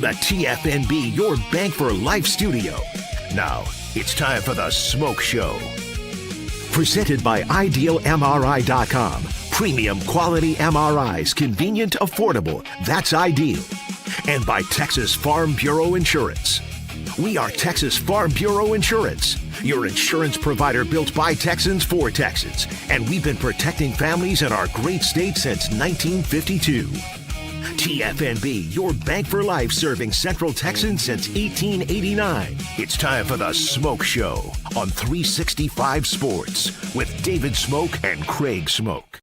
the TFNB Your Bank for Life studio. Now, it's time for the SMOAK Show. Presented by IdealMRI.com. Premium quality MRIs, convenient, affordable. That's ideal. And by Texas Farm Bureau Insurance. We are Texas Farm Bureau Insurance, your insurance provider built by Texans for Texans. And we've been protecting families in our great state since 1952. TFNB, your bank for life, serving Central Texans since 1889. It's time for the SMOAK Show on 365 Sports with David SMOAK and Craig SMOAK.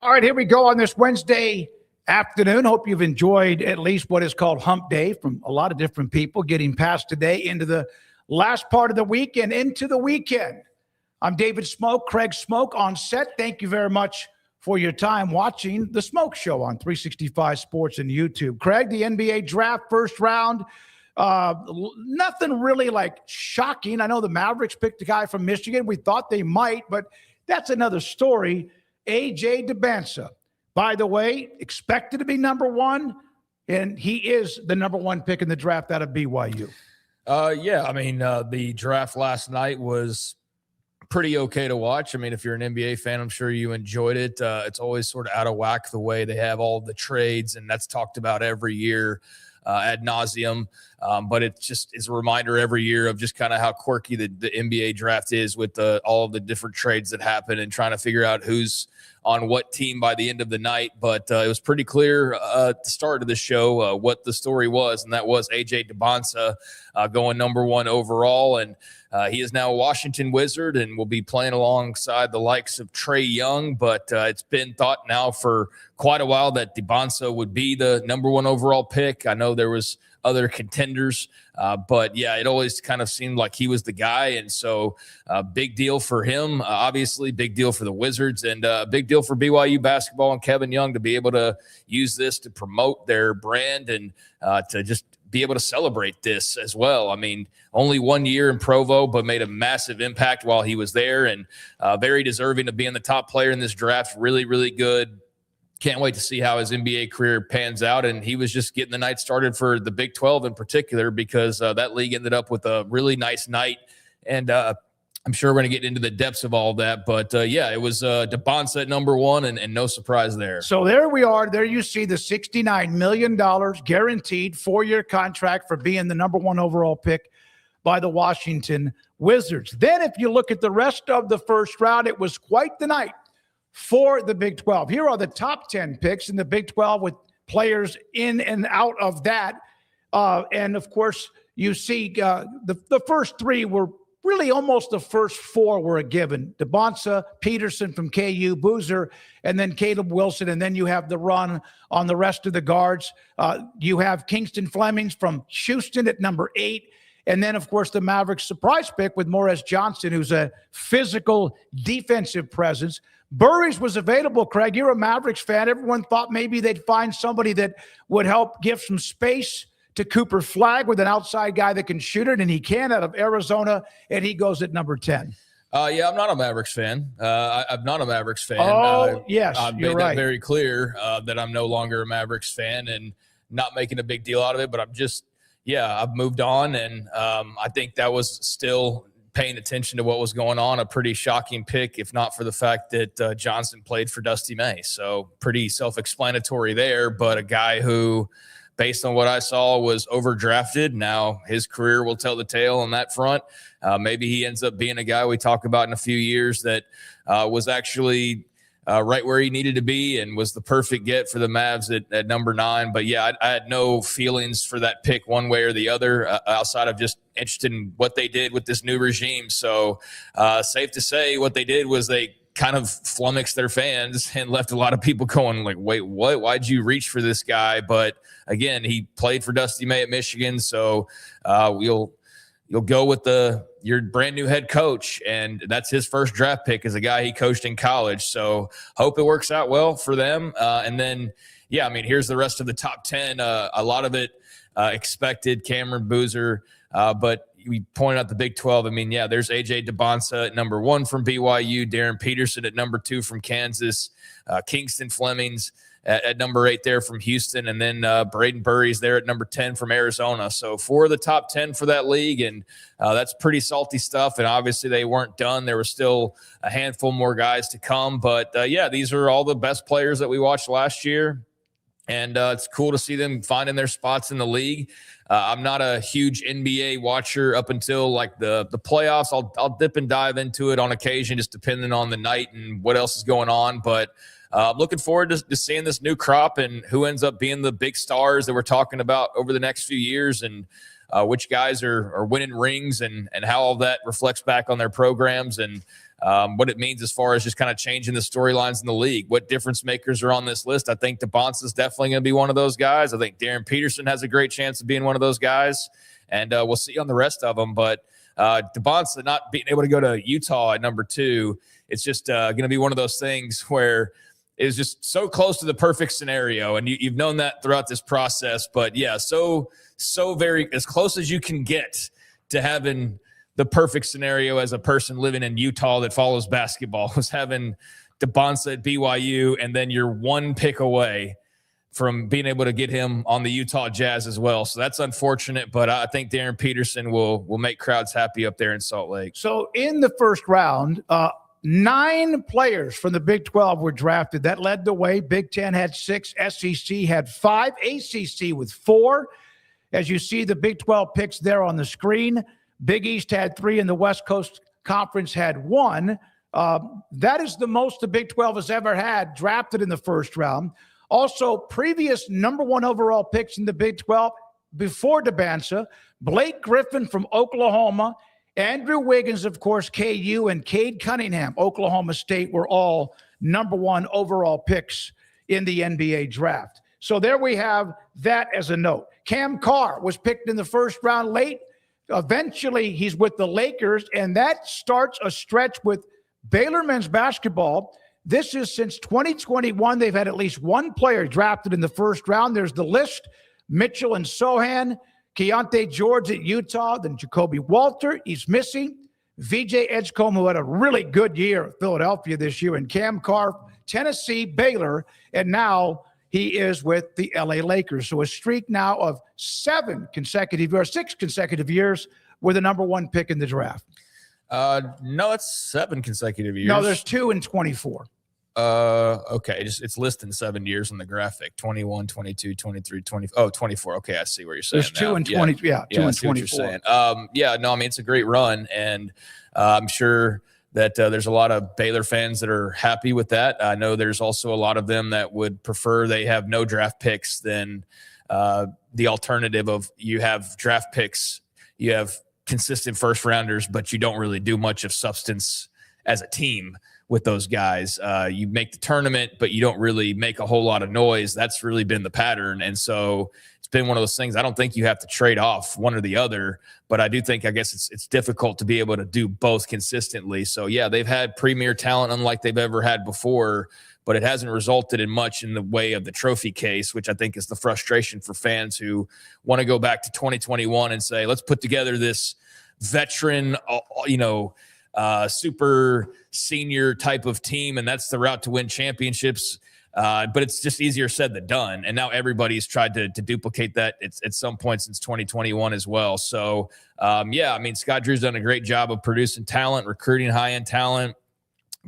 All right, here we go on this Wednesday afternoon. Hope you've enjoyed at least what is called Hump Day from a lot of different people, getting past today into the last part of the week and into the weekend. I'm David SMOAK, Craig SMOAK on set. Thank you very much for your time watching the SMOAK Show on 365 Sports and YouTube. Craig, the NBA draft first round, nothing really like shocking. I know the Mavericks picked a guy from Michigan. We thought they might, but that's another story. A.J. DeBansa, by the way, expected to be number one, and he is the number one pick in the draft out of BYU. The draft last night was pretty okay to watch. I mean, if you're an NBA fan, I'm sure you enjoyed it. It's always sort of out of whack the way they have all the trades, and that's talked about every year ad nauseum. But it just is a reminder every year of just kind of how quirky the NBA draft is with all of the different trades that happen and trying to figure out who's on what team by the end of the night. But it was pretty clear at the start of the show what the story was, and that was A.J. DeBansa going number one overall. And he is now a Washington Wizard and will be playing alongside the likes of Trae Young. But it's been thought now for quite a while that DeBansa would be the number one overall pick. I know there was other contenders, but yeah, it always kind of seemed like he was the guy. And so big deal for him, obviously big deal for the Wizards, and big deal for BYU basketball and Kevin Young to be able to use this to promote their brand and to just be able to celebrate this as well. I mean, only 1 year in Provo, but made a massive impact while he was there, and very deserving of being the top player in this draft. Really, really good. Can't wait to see how his NBA career pans out. And he was just getting the night started for the Big 12 in particular, because that league ended up with a really nice night. And I'm sure we're going to get into the depths of all of that. But, it was DeBansa at number one, and no surprise there. So there we are. There you see the $69 million guaranteed 4-year contract for being the number one overall pick by the Washington Wizards. Then if you look at the rest of the first round, it was quite the night for the Big 12. Here are the top 10 picks in the Big 12 with players in and out of that. And, of course, you see the first three were really almost the first four were a given. DeBansa, Peterson from KU, Boozer, and then Caleb Wilson. And then you have the run on the rest of the guards. You have Kingston Flemings from Houston at number 8. And then, of course, the Mavericks surprise pick with Morris Johnson, who's a physical defensive presence. Burris was available, Craig. You're a Mavericks fan. Everyone thought maybe they'd find somebody that would help give some space to Cooper Flagg with an outside guy that can shoot it, and he can, out of Arizona, and he goes at number 10. I'm not a Mavericks fan. I'm not a Mavericks fan. Yes, I've you're made right. that very clear that I'm no longer a Mavericks fan and not making a big deal out of it, but I've moved on, and I think that was still paying attention to what was going on, a pretty shocking pick, if not for the fact that Johnson played for Dusty May. So pretty self-explanatory there, but a guy who, based on what I saw, was overdrafted. Now his career will tell the tale on that front. Maybe he ends up being a guy we talk about in a few years that was actually right where he needed to be and was the perfect get for the Mavs at number 9. But yeah, I had no feelings for that pick one way or the other, outside of just interested in what they did with this new regime. So safe to say what they did was they kind of flummoxed their fans and left a lot of people going like, wait, what? Why'd you reach for this guy? But again, he played for Dusty May at Michigan. So you'll go with your brand new head coach, and that's his first draft pick as a guy he coached in college. So hope it works out well for them. And then, here's the rest of the top 10. A lot of it expected. Cameron Boozer, But we pointed out the Big 12. I mean, yeah, there's A.J. DeBonsa at number 1 from BYU, Darren Peterson at number 2 from Kansas, Kingston Flemings at number 8 there from Houston, and then Braden Burry's there at number 10 from Arizona. So 4 of the top 10 for that league, and that's pretty salty stuff. And obviously they weren't done. There were still a handful more guys to come. But, yeah, these are all the best players that we watched last year. And it's cool to see them finding their spots in the league. I'm not a huge NBA watcher up until like the playoffs. I'll dip and dive into it on occasion, just depending on the night and what else is going on. But I'm looking forward to seeing this new crop and who ends up being the big stars that we're talking about over the next few years, and which guys are winning rings, and how all that reflects back on their programs, and what it means as far as just kind of changing the storylines in the league. What difference makers are on this list? I think DeBonsa is definitely going to be one of those guys. I think Darren Peterson has a great chance of being one of those guys, and we'll see on the rest of them. But DeBonsa not being able to go to Utah at number 2, it's just going to be one of those things where it's just so close to the perfect scenario, and you've known that throughout this process. But yeah, so very as close as you can get to having the perfect scenario as a person living in Utah that follows basketball, was having DeBonsa at BYU, and then you're 1 pick away from being able to get him on the Utah Jazz as well. So that's unfortunate, but I think Darren Peterson will make crowds happy up there in Salt Lake. So in the first round, 9 players from the Big 12 were drafted. That led the way. Big 10 had 6. SEC had 5. ACC with 4. As you see the Big 12 picks there on the screen, Big East had 3 and the West Coast Conference had 1. That is the most the Big 12 has ever had drafted in the first round. Also, previous number 1 overall picks in the Big 12 before DeBonsa, Blake Griffin from Oklahoma, Andrew Wiggins, of course, KU, and Cade Cunningham, Oklahoma State, were all number 1 overall picks in the NBA draft. So there we have that as a note. Cam Carr was picked in the first round late. Eventually, he's with the Lakers, and that starts a stretch with Baylor men's basketball. This is since 2021. They've had at least 1 player drafted in the first round. There's the list: Mitchell and Sohan, Keontae George at Utah, then Jacoby Walter. He's missing. VJ Edgecombe, who had a really good year at Philadelphia this year, and Cam Carr, Tennessee, Baylor, and now he is with the LA Lakers. So a streak now of 6 consecutive years with the number 1 pick in the draft. No, it's 7 consecutive years. No, there's 2 and 24. Okay. It's listing 7 years on the graphic: 21, 22, 23, 24. Okay. I see what you're saying. There's 2 and 20. Yeah, 2 and 24. Yeah, no, I mean, it's a great run, and I'm sure that there's a lot of Baylor fans that are happy with that. I know there's also a lot of them that would prefer they have no draft picks than the alternative of you have draft picks, you have consistent first rounders, but you don't really do much of substance as a team with those guys. You make the tournament, but you don't really make a whole lot of noise. That's really been the pattern. And so it's been one of those things. I don't think you have to trade off one or the other, but I do think, I guess it's difficult to be able to do both consistently. So yeah, they've had premier talent unlike they've ever had before, but it hasn't resulted in much in the way of the trophy case, which I think is the frustration for fans who want to go back to 2021 and say, let's put together this veteran, super senior type of team, and that's the route to win championships. But it's just easier said than done. And now everybody's tried to duplicate that at some point since 2021 as well. So, yeah, I mean, Scott Drew's done a great job of producing talent, recruiting high-end talent,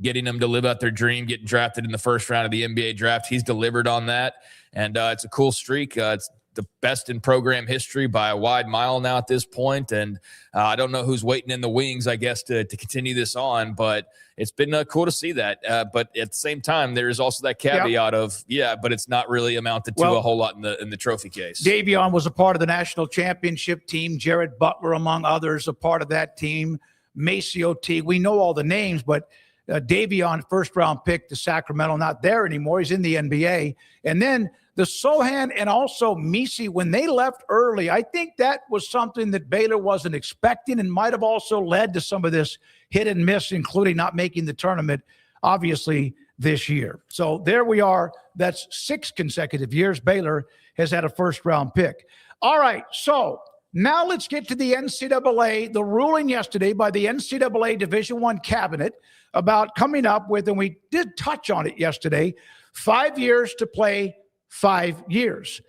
getting them to live out their dream, getting drafted in the first round of the NBA draft. He's delivered on that, and it's a cool streak. It's the best in program history by a wide mile now at this point. And I don't know who's waiting in the wings, I guess, to continue this on, but it's been cool to see that. But at the same time, there is also that caveat of, but it's not really amounted to a whole lot in the trophy case. Davion was a part of the national championship team. Jared Butler, among others, a part of that team. Maceo T. We know all the names, but Davion, first-round pick to Sacramento, not there anymore. He's in the NBA. And then the Sohan and also Misi, when they left early, I think that was something that Baylor wasn't expecting and might have also led to some of this hit and miss, including not making the tournament, obviously, this year. So there we are. That's 6 consecutive years Baylor has had a first-round pick. All right, so Now let's get to the NCAA, the ruling yesterday by the NCAA Division I cabinet about coming up with, and we did touch on it yesterday, 5 years to play 5 years.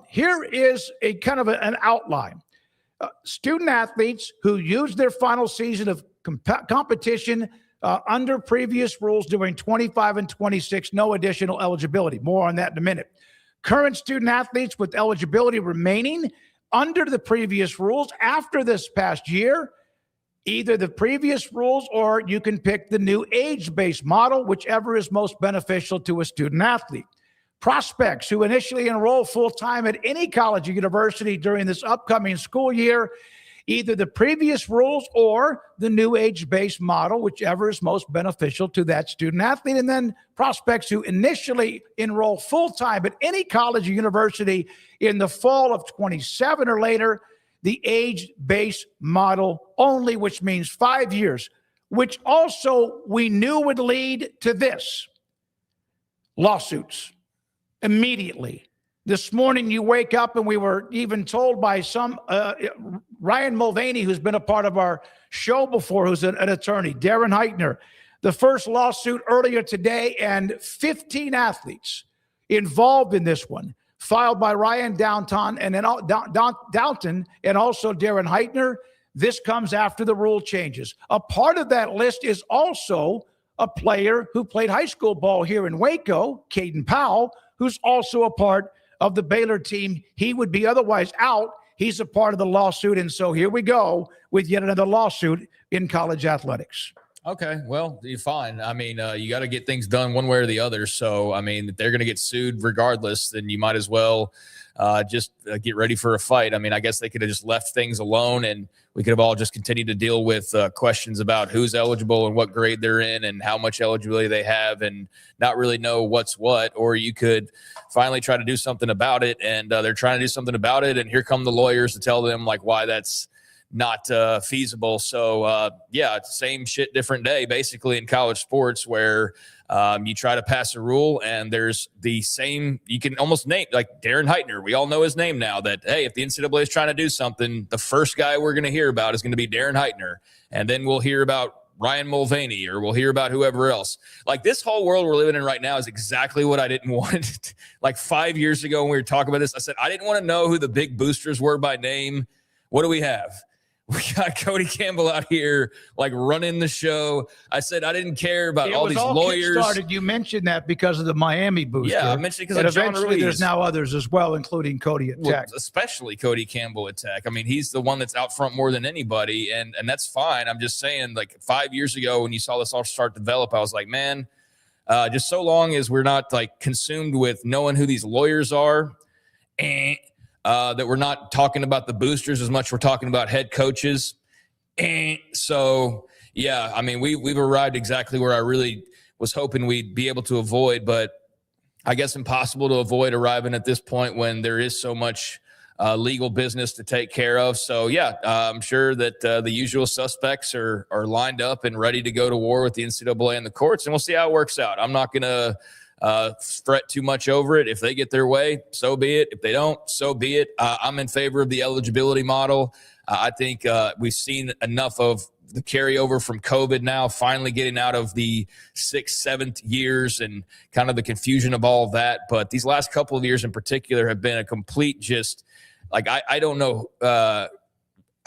Here is a kind of an outline. Student athletes who use their final season of competition under previous rules during 25 and 26, no additional eligibility. More on that in a minute. Current student athletes with eligibility remaining under the previous rules after this past year, either the previous rules or you can pick the new age-based model, whichever is most beneficial to a student athlete. Prospects who initially enroll full-time at any college or university during this upcoming school year, either the previous rules or the new age-based model, whichever is most beneficial to that student athlete. And then prospects who initially enroll full-time at any college or university in the fall of 27 or later, the age-based model only, which means 5 years, which also we knew would lead to this: lawsuits immediately. This morning you wake up, and we were even told by some Ryan Mulvaney, who's been a part of our show before, who's an attorney, Darren Heitner, the first lawsuit earlier today, and 15 athletes involved in this one, filed by Ryan Downton and then Downton and also Darren Heitner. This comes after the rule changes. A part of that list is also a player who played high school ball here in Waco, Caden Powell, who's also a part of the Baylor team. He would be otherwise out. He's a part of the lawsuit. And so here we go with yet another lawsuit in college athletics. Okay, well, you're fine. I mean, you got to get things done one way or the other. So, I mean, if they're going to get sued regardless, then you might as well just get ready for a fight. I mean, I guess they could have just left things alone, and we could have all just continued to deal with questions about who's eligible and what grade they're in and how much eligibility they have and not really know what's what. Or you could finally try to do something about it, and they're trying to do something about it, and here come the lawyers to tell them like why that's not feasible. So yeah, same shit, different day, basically, in college sports, where you try to pass a rule and there's the same, you can almost name, like Darren Heitner. We all know his name now, that, hey, if the NCAA is trying to do something, the first guy we're going to hear about is going to be Darren Heitner. And then we'll hear about Ryan Mulvaney, or we'll hear about whoever else. Like, this whole world we're living in right now is exactly what I didn't want. Like 5 years ago when we were talking about this, I said, I didn't want to know who the big boosters were by name. What do we have? We got Cody Campbell out here, like, running the show. I said I didn't care about all these lawyers. Started. You mentioned that because of the Miami booster. Yeah, I mentioned it because of John eventually Ruiz. There's now others as well, including Cody at Tech. Especially Cody Campbell at Tech. I mean, he's the one that's out front more than anybody, and that's fine. I'm just saying, like, 5 years ago when you saw this all start to develop, I was like, man, just so long as we're not, like, consumed with knowing who these lawyers are, that we're not talking about the boosters as much. We're talking about head coaches. So, yeah, I mean, we've arrived exactly where I really was hoping we'd be able to avoid, but I guess impossible to avoid arriving at this point when there is so much legal business to take care of. So, yeah, I'm sure that the usual suspects are lined up and ready to go to war with the NCAA and the courts, and we'll see how it works out. I'm not going to fret too much over it. If they get their way, so be it. If they don't, so be it. I'm in favor of the eligibility model. I think we've seen enough of the carryover from COVID now, finally getting out of the 6th, 7th years and kind of the confusion of all of that. But these last couple of years in particular have been a complete just, like, I don't know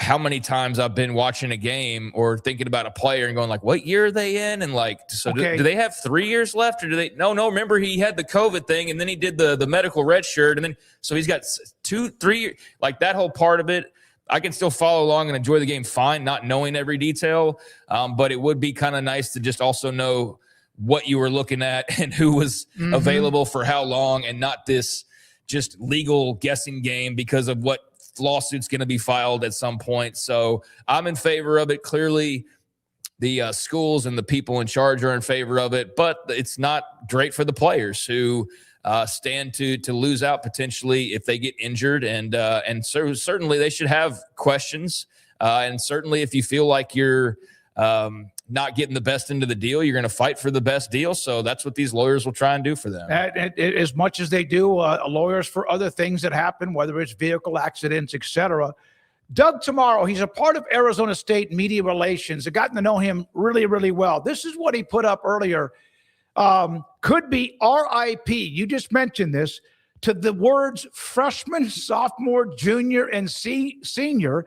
how many times I've been watching a game or thinking about a player and going like, what year are they in? And like, so do they have 3 years left, or do they? No, remember, he had the COVID thing, and then he did the medical red shirt. And then, so he's got 2, 3, like that whole part of it. I can still follow along and enjoy the game fine, not knowing every detail. But it would be kind of nice to just also know what you were looking at and who was available for how long, and not this just legal guessing game because of what lawsuit's going to be filed at some point. So I'm in favor of it. Clearly, the schools and the people in charge are in favor of it, but it's not great for the players who stand to lose out potentially if they get injured. And so certainly they should have questions. And certainly if you feel like you're not getting the best end of the deal, you're going to fight for the best deal. So that's what these lawyers will try and do for them. As much as they do lawyers for other things that happen, whether it's vehicle accidents, etc. Doug Tomorrow, he's a part of Arizona State media relations. I've gotten to know him really, really well. This is what he put up earlier. Could be RIP. You just mentioned this, to the words freshman, sophomore, junior, and senior,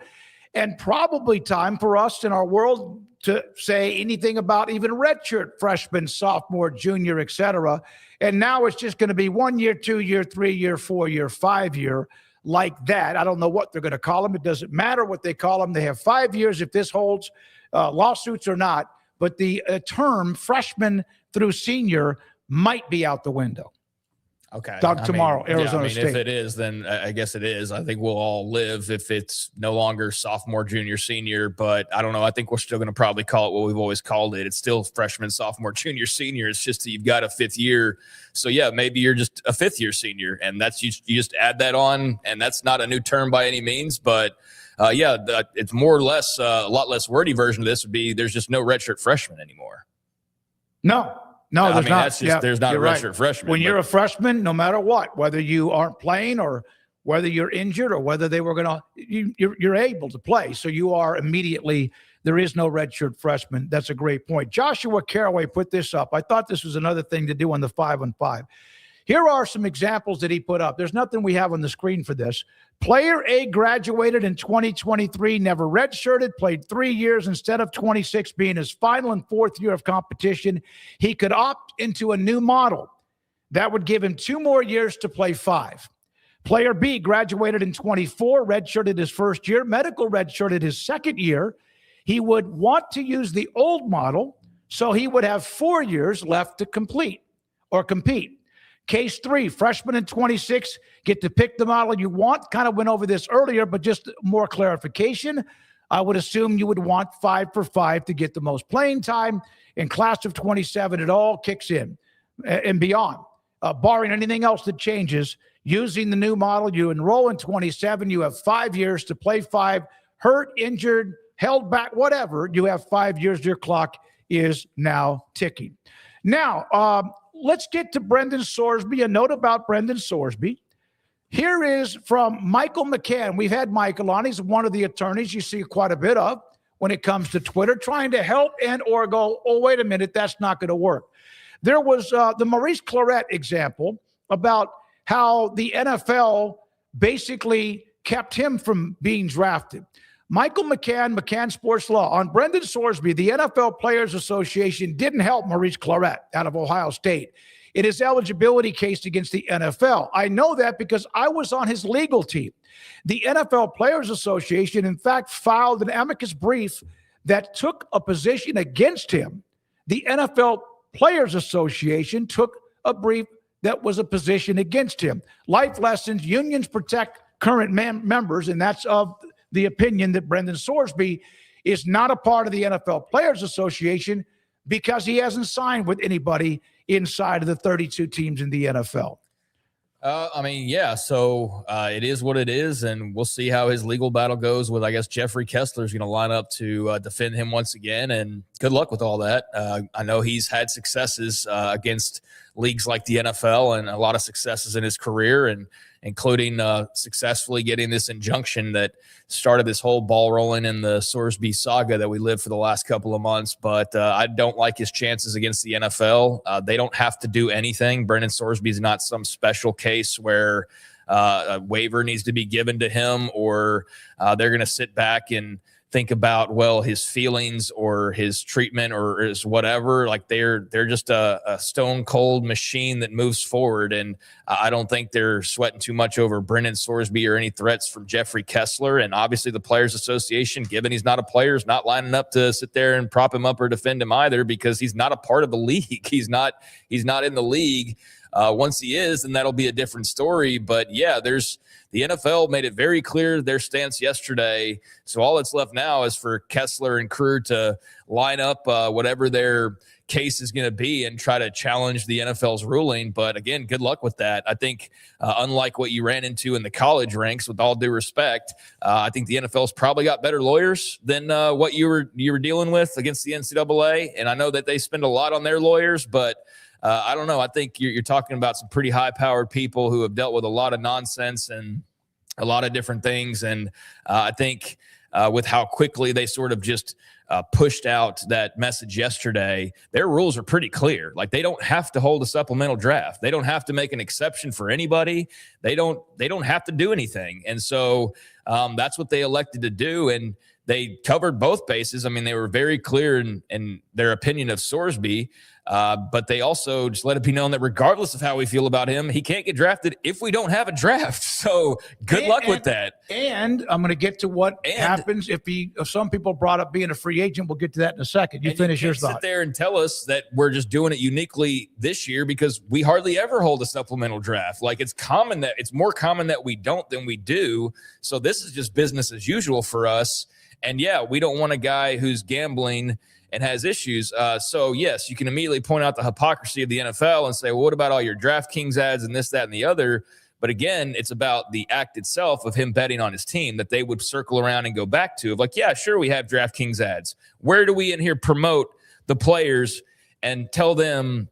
and probably time for us in our world to say anything about even redshirt freshman, sophomore, junior, etc. And now it's just going to be 1 year, 2 year, 3 year, 4 year, 5 year, like that. I don't know what they're going to call them. It doesn't matter what they call them. They have 5 years if this holds, lawsuits or not. But the term freshman through senior might be out the window. Okay. Doug Tomorrow, Arizona State. If it is, then I guess it is. I think we'll all live if it's no longer sophomore, junior, senior. But I don't know. I think we're still going to probably call it what we've always called it. It's still freshman, sophomore, junior, senior. It's just that you've got a 5th year. So, yeah, maybe you're just a 5th year senior. And that's you just add that on. And that's not a new term by any means. But, it's more or less a lot less wordy version of this would be there's just no redshirt freshman anymore. No, there's not. That's just, there's not a redshirt freshman. When you're a freshman, no matter what, whether you aren't playing or whether you're injured or whether they were going to, you're able to play. So you are immediately, there is no redshirt freshman. That's a great point. Joshua Caraway put this up. I thought this was another thing to do on the 5-on-5. Here are some examples that he put up. There's nothing we have on the screen for this. Player A graduated in 2023, never redshirted, played 3 years instead of 26 being his final and 4th year of competition. He could opt into a new model. That would give him 2 more years to play 5. Player B graduated in 24, redshirted his 1st year, medical redshirted his 2nd year. He would want to use the old model, so he would have 4 years left to compete. Case 3, freshman in 26, get to pick the model you want. Kind of went over this earlier, but just more clarification. I would assume you would want 5 for 5 to get the most playing time. In class of 27, it all kicks in and beyond. Barring anything else that changes, using the new model, you enroll in 27, you have 5 years to play 5, hurt, injured, held back, whatever. You have 5 years. Your clock is now ticking. Now, let's get to Brendan Sorsby. A note about Brendan Sorsby. Here is from Michael McCann. We've had Michael on. He's one of the attorneys you see quite a bit of when it comes to Twitter, trying to help and or go, oh, wait a minute, that's not going to work. There was the Maurice Clarett example about how the NFL basically kept him from being drafted. Michael McCann Sports Law. On Brendan Sorsby, the NFL Players Association didn't help Maurice Clarett out of Ohio State in his eligibility case against the NFL. I know that because I was on his legal team. The NFL Players Association, in fact, filed an amicus brief that took a position against him. The NFL Players Association took a brief that was a position against him. Life lessons, unions protect current members, and that's of the opinion that Brendan Sorsby is not a part of the NFL Players Association because he hasn't signed with anybody inside of the 32 teams in the NFL. So it is what it is, and we'll see how his legal battle goes with, I guess, Jeffrey Kessler is going to line up to defend him once again, and good luck with all that. I know he's had successes against leagues like the NFL and a lot of successes in his career, and including successfully getting this injunction that started this whole ball rolling in the Sorsby saga that we lived for the last couple of months. But I don't like his chances against the NFL. They don't have to do anything. Brendan Sorsby is not some special case where a waiver needs to be given to him, or they're going to sit back and think about, well, his feelings or his treatment or his whatever. Like they're just a stone cold machine that moves forward. And I don't think they're sweating too much over Brendan Sorsby or any threats from Jeffrey Kessler. And obviously the Players Association, given he's not a player, is not lining up to sit there and prop him up or defend him either, because he's not a part of the league. He's not in the league. Once he is, then that'll be a different story. But yeah, the NFL made it very clear their stance yesterday. So all that's left now is for Kessler and crew to line up whatever their case is going to be and try to challenge the NFL's ruling. But again, good luck with that. I think unlike what you ran into in the college ranks, with all due respect, I think the NFL's probably got better lawyers than what you were dealing with against the NCAA. And I know that they spend a lot on their lawyers, but I don't know. I think you're talking about some pretty high-powered people who have dealt with a lot of nonsense, and a lot of different things. And I think with how quickly they sort of just pushed out that message yesterday, their rules are pretty clear. Like, they don't have to hold a supplemental draft. They don't have to make an exception for anybody. They don't have to do anything. And so that's what they elected to do. And they covered both bases. I mean, they were very clear in their opinion of Sorsby, but they also just let it be known that regardless of how we feel about him, he can't get drafted if we don't have a draft. So good luck with that. And I'm going to get to what happens if some people brought up being a free agent. We'll get to that in a second. You finish your thought. Sit there and tell us that we're just doing it uniquely this year because we hardly ever hold a supplemental draft. Like, it's more common that we don't than we do. So this is just business as usual for us. And yeah, we don't want a guy who's gambling and has issues. So yes, you can immediately point out the hypocrisy of the NFL and say, well, what about all your DraftKings ads and this, that, and the other? But again, it's about the act itself of him betting on his team that they would circle around and go back to. Of like, yeah, sure, we have DraftKings ads. Where do we in here promote the players and tell them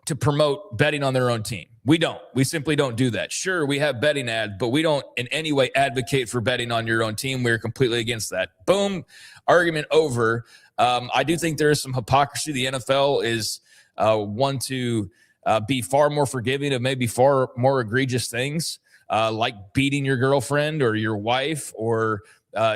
to promote betting on their own team? We don't. We simply don't do that. Sure, we have betting ads, but we don't in any way advocate for betting on your own team. We're completely against that. Boom, argument over. I do think there is some hypocrisy. The NFL is one to be far more forgiving of maybe far more egregious things, like beating your girlfriend or your wife, or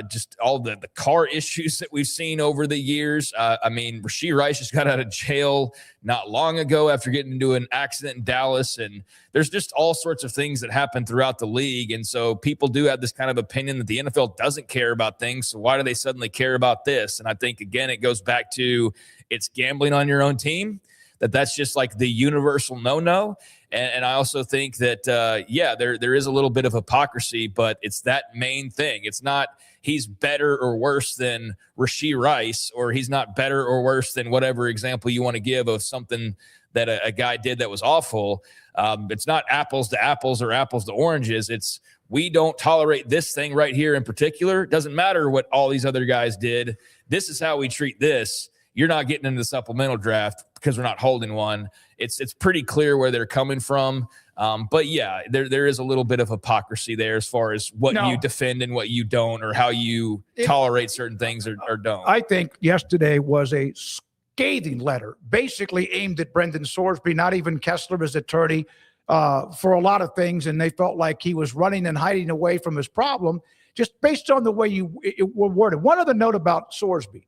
just all the car issues that we've seen over the years. I mean, Rashee Rice just got out of jail not long ago after getting into an accident in Dallas. And there's just all sorts of things that happen throughout the league. And so people do have this kind of opinion that the NFL doesn't care about things. So why do they suddenly care about this? And I think, again, it goes back to it's gambling on your own team. That's just like the universal no-no. And I also think that, there is a little bit of hypocrisy, but it's that main thing. It's not he's better or worse than Rashee Rice, or he's not better or worse than whatever example you want to give of something that a guy did that was awful. It's not apples to apples or apples to oranges. It's we don't tolerate this thing right here in particular. It doesn't matter what all these other guys did. This is how we treat this. You're not getting into the supplemental draft because we're not holding one. It's pretty clear where they're coming from. But yeah, there is a little bit of hypocrisy there as far as what you defend and what you don't, or how you tolerate certain things or don't. I think yesterday was a scathing letter, basically aimed at Brendan Sorsby, not even Kessler, his attorney, for a lot of things. And they felt like he was running and hiding away from his problem just based on the way you were worded. One other note about Sorsby.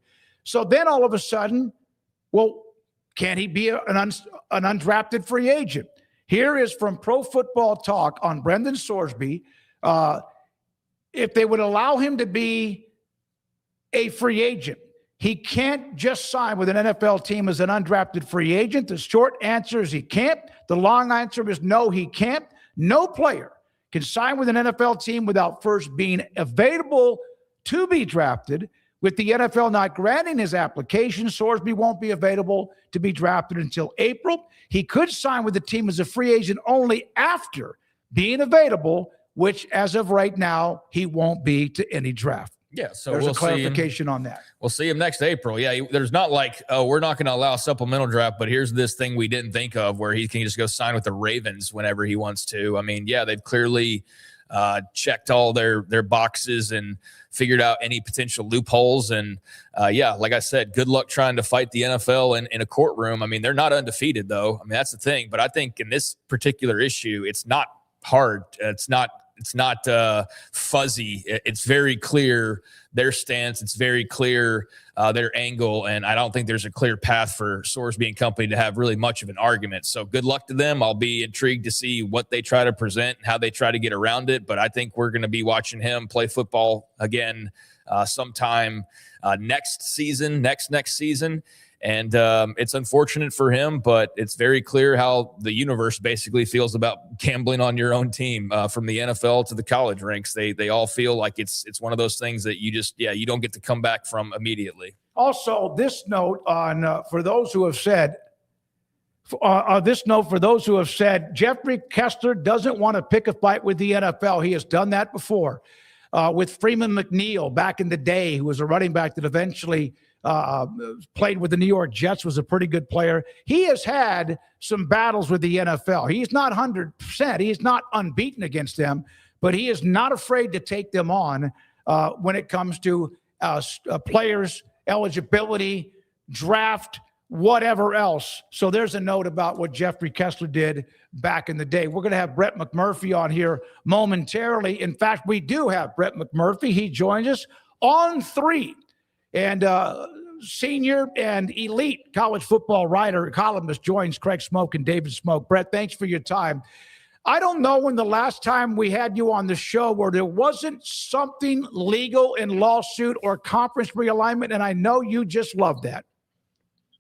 So then all of a sudden, well, can he be an undrafted free agent? Here is from Pro Football Talk on Brendan Sorsby. If they would allow him to be a free agent, he can't just sign with an NFL team as an undrafted free agent. The short answer is he can't. The long answer is no, he can't. No player can sign with an NFL team without first being available to be drafted. With the NFL not granting his application, Sorsby won't be available to be drafted until April. He could sign with the team as a free agent only after being available, which as of right now, he won't be to any draft. Yeah, so there's a clarification on that. We'll see him next April. Yeah, there's not like, oh, we're not going to allow a supplemental draft, but here's this thing we didn't think of where he can just go sign with the Ravens whenever he wants to. I mean, yeah, they've clearly checked all their boxes and figured out any potential loopholes. And like I said, good luck trying to fight the NFL in a courtroom. I mean, they're not undefeated though. I mean, that's the thing. But I think in this particular issue, it's not hard. It's not fuzzy. It's very clear their stance. It's very clear their angle. And I don't think there's a clear path for Sorsby and company to have really much of an argument. So good luck to them. I'll be intrigued to see what they try to present and how they try to get around it. But I think we're going to be watching him play football again sometime next season. And it's unfortunate for him, but it's very clear how the universe basically feels about gambling on your own team, from the NFL to the college ranks. They all feel like it's one of those things that you don't get to come back from immediately. Also, this note on for those who have said, Jeffrey Kessler doesn't want to pick a fight with the NFL. He has done that before with Freeman McNeil back in the day, who was a running back that eventually played with the New York Jets, was a pretty good player. He has had some battles with the NFL. He's not 100%. He's not unbeaten against them, but he is not afraid to take them on when it comes to players, eligibility, draft, whatever else. So there's a note about what Jeffrey Kessler did back in the day. We're going to have Brett McMurphy on here momentarily. In fact, we do have Brett McMurphy. He joins us on 3. And senior and elite college football writer, columnist joins Craig Smoke and David Smoke. Brett, thanks for your time. I don't know when the last time we had you on the show where there wasn't something legal in lawsuit or conference realignment, and I know you just love that.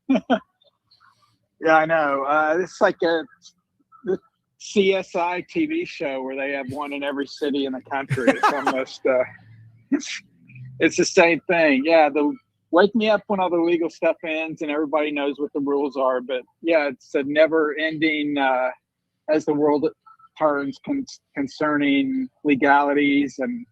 Yeah, I know. It's like the CSI TV show where they have one in every city in the country. It's almost it's the same thing. Yeah, wake me up when all the legal stuff ends and everybody knows what the rules are. But yeah, it's a never-ending as the world turns concerning legalities and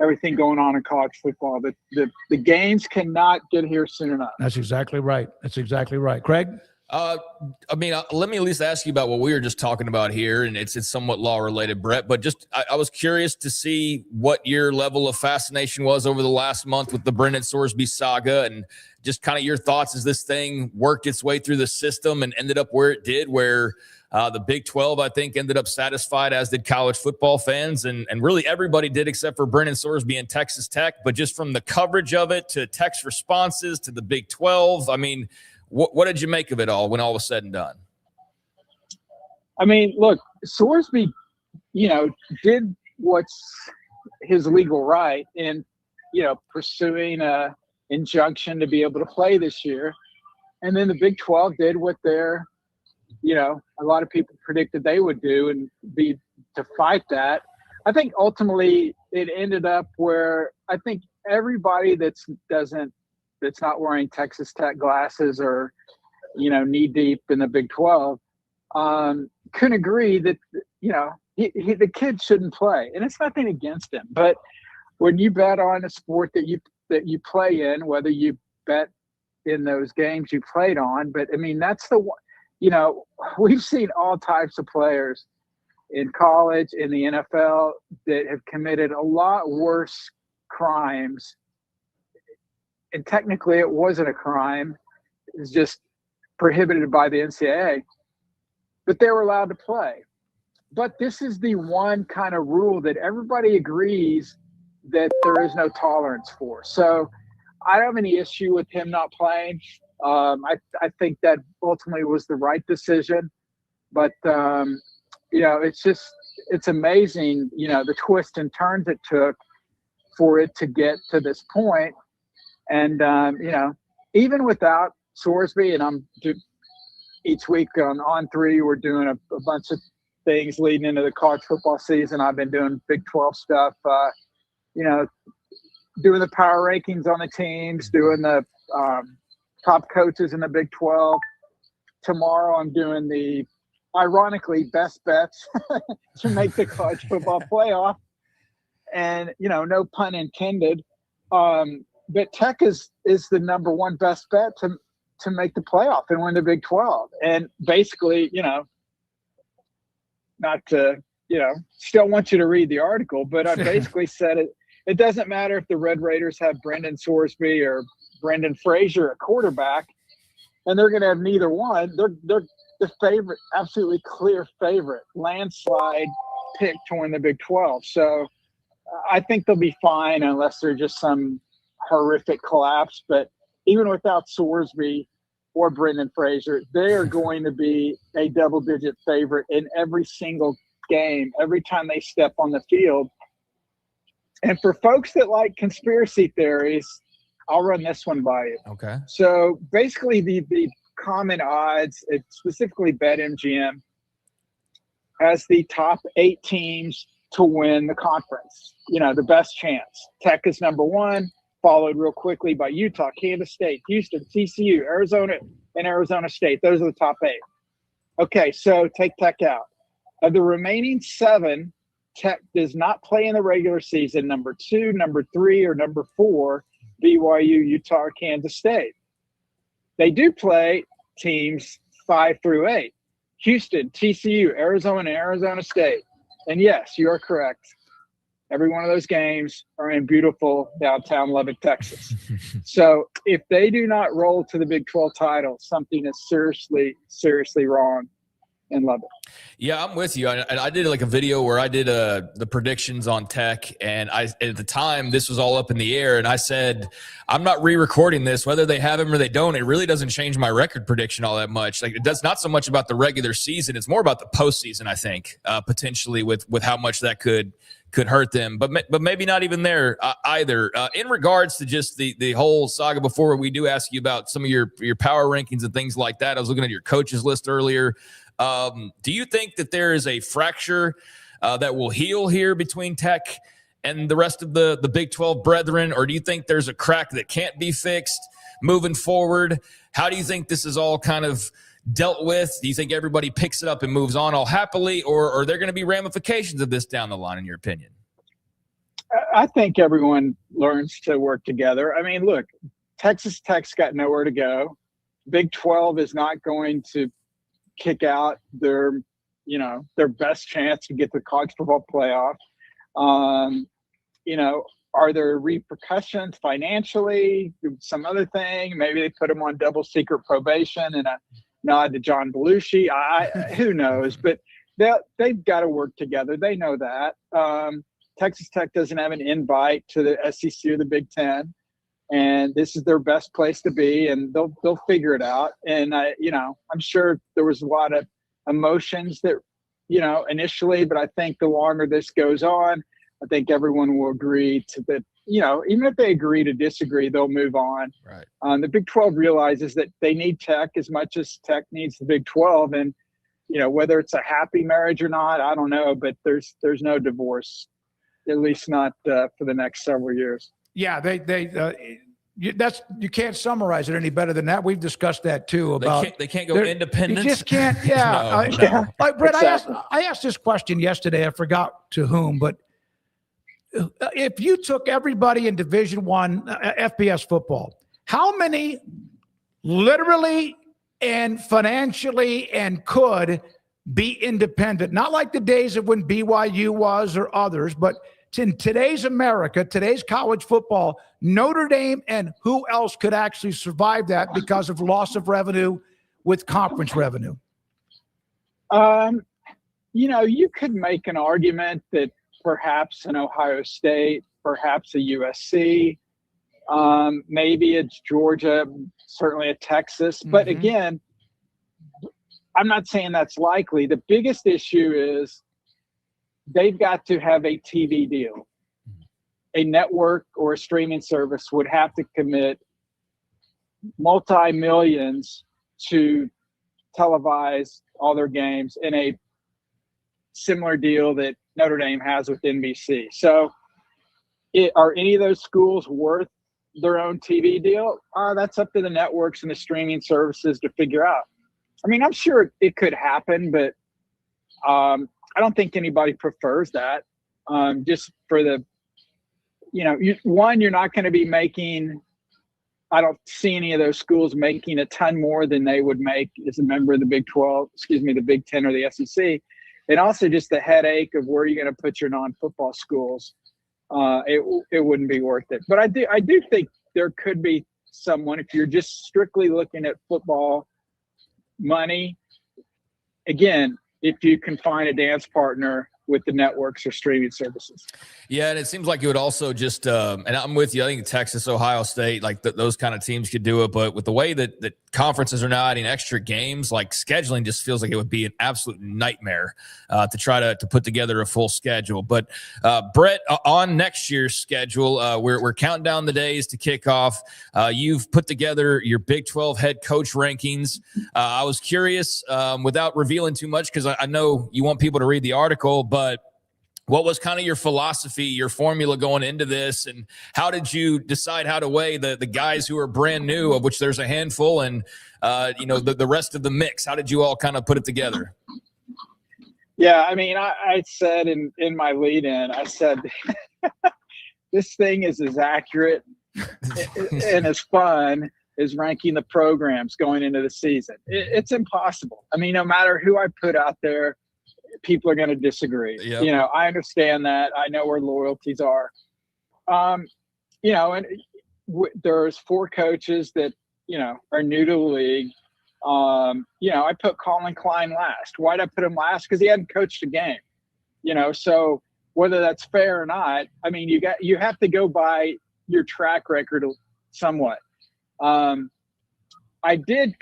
everything going on in college football. The games cannot get here soon enough. That's exactly right. That's exactly right. Craig? Let me at least ask you about what we were just talking about here, and it's somewhat law related, Brett, but just I was curious to see what your level of fascination was over the last month with the Brendan Sorsby saga, and just kind of your thoughts as this thing worked its way through the system and ended up where it did, where the Big 12, I think, ended up satisfied, as did college football fans, and really everybody did except for Brendan Sorsby and Texas Tech. But just from the coverage of it to text responses to the Big 12, I mean, what did you make of it all when all was said and done? I mean, look, Sorsby, did what's his legal right in, pursuing a injunction to be able to play this year. And then the Big 12 did what they're, a lot of people predicted they would do and be to fight that. I think ultimately it ended up where I think everybody that's not wearing Texas Tech glasses or, knee deep in the Big 12 can agree that, the kid shouldn't play. And it's nothing against him. But when you bet on a sport that you play in, whether you bet in those games you played on, but I mean, that's the one. We've seen all types of players in college, in the NFL, that have committed a lot worse crimes. And technically it wasn't a crime. It was just prohibited by the NCAA. But they were allowed to play. But this is the one kind of rule that everybody agrees that there is no tolerance for. So I don't have any issue with him not playing. I think that ultimately was the right decision, but it's amazing, the twists and turns it took for it to get to this point. And, even without Sorsby, and each week on 3, we're doing a bunch of things leading into the college football season. I've been doing Big 12 stuff, doing the power rankings on the teams, doing the, top coaches in the Big 12. Tomorrow I'm doing the, ironically, best bets to make the college football playoff. And, no pun intended. But Tech is the number one best bet to make the playoff and win the Big 12. And basically, not to, still want you to read the article, but I basically said it doesn't matter if the Red Raiders have Brendan Sorsby or Brendan Fraser at quarterback, and they're going to have neither one. They're the favorite, absolutely clear favorite, landslide pick to win the Big 12. So I think they'll be fine unless there's just some horrific collapse. But even without Sorsby or Brendan Fraser, they are going to be a double-digit favorite in every single game, every time they step on the field. And for folks that like conspiracy theories, I'll run this one by you. Okay. So basically the common odds, specifically BetMGM, has the top 8 teams to win the conference. The best chance. Tech is number 1, followed real quickly by Utah, Kansas State, Houston, TCU, Arizona, and Arizona State. Those are the top 8. Okay, so take Tech out. Of the remaining 7, Tech does not play in the regular season. Number 2, number 3, or number 4, BYU, Utah, or Kansas State. They do play teams 5 through 8. Houston, TCU, Arizona, and Arizona State. And yes, you are correct. every one of those games are in beautiful downtown Lubbock, Texas. So if they do not roll to the Big 12 title, something is seriously, seriously wrong in Lubbock. Yeah, I'm with you. I did like a video where I did the predictions on Tech, and at the time this was all up in the air, and I said I'm not re-recording this whether they have him or they don't. It really doesn't change my record prediction all that much. Like, it does not so much about the regular season; it's more about the postseason. I think potentially with how much that could hurt them, but maybe not even there either. In regards to just the whole saga, before we do ask you about some of your power rankings and things like that, I was looking at your coaches list earlier. Do you think that there is a fracture that will heal here between Tech and the rest of the Big 12 brethren, or do you think there's a crack that can't be fixed moving forward? How do you think this is all kind of dealt with? Do you think everybody picks it up and moves on all happily, or are there going to be ramifications of this down the line, in your opinion? I think everyone learns to work together. I mean, look, Texas Tech's got nowhere to go. Big 12 is not going to kick out their best chance to get the college football playoff. Are there repercussions financially? Some other thing? Maybe they put them on double secret probation and a nod to John Belushi. Who knows? But they've got to work together. They know that. Texas Tech doesn't have an invite to the SEC or the Big Ten, and this is their best place to be, and they'll figure it out. And I'm sure there was a lot of emotions that, initially, but I think the longer this goes on, I think everyone will agree to that. Even if they agree to disagree, they'll move on. Right. The Big 12 realizes that they need Tech as much as Tech needs the Big 12, and whether it's a happy marriage or not, I don't know, but there's no divorce, at least not for the next several years. Yeah, you can't summarize it any better than that. We've discussed that too. About they can't go independent. You just can't. Yeah, No. Like, Brett, Exactly. I asked this question yesterday. I forgot to whom, but if you took everybody in Division I FBS football, how many literally and financially and could be independent? Not like the days of when BYU was or others, but in today's America, today's college football, Notre Dame and who else could actually survive that because of loss of revenue with conference revenue? You could make an argument that perhaps an Ohio State, perhaps a USC, maybe it's Georgia, certainly a Texas. But again, I'm not saying that's likely. The biggest issue is they've got to have a TV deal. A network or a streaming service would have to commit multi-millions to televise all their games in a similar deal that Notre Dame has with NBC. So are any of those schools worth their own TV deal? That's up to the networks and the streaming services to figure out. I mean, I'm sure it could happen, but I don't think anybody prefers that. Just for the, you're not going to be making, I don't see any of those schools making a ton more than they would make as a member of the Big 12, the Big 10 or the SEC. And also just the headache of where you're going to put your non-football schools. It wouldn't be worth it. But I do think there could be someone, if you're just strictly looking at football money, again, if you can find a dance partner with the networks or streaming services. Yeah, and it seems like it would also just and I'm with you. I think Texas, Ohio State, like those kind of teams could do it. But with the way that conferences are now adding extra games, like scheduling just feels like it would be an absolute nightmare to try to put together a full schedule. But Brett, on next year's schedule, we're counting down the days to kick off. You've put together your Big 12 head coach rankings. I was curious, without revealing too much, because I know you want people to read the article, but what was kind of your philosophy, your formula going into this, and how did you decide how to weigh the guys who are brand new, of which there's a handful, and the rest of the mix? How did you all kind of put it together? Yeah, I mean, I said in my lead-in, I said this thing is as accurate and as fun as ranking the programs going into the season. It's impossible. I mean, no matter who I put out there, people are going to disagree. Yep. You know, I understand that. I know where loyalties are. You know, and there's 4 coaches that, you know, are new to the league. You know, I put Colin Klein last. Why'd I put him last? Because he hadn't coached a game. You know, so whether that's fair or not, I mean, you have to go by your track record somewhat. I did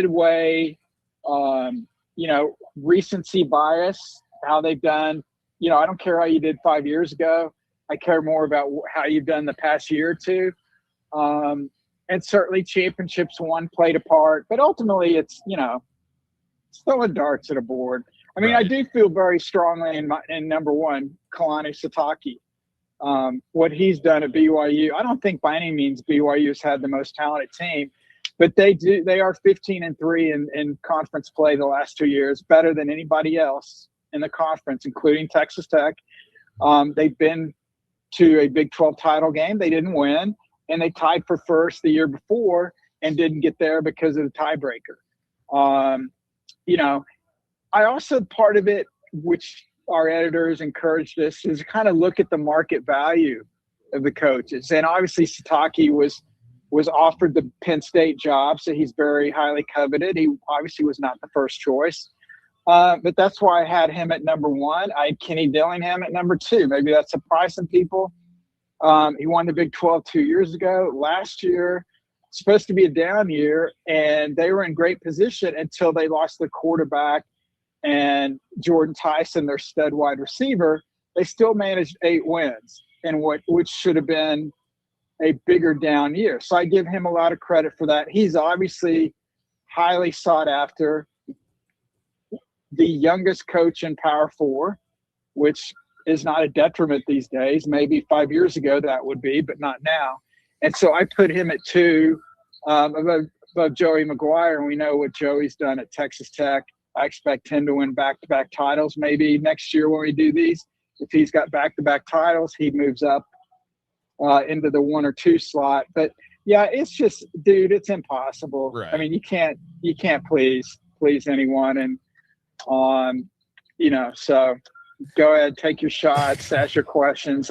weigh, you know, recency bias, how they've done. You know, I don't care how you did 5 years ago. I care more about how you've done the past year or two. And certainly championships won played a part, but ultimately it's, you know, still a darts at a board. I mean, Right. I do feel very strongly in number one, Kalani Sitake. What he's done at BYU, I don't think by any means BYU's had the most talented team, but they are 15-3 in conference play the last 2 years, better than anybody else in the conference, including Texas Tech. They've been to a Big 12 title game. They didn't win, and they tied for first the year before and didn't get there because of the tiebreaker. You know, I also, part of it, which our editors encouraged us, is kind of look at the market value of the coaches. And obviously Sitake was offered the Penn State job, so he's very highly coveted. He obviously was not the first choice. But that's why I had him at number 1. I had Kenny Dillingham at number 2. Maybe that surprised some people. He won the Big 12 2 years ago. Last year, supposed to be a down year, and they were in great position until they lost their quarterback and Jordan Tyson, their stud wide receiver. They still managed 8 wins in which should have been a bigger down year. So I give him a lot of credit for that. He's obviously highly sought after. The youngest coach in Power 4, which is not a detriment these days. Maybe 5 years ago that would be, but not now. And so I put him at 2 above Joey McGuire, and we know what Joey's done at Texas Tech. I expect him to win back-to-back titles maybe next year when we do these. If he's got back-to-back titles, he moves up into the 1 or 2 slot. But yeah, it's just, dude, it's impossible. Right. I mean, you can't please anyone. And you know, so go ahead, take your shots, ask your questions.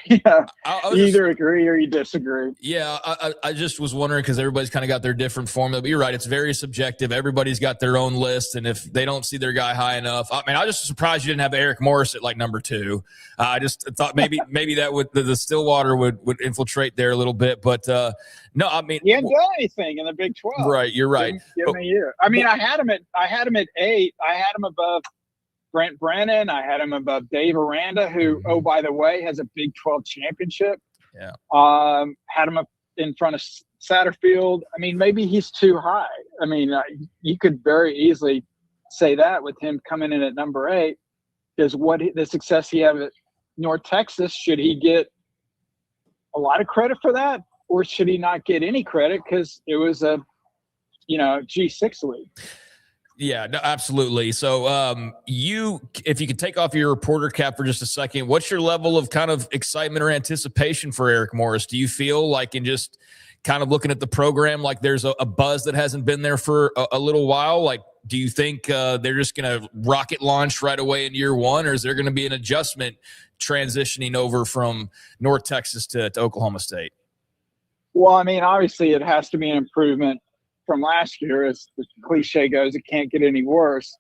Yeah, you either agree or you disagree. Yeah, I just was wondering, because everybody's kind of got their different formula. But you're right, it's very subjective. Everybody's got their own list, and if they don't see their guy high enough, I mean, I was just surprised you didn't have Eric Morris at like number 2. I just thought maybe that would the Stillwater would infiltrate there a little bit. But no, I mean, he hadn't done anything in the Big 12. Right, you're right. Give him a year. I mean, I had him at 8. I had him above Brent Brennan. I had him above Dave Aranda, who, oh, by the way, has a Big 12 championship. Yeah. Had him up in front of Satterfield. I mean, maybe he's too high. I mean, you could very easily say that with him coming in at number 8, because the success he had at North Texas, should he get a lot of credit for that, or should he not get any credit because it was a, you know, G6 league? Yeah, no, absolutely. So if you could take off your reporter cap for just a second, what's your level of kind of excitement or anticipation for Eric Morris? Do you feel like, in just kind of looking at the program, like there's a buzz that hasn't been there for a little while? Like, do you think they're just going to rocket launch right away in year 1, or is there going to be an adjustment transitioning over from North Texas to Oklahoma State? Well, I mean, obviously it has to be an improvement from last year. As the cliche goes, it can't get any worse.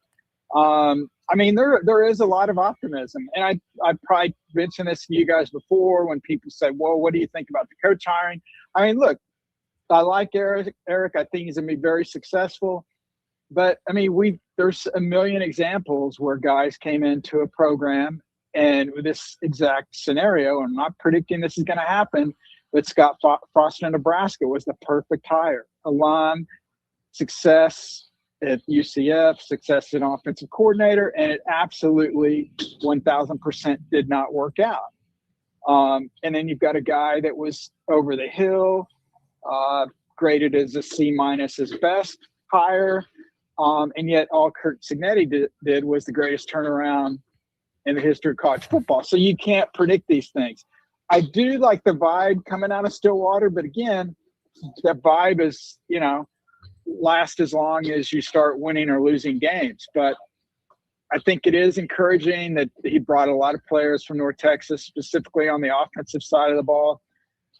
I mean, there is a lot of optimism, and I probably mentioned this to you guys before when people say, well, what do you think about the coach hiring? I mean, look, I like Eric. I think he's going to be very successful. But, I mean, there's a million examples where guys came into a program and with this exact scenario, I'm not predicting this is going to happen, but Scott Frost in Nebraska was the perfect hire. Alum, success at UCF, success as an offensive coordinator, and it absolutely 1,000% did not work out. And then you've got a guy that was over the hill, graded as a C- as best hire, and yet all Kurt Cignetti did was the greatest turnaround in the history of college football. So you can't predict these things. I do like the vibe coming out of Stillwater, but again, that vibe is, you know, last as long as you start winning or losing games. But I think it is encouraging that he brought a lot of players from North Texas, specifically on the offensive side of the ball.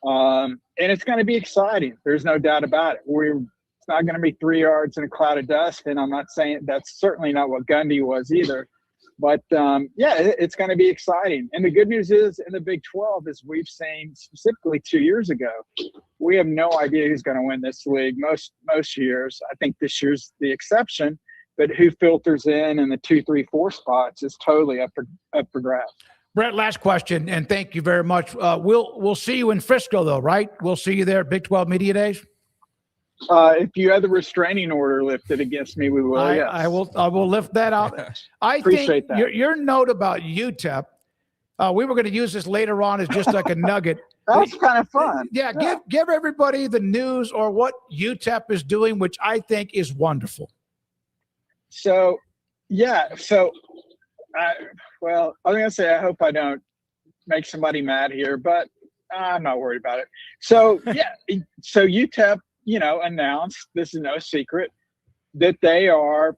And it's going to be exciting. There's no doubt about it. It's not going to be 3 yards in a cloud of dust. And I'm not saying that's certainly not what Gundy was either. But, it's going to be exciting. And the good news is in the Big 12, as we've seen specifically 2 years ago, we have no idea who's going to win this league most years. I think this year's the exception. But who filters in the 2, 3, 4 spots is totally up for grabs. Brett, last question, and thank you very much. We'll see you in Frisco, though, right? We'll see you there at Big 12 Media Days. If you had the restraining order lifted against me, we will. Yes. I will lift that out. I Appreciate think that. Your note about UTEP. We were going to use this later on as just like a nugget. That's kind of fun. Yeah, give everybody the news or what UTEP is doing, which I think is wonderful. So, well, I was going to say, I hope I don't make somebody mad here, but I'm not worried about it. So, so UTEP, announced, this is no secret, that they are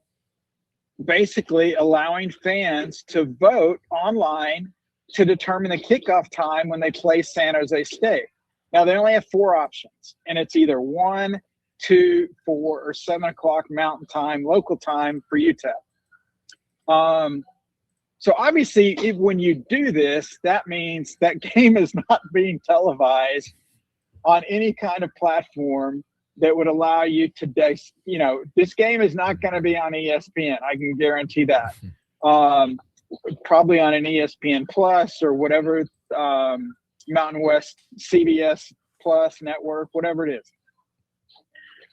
basically allowing fans to vote online to determine the kickoff time when they play San Jose State. Now, they only have 4 options, and it's either 1, 2, 4, or 7 o'clock Mountain Time, local time for UTEP. So obviously, when you do this, that means that game is not being televised on any kind of platform that would allow you to, this game is not going to be on ESPN. I can guarantee that. Probably on an ESPN Plus or whatever, Mountain West CBS Plus network, whatever it is.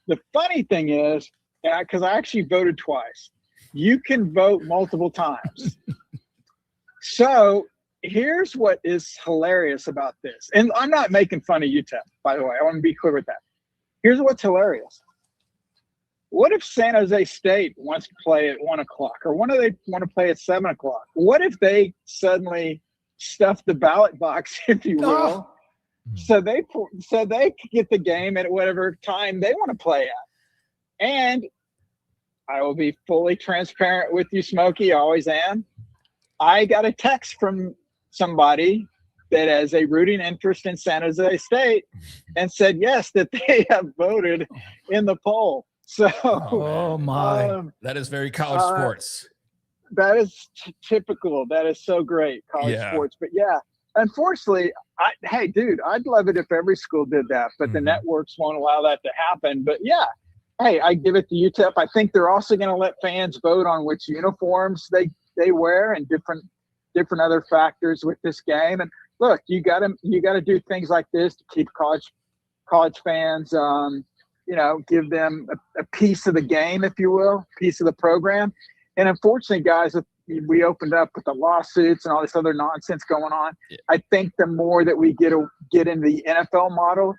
The funny thing is, because I actually voted twice, you can vote multiple times. So here's what is hilarious about this. And I'm not making fun of UTEP, by the way. I want to be clear with that. Here's what's hilarious. What if San Jose State wants to play at 1 o'clock? Or what if they want to play at 7 o'clock? What if they suddenly stuff the ballot box, if you will, so they can get the game at whatever time they want to play at? And I will be fully transparent with you, Smokey. I always am. I got a text from somebody that has a rooting interest in San Jose State and said, yes, that they have voted in the poll. So, oh my, that is very college sports. That is typical. That is so great, college sports. But unfortunately, I'd love it if every school did that, but the networks won't allow that to happen. But I give it to UTEP. I think they're also going to let fans vote on which uniforms they wear and different other factors with this game. And look, you got to do things like this to keep college fans, give them a piece of the game, if you will, piece of the program. And unfortunately, guys, we opened up with the lawsuits and all this other nonsense going on. Yeah. I think the more that we get into the NFL model,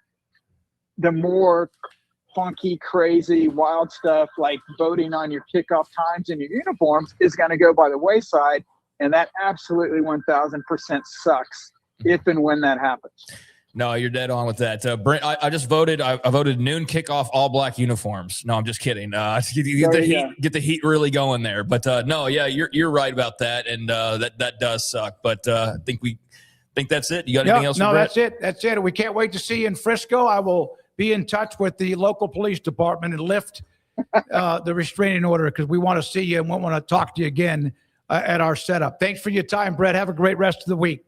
the more funky, crazy, wild stuff like voting on your kickoff times and your uniforms is going to go by the wayside. And that absolutely 1,000% sucks if and when that happens. No, you're dead on with that. Brent, I just voted. I voted noon kickoff, all black uniforms. No, I'm just kidding. Get the heat really going there. But no, you're right about that, and that does suck. But I think that's it. You got anything else? No, that's it. That's it. We can't wait to see you in Frisco. I will be in touch with the local police department and lift the restraining order because we want to see you and we want to talk to you again at our setup. Thanks for your time, Brett. Have a great rest of the week.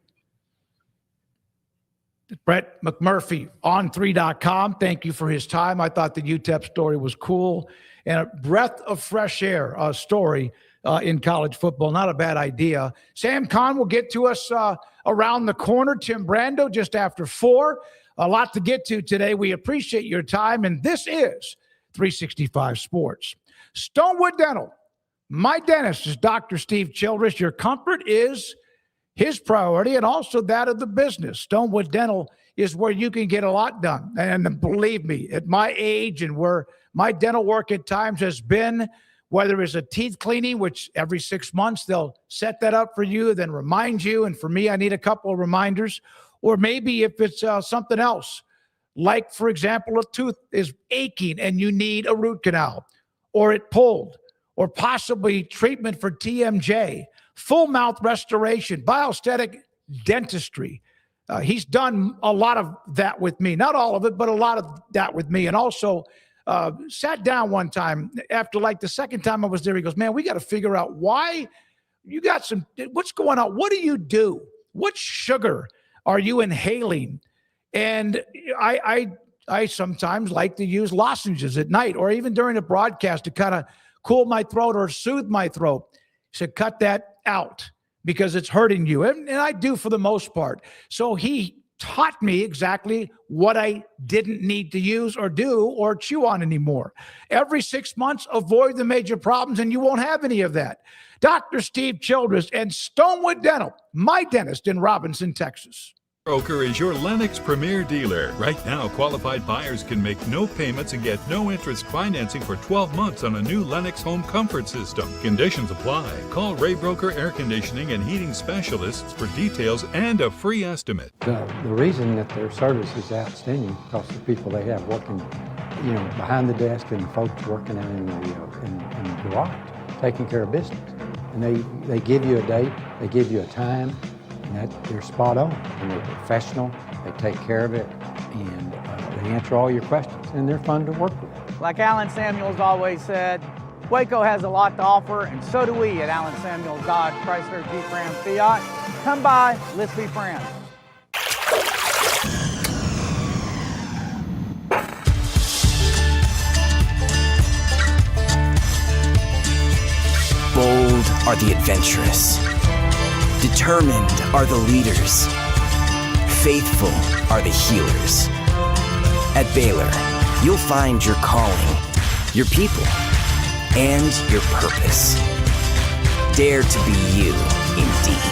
Brett McMurphy, on3.com. Thank you for his time. I thought the UTEP story was cool and a breath of fresh air story in college football. Not a bad idea. Sam Kahn will get to us around the corner. Tim Brando just after 4. A lot to get to today. We appreciate your time, and this is 365 Sports. Stonewood Dental. My dentist is Dr. Steve Childress. Your comfort is his priority and also that of the business. Stonewood Dental is where you can get a lot done. And believe me, at my age and where my dental work at times has been, whether it's a teeth cleaning, which every 6 months they'll set that up for you, then remind you. And for me, I need a couple of reminders. Or maybe if it's something else, like, for example, a tooth is aching and you need a root canal, or it pulled, or possibly treatment for TMJ, full mouth restoration, biostatic dentistry. He's done a lot of that with me. Not all of it, but a lot of that with me. And also sat down one time after like the second time I was there. He goes, man, we got to figure out why you got what's going on? What do you do? What sugar are you inhaling? And I sometimes like to use lozenges at night or even during a broadcast to kind of cool my throat or soothe my throat. He said, cut that out because it's hurting you. And I do for the most part. So he taught me exactly what I didn't need to use or do or chew on anymore. Every 6 months, avoid the major problems and you won't have any of that. Dr. Steve Childress and Stonewood Dental, my dentist in Robinson, Texas. Broker is your Lennox Premier dealer. Right now, qualified buyers can make no payments and get no interest financing for 12 months on a new Lennox home comfort system. Conditions apply. Call Ray Broker Air Conditioning and Heating Specialists for details and a free estimate. The reason that their service is outstanding because the people they have working, behind the desk and the folks working out in the garage, taking care of business. And they give you a date, they give you a time, and they're spot on, and they're professional, they take care of it, and they answer all your questions, and they're fun to work with. Like Alan Samuels always said, Waco has a lot to offer, and so do we at Alan Samuels Dodge, Chrysler, Jeep, Ram, Fiat. Come by, let's be friends. Bold are the adventurous. Determined are the leaders. Faithful are the healers. At Baylor, you'll find your calling, your people, and your purpose. Dare to be you, indeed.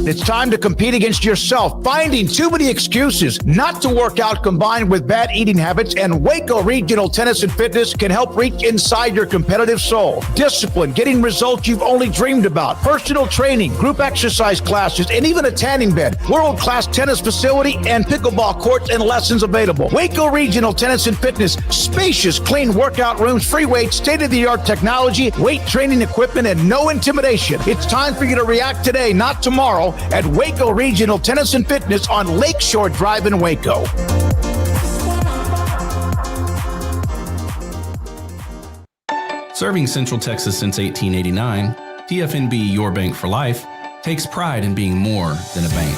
It's time to compete against yourself, finding too many excuses not to work out combined with bad eating habits, and Waco Regional Tennis and Fitness can help reach inside your competitive soul. Discipline, getting results you've only dreamed about, personal training, group exercise classes, and even a tanning bed, world-class tennis facility, and pickleball courts and lessons available. Waco Regional Tennis and Fitness, spacious, clean workout rooms, free weights, state-of-the-art technology, weight training equipment, and no intimidation. It's time for you to react today, not tomorrow, at Waco Regional Tennis and Fitness on Lakeshore Drive in Waco. Serving Central Texas since 1889, TFNB Your Bank for Life takes pride in being more than a bank.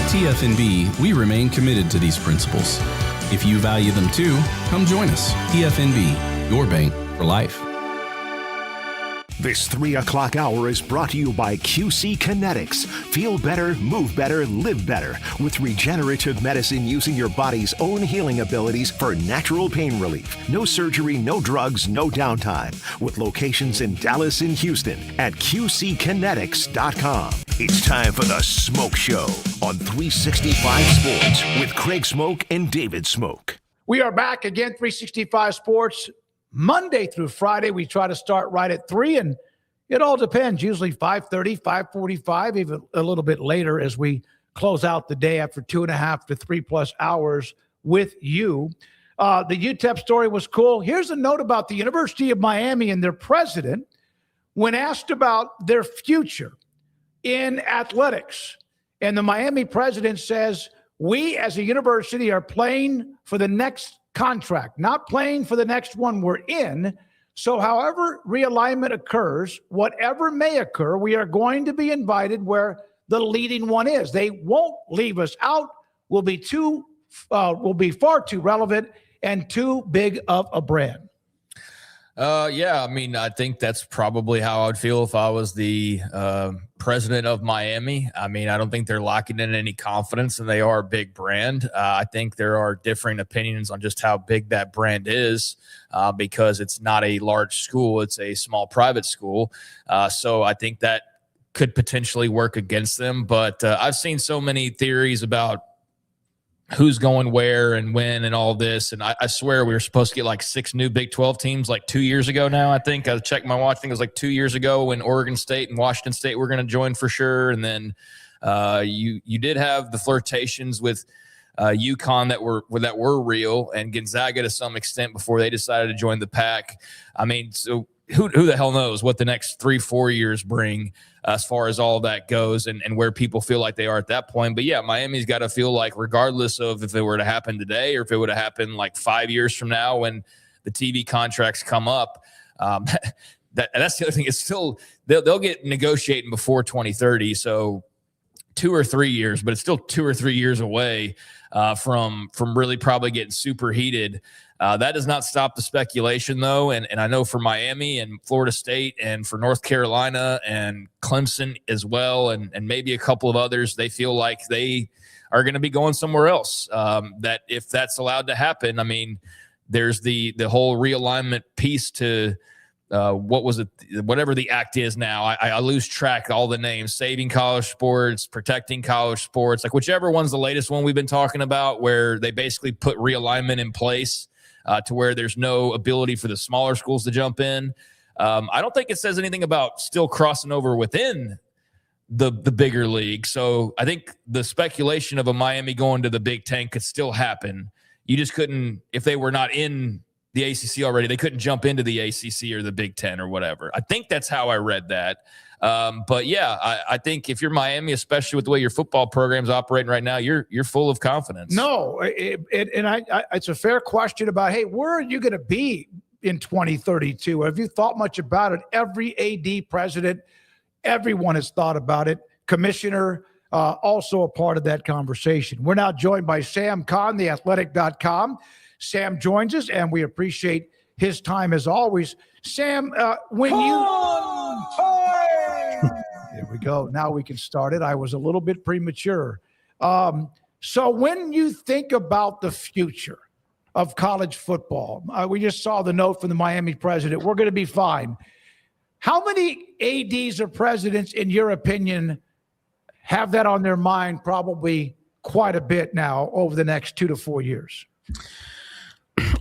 TFNB, we remain committed to these principles. If you value them too, come join us. TFNB, your bank for life. This 3 o'clock hour is brought to you by QC Kinetics. Feel better, move better, live better with regenerative medicine using your body's own healing abilities for natural pain relief. No surgery, no drugs, no downtime. With locations in Dallas and Houston at QCkinetics.com. It's time for the Smoke Show on 365 Sports with Craig Smoke and David Smoke. We are back again, 365 Sports. Monday through Friday, we try to start right at 3, and it all depends. Usually 5:30, 5:45, even a little bit later as we close out the day after 2.5 to 3+ hours with you. The UTEP story was cool. Here's a note about the University of Miami and their president when asked about their future in athletics. And the Miami president says, we as a university are playing for the next contract, not playing for the next one we're in. So however realignment occurs, whatever may occur, we are going to be invited where the leading one is. They won't leave us out. We'll be far too relevant and too big of a brand. Yeah, I mean, I think that's probably how I would feel if I was the president of Miami. I mean, I don't think they're lacking in any confidence, and they are a big brand. I think there are differing opinions on just how big that brand is because it's not a large school. It's a small private school. So I think that could potentially work against them. But I've seen so many theories about who's going where and when and all this. And I swear we were supposed to get like 6 new Big 12 teams like 2 years ago now. I think I checked my watch. I think it was like 2 years ago when Oregon State and Washington State were going to join for sure. And then you did have the flirtations with UConn that were real, and Gonzaga to some extent before they decided to join the pack. I mean, so who the hell knows what the next 3-4 years bring as far as all that goes and where people feel like they are at that point. But yeah, Miami's got to feel like, regardless of if it were to happen today or if it would have happened like 5 years from now when the TV contracts come up, that's the other thing. It's still they'll get negotiating before 2030. So 2 or 3 years, but it's still 2 or 3 years away from really probably getting super heated. That does not stop the speculation, though. And I know for Miami and Florida State and for North Carolina and Clemson as well, and maybe a couple of others, they feel like they are going to be going somewhere else. That if that's allowed to happen, I mean, there's the whole realignment piece to what was it? Whatever the act is now, I lose track of all the names. Saving college sports, protecting college sports, like whichever one's the latest one we've been talking about, where they basically put realignment in place to where there's no ability for the smaller schools to jump in. I don't think it says anything about still crossing over within the bigger league. So I think the speculation of a Miami going to the Big Ten could still happen. You just couldn't, if they were not in the ACC already, they couldn't jump into the ACC or the Big Ten or whatever. I think that's how I read that. But yeah, I think if you're Miami, especially with the way your football program's operating right now, you're full of confidence. No, it's a fair question about, hey, where are you going to be in 2032? Have you thought much about it? Every AD president, everyone has thought about it. Commissioner, also a part of that conversation. We're now joined by Sam Kahn, theathletic.com. Sam joins us, and we appreciate his time as always. Sam, when there we go. Now we can start it. I was a little bit premature. So when you think about the future of college football, we just saw the note from the Miami president, we're going to be fine. How many ADs or presidents, in your opinion, have that on their mind probably quite a bit now over the next 2 to 4 years?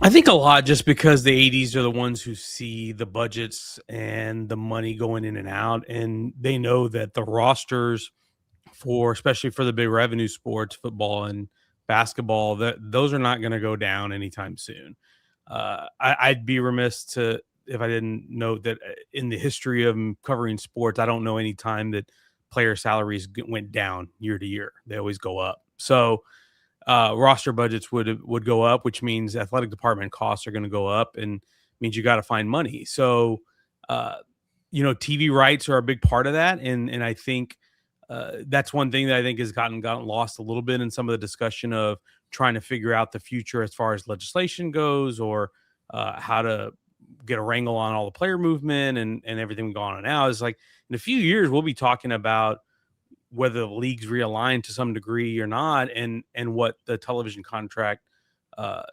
I think a lot, just because the ADs are the ones who see the budgets and the money going in and out, and they know that the rosters especially for the big revenue sports, football and basketball, those are not going to go down anytime soon. I'd be remiss if I didn't note that in the history of covering sports, I don't know any time that player salaries went down year to year. They always go up. So roster budgets would go up, which means athletic department costs are going to go up, and means you got to find money. So, TV rights are a big part of that. And I think that's one thing that I think has gotten lost a little bit in some of the discussion of trying to figure out the future as far as legislation goes, or how to get a wrangle on all the player movement and everything going on now. Is like, in a few years, we'll be talking about whether the league's realigned to some degree or not, and what the television contract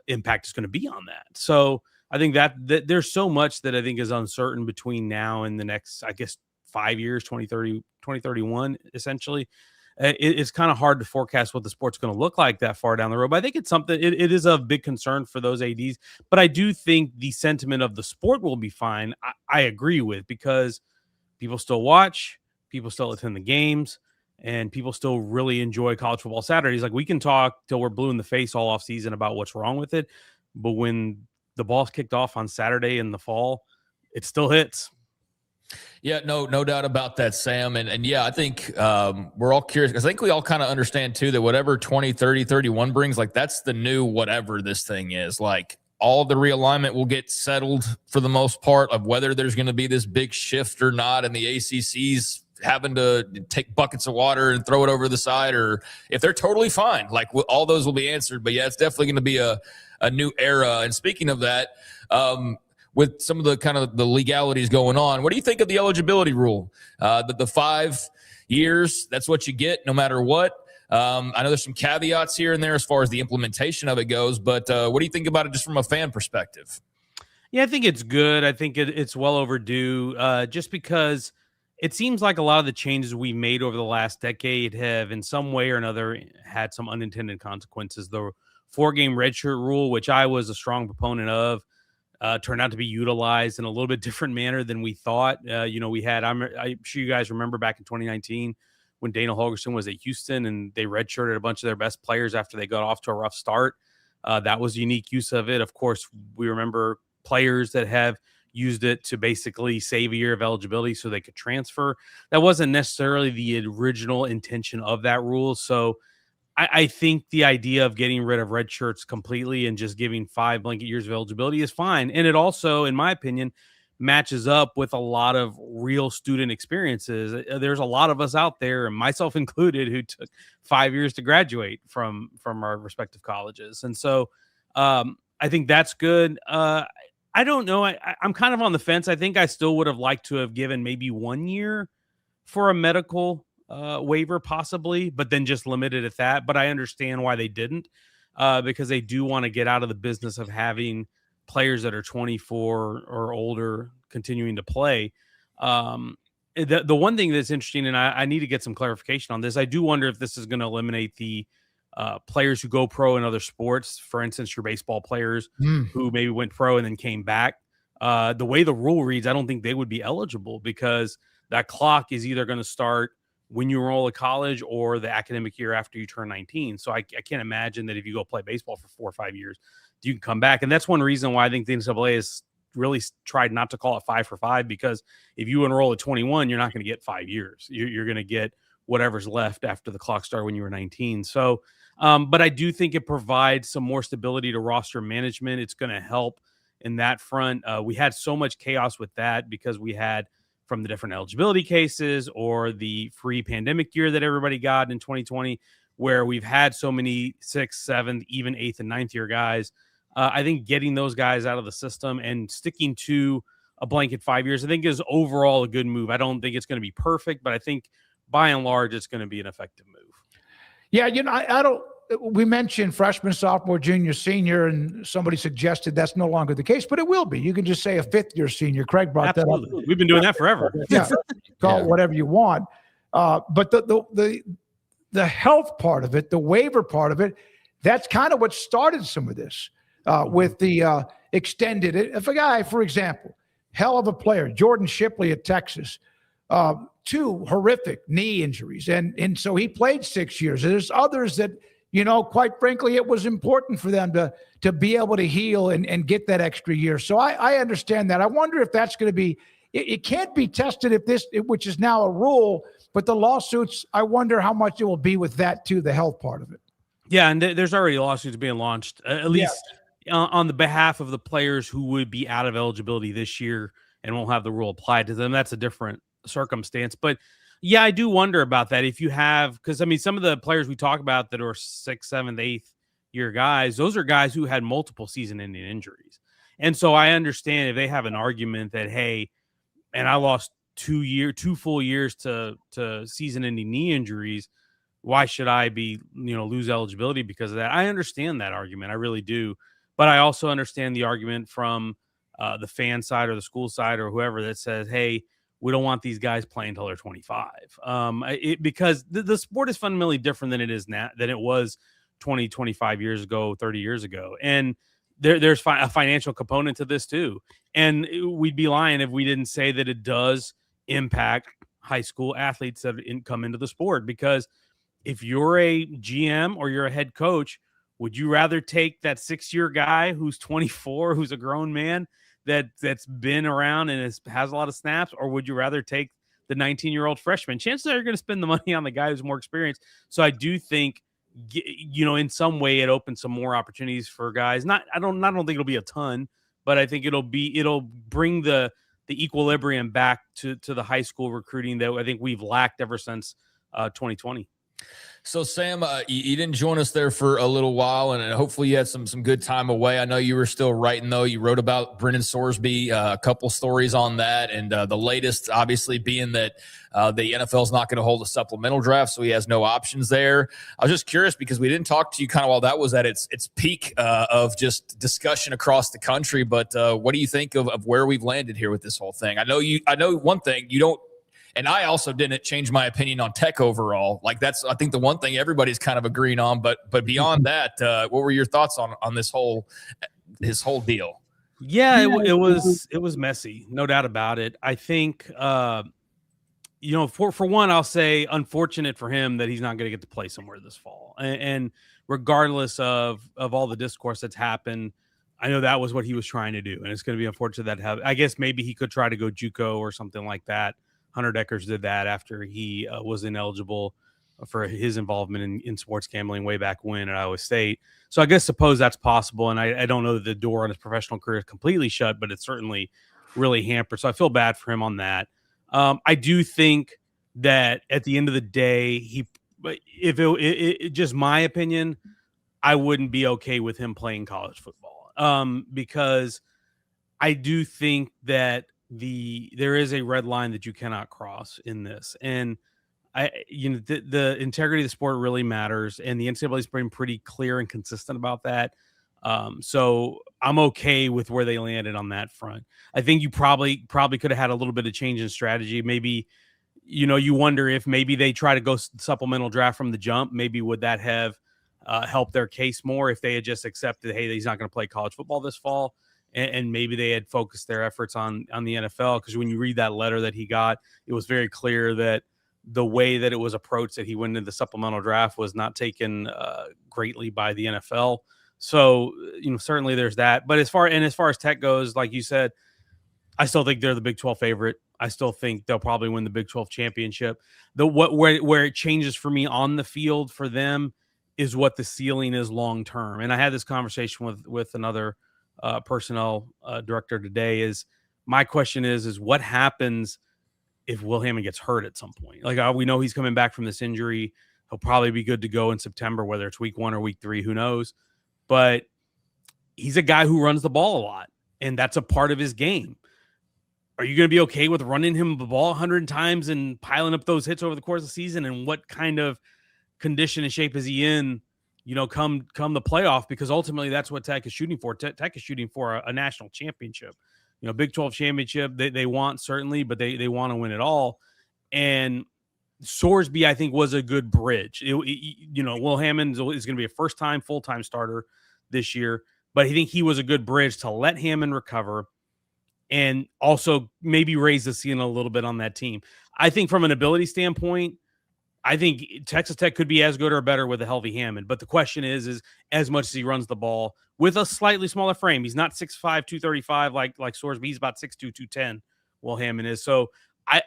impact is going to be on that. So I think that there's so much that I think is uncertain between now and the next, I guess, 5 years, 2030, 2031, essentially. It's kind of hard to forecast what the sport's going to look like that far down the road. But I think it's something, it is a big concern for those ADs. But I do think the sentiment of the sport will be fine. I agree with, because people still watch, people still attend the games, and people still really enjoy college football Saturdays. Like, we can talk till we're blue in the face all off season about what's wrong with it, but when the ball's kicked off on Saturday in the fall, it still hits. Yeah, no doubt about that, Sam. And yeah, I think we're all curious, because I think we all kind of understand too that whatever 2030, 31 brings, like, that's the new whatever this thing is. Like, all the realignment will get settled for the most part, of whether there's going to be this big shift or not, and the ACC's having to take buckets of water and throw it over the side, or if they're totally fine, like, all those will be answered. But yeah, it's definitely going to be a new era. And speaking of that, with some of the kind of the legalities going on, what do you think of the eligibility rule? The 5 years, that's what you get no matter what. I know there's some caveats here and there as far as the implementation of it goes, but what do you think about it just from a fan perspective? Yeah, I think it's good. I think it's well overdue, just because it seems like a lot of the changes we made over the last decade have in some way or another had some unintended consequences. The 4-game redshirt rule, which I was a strong proponent of, turned out to be utilized in a little bit different manner than we thought. We had, I'm sure you guys remember back in 2019 when Dana Holgerson was at Houston and they redshirted a bunch of their best players after they got off to a rough start. That was a unique use of it. Of course, we remember players that have used it to basically save a year of eligibility so they could transfer. That wasn't necessarily the original intention of that rule. So I think the idea of getting rid of red shirts completely and just giving 5 blanket years of eligibility is fine. And it also, in my opinion, matches up with a lot of real student experiences. There's a lot of us out there, and myself included, who took 5 years to graduate from our respective colleges. And so I think that's good. I don't know. I'm kind of on the fence. I think I still would have liked to have given maybe 1 year for a medical waiver possibly, but then just limited at that. But I understand why they didn't, because they do want to get out of the business of having players that are 24 or older continuing to play. The one thing that's interesting, and I need to get some clarification on this, I do wonder if this is going to eliminate the players who go pro in other sports. For instance, your baseball players who maybe went pro and then came back. The way the rule reads, I don't think they would be eligible because that clock is either going to start when you enroll at college or the academic year after you turn 19. So I can't imagine that if you go play baseball for 4 or 5 years, you can come back. And that's one reason why I think the NCAA has really tried not to call it 5 for 5, because if you enroll at 21, you're not going to get 5 years. You're going to get whatever's left after the clock started when you were 19. So, but I do think it provides some more stability to roster management. It's going to help in that front. We had so much chaos with that because we had from the different eligibility cases or the free pandemic year that everybody got in 2020, where we've had so many 6th, 7th, even 8th and 9th year guys. I think getting those guys out of the system and sticking to a blanket 5 years, I think is overall a good move. I don't think it's going to be perfect, but I think by and large, it's going to be an effective move. Yeah, I don't. We mentioned freshman, sophomore, junior, senior, and somebody suggested that's no longer the case, but it will be. You can just say a 5th-year senior. Craig brought that up. We've been doing that forever. Yeah, call it whatever you want. But the health part of it, the waiver part of it, that's kind of what started some of this with the extended. If a guy, for example, hell of a player, Jordan Shipley at Texas, 2 horrific knee injuries, and so he played 6 years. There's others that, quite frankly, it was important for them to be able to heal and get that extra year. So I understand that. I wonder if that's going to be, it can't be tested which is now a rule, but the lawsuits, I wonder how much it will be with that too, the health part of it. Yeah. And there's already lawsuits being launched, at least on the behalf of the players who would be out of eligibility this year and won't have the rule applied to them. That's a different circumstance. But yeah, I do wonder about that. If you have, because I mean, some of the players we talk about that are 6th, 7th, 8th year guys, those are guys who had multiple season-ending injuries. And so I understand if they have an argument that, hey, and I lost 2 full years to season-ending knee injuries, why should I be, lose eligibility because of that? I understand that argument. I really do. But I also understand the argument from the fan side or the school side or whoever that says, hey, we don't want these guys playing until they're 25. Because the sport is fundamentally different than it is now, than it was 20, 25 years ago, 30 years ago. And there's a financial component to this too. And we'd be lying if we didn't say that it does impact high school athletes that come into the sport. Because if you're a GM or you're a head coach, would you rather take that 6-year guy who's 24, who's a grown man, that's been around and has a lot of snaps, or would you rather take the 19-year-old freshman? Chances are you're going to spend the money on the guy who's more experienced. So I do think, in some way it opens some more opportunities for guys. I don't think it'll be a ton, but I think it'll bring the equilibrium back to the high school recruiting that I think we've lacked ever since 2020. So, Sam, you didn't join us there for a little while, and hopefully you had some good time away. I know you were still writing, though. You wrote about Brendan Sorsby, a couple stories on that, and the latest, obviously, being that the NFL is not going to hold a supplemental draft, so he has no options there. I was just curious because we didn't talk to you kind of while that was at its peak of just discussion across the country, but what do you think of where we've landed here with this whole thing? I know one thing, you don't And I also didn't change my opinion on Tech overall. Like that's, I think, the one thing everybody's kind of agreeing on. But beyond that, what were your thoughts on his whole deal? Yeah, it was messy, no doubt about it. I think for one, I'll say unfortunate for him that he's not going to get to play somewhere this fall. And regardless of all the discourse that's happened, I know that was what he was trying to do, and it's going to be unfortunate that I guess maybe he could try to go JUCO or something like that. Hunter Deckers did that after he was ineligible for his involvement in sports gambling way back when at Iowa State. So I suppose that's possible, and I don't know that the door on his professional career is completely shut, but it's certainly really hampered. So I feel bad for him on that. I do think that at the end of the day, if it just my opinion, I wouldn't be okay with him playing college football. Because I do think that there is a red line that you cannot cross in this. And the integrity of the sport really matters. And the NCAA has been pretty clear and consistent about that. So I'm okay with where they landed on that front. I think you probably could have had a little bit of change in strategy. Maybe, you wonder if maybe they try to go supplemental draft from the jump. Maybe would that have help their case more if they had just accepted, hey, he's not going to play college football this fall, and maybe they had focused their efforts on the NFL. Because when you read that letter that he got, it was very clear that the way that it was approached, that he went into the supplemental draft, was not taken greatly by the NFL. So certainly there's that. But as far as Tech goes, like you said, I still think they're the Big 12 favorite. I still think they'll probably win the Big 12 championship. Where it changes for me on the field for them is what the ceiling is long term. And I had this conversation with another personnel director today. Is my question is what happens if Will Hammond gets hurt at some point? Like we know he's coming back from this injury. He'll probably be good to go in September, whether it's week 1 or week 3, who knows? But he's a guy who runs the ball a lot, and that's a part of his game. Are you going to be okay with running him the ball 100 times and piling up those hits over the course of the season? And what kind of condition and shape is he in, come the playoff? Because ultimately that's what Tech is shooting for. Tech is shooting for a national championship, Big 12 championship. They want, certainly, but they want to win it all. And Sorsby, I think, was a good bridge. Will Hammond is going to be a first-time full-time starter this year, but I think he was a good bridge to let Hammond recover and also maybe raise the ceiling a little bit on that team. I think from an ability standpoint, I think Texas Tech could be as good or better with a healthy Hammond. But the question is as much as he runs the ball with a slightly smaller frame. He's not 6'5", 235 like Sorsby. He's about 6'2", 210, Will Hammond is. So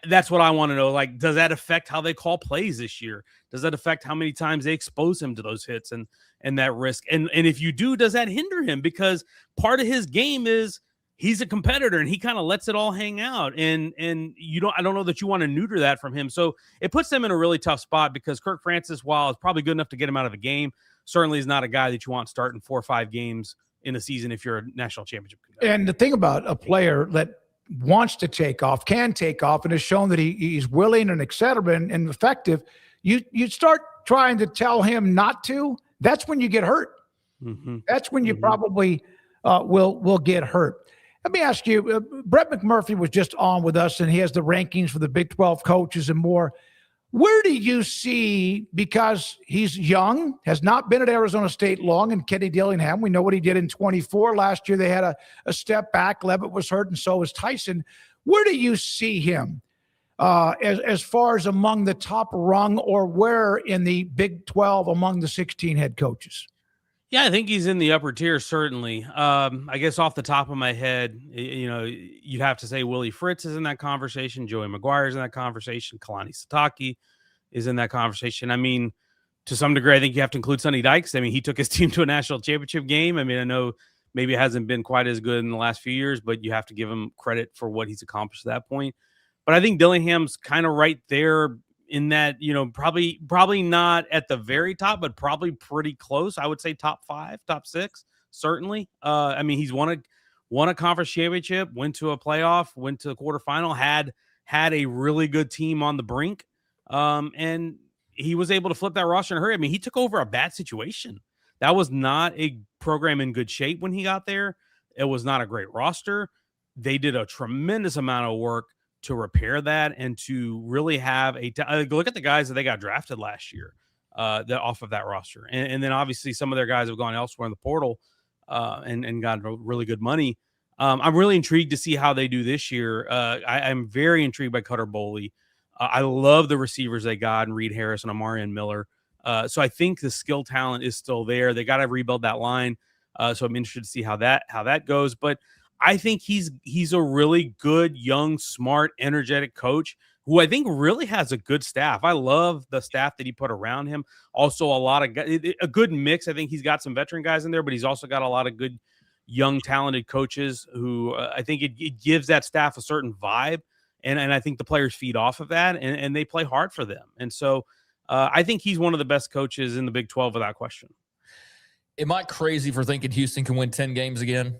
that's what I want to know. Like, does that affect how they call plays this year? Does that affect how many times they expose him to those hits and that risk? And if you do, does that hinder him? Because part of his game is he's a competitor and he kind of lets it all hang out. And I don't know that you want to neuter that from him. So it puts them in a really tough spot because Kirk Francis, while it's probably good enough to get him out of a game, certainly is not a guy that you want starting 4 or 5 games in a season if you're a national championship contender. And the thing about a player that wants to take off, can take off, and has shown that he's willing and et cetera and effective, you start trying to tell him not to, that's when you get hurt. Mm-hmm. That's when you probably will get hurt. Let me ask you, Brett McMurphy was just on with us, and he has the rankings for the Big 12 coaches and more. Where do you see, because he's young, has not been at Arizona State long, and Kenny Dillingham, we know what he did in 24. Last year they had a step back. Levitt was hurt, and so was Tyson. Where do you see him as far as among the top rung, or where in the Big 12 among the 16 head coaches? Yeah, I think he's in the upper tier, certainly. I guess off the top of my head, you'd have to say Willie Fritz is in that conversation. Joey McGuire is in that conversation. Kalani Sitake is in that conversation. I mean, to some degree, I think you have to include Sonny Dykes. I mean, he took his team to a national championship game. I mean, I know maybe it hasn't been quite as good in the last few years, but you have to give him credit for what he's accomplished at that point. But I think Dillingham's kind of right there in that, probably not at the very top, but probably pretty close. I would say top 5, top 6, certainly. I mean, he's won a conference championship, went to a playoff, went to the quarterfinal, had a really good team on the brink. And he was able to flip that roster in a hurry. I mean, he took over a bad situation. That was not a program in good shape when he got there. It was not a great roster. They did a tremendous amount of work to repair that and to really have look at the guys that they got drafted last year that off of that roster. And then obviously some of their guys have gone elsewhere in the portal and gotten really good money. I'm really intrigued to see how they do this year. I'm very intrigued by Cutter Boley. I love the receivers they got, and Reed Harris and Amarian Miller. So I think the skill talent is still there. They got to rebuild that line. So I'm interested to see how that goes. But I think he's a really good, young, smart, energetic coach who I think really has a good staff. I love the staff that he put around him. Also, a good mix. I think he's got some veteran guys in there, but he's also got a lot of good, young, talented coaches who I think it gives that staff a certain vibe. And I think the players feed off of that, and they play hard for them. And so I think he's one of the best coaches in the Big 12 without question. Am I crazy for thinking Houston can win 10 games again?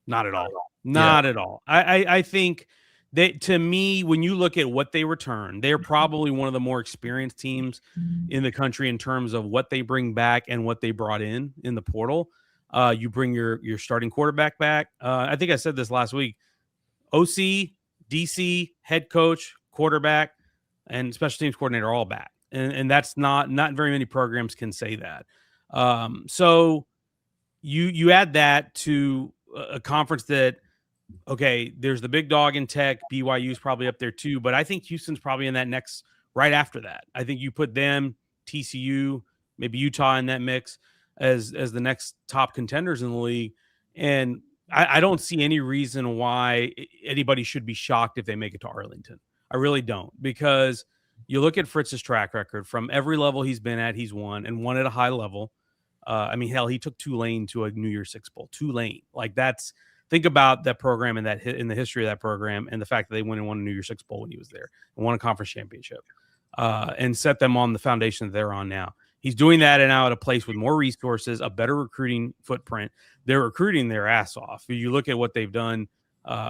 Not at all. Not at all. I think that, to me, when you look at what they return, they're probably one of the more experienced teams in the country in terms of what they bring back and what they brought in the portal. You bring your starting quarterback back. I think I said this last week. OC, DC, head coach, quarterback, and special teams coordinator are all back. And that's not very many programs can say that. So you add that to a conference that, okay, there's the big dog in Tech. BYU is probably up there too, but I think Houston's probably in that next right after that. I think you put them, TCU, maybe Utah in that mix as the next top contenders in the league. And I don't see any reason why anybody should be shocked if they make it to Arlington. I really don't, because you look at Fritz's track record from every level he's been at, he's won and won at a high level. I mean, hell, he took Tulane to a New Year's Six Bowl. Tulane, like think about that program and in the history of that program and the fact that they went and won a New Year's Six Bowl when he was there and won a conference championship and set them on the foundation that they're on now. He's doing that and now at a place with more resources, a better recruiting footprint. They're recruiting their ass off. If you look at what they've done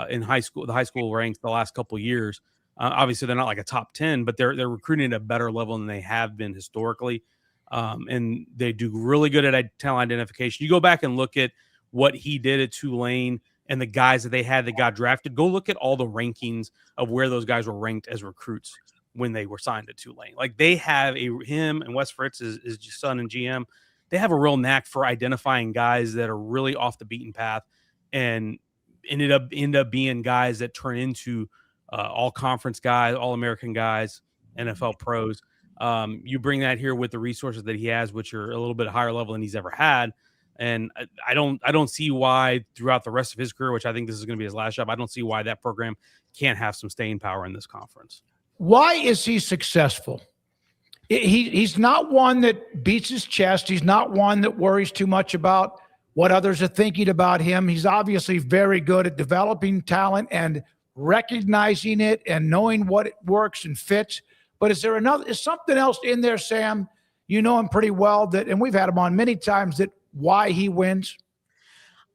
in high school, the high school ranks the last couple of years, obviously they're not like a top 10, but they're recruiting at a better level than they have been historically. And they do really good at talent identification. You go back and look at what he did at Tulane and the guys that they had that got drafted. Go look at all the rankings of where those guys were ranked as recruits when they were signed to Tulane. Like they have him and Wes Fritz is son and GM. They have a real knack for identifying guys that are really off the beaten path and end up being guys that turn into all conference guys, all American guys, NFL pros. You bring that here with the resources that he has, which are a little bit higher level than he's ever had. And I don't see why throughout the rest of his career, which I think this is going to be his last job, I don't see why that program can't have some staying power in this conference. Why is he successful? He's not one that beats his chest. He's not one that worries too much about what others are thinking about him. He's obviously very good at developing talent and recognizing it and knowing what works and fits. But is something else in there, Sam? You know him pretty well, and we've had him on many times, that why he wins?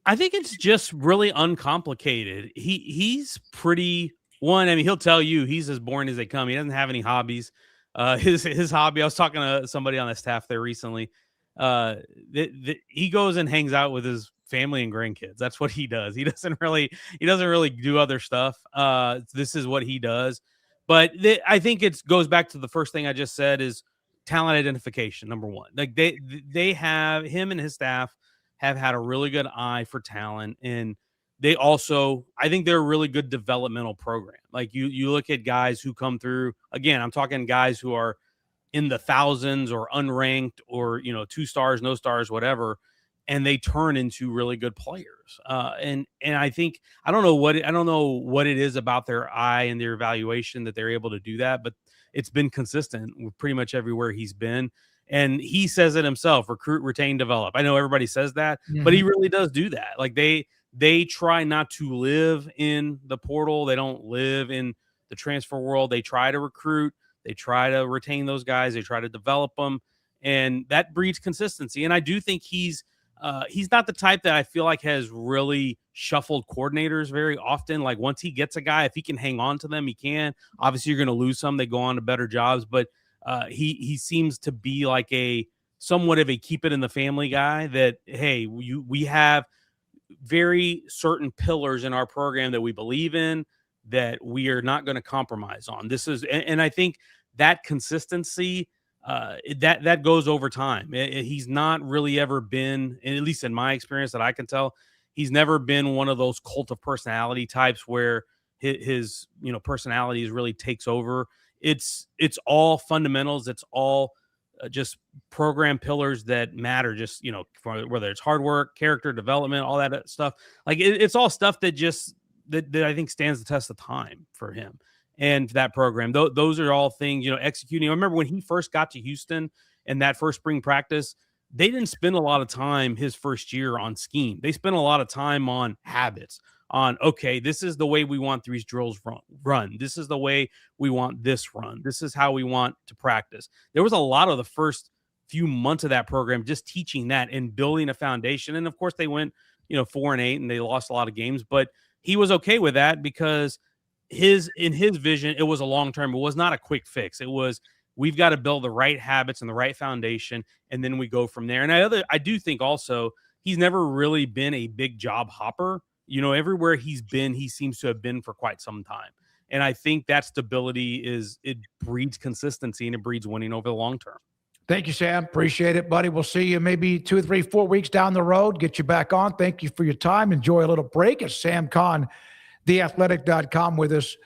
I think it's just really uncomplicated. He's pretty one. I mean, he'll tell you he's as boring as they come. He doesn't have any hobbies. His hobby, I was talking to somebody on the staff there recently. He goes and hangs out with his family and grandkids. That's what he does. He doesn't really do other stuff. This is what he does. But I think it goes back to the first thing I just said is talent identification. Number one, like they have him and his staff have had a really good eye for talent. And they also, I think they're a really good developmental program. Like you look at guys who come through, again, I'm talking guys who are in the thousands or unranked or, 2 stars, no stars, whatever. And they turn into really good players. And I think, I don't know what it is about their eye and their evaluation that they're able to do that, but it's been consistent with pretty much everywhere he's been. And he says it himself: recruit, retain, develop. I know everybody says that, but he really does do that. Like they try not to live in the portal. They don't live in the transfer world. They try to recruit. They try to retain those guys. They try to develop them. And that breeds consistency. And I do think he's not the type that I feel like has really shuffled coordinators very often. Like once he gets a guy, if he can hang on to them, he can. Obviously, you're going to lose some. They go on to better jobs. But he seems to be like somewhat of a keep it in the family guy that, hey, we have very certain pillars in our program that we believe in. that we are not going to compromise on. This is, and I think that consistency, that goes over time. He's not really ever been, at least in my experience that I can tell, he's never been one of those cult of personality types where his personality really takes over. It's all fundamentals. It's all just program pillars that matter. Just whether it's hard work, character development, all that stuff. Like it's all stuff that that I think stands the test of time for him and that program. Those are all things executing. I remember when he first got to Houston and that first spring practice, they didn't spend a lot of time his first year on scheme. They spent a lot of time on habits, on, okay, this is the way we want these drills run. This is the way we want this run. This is how we want to practice. There was a lot of the first few months of that program just teaching that and building a foundation. And of course they went 4-8 and they lost a lot of games, but he was okay with that because in his vision, it was a long-term. It was not a quick fix. It was, we've got to build the right habits and the right foundation, and then we go from there. And I do think also he's never really been a big job hopper. Everywhere he's been, he seems to have been for quite some time. And I think that stability it breeds consistency and it breeds winning over the long term. Thank you, Sam. Appreciate it, buddy. We'll see you maybe 2, 3, 4 weeks down the road. Get you back on. Thank you for your time. Enjoy a little break. It's Sam Kahn, theathletic.com, with us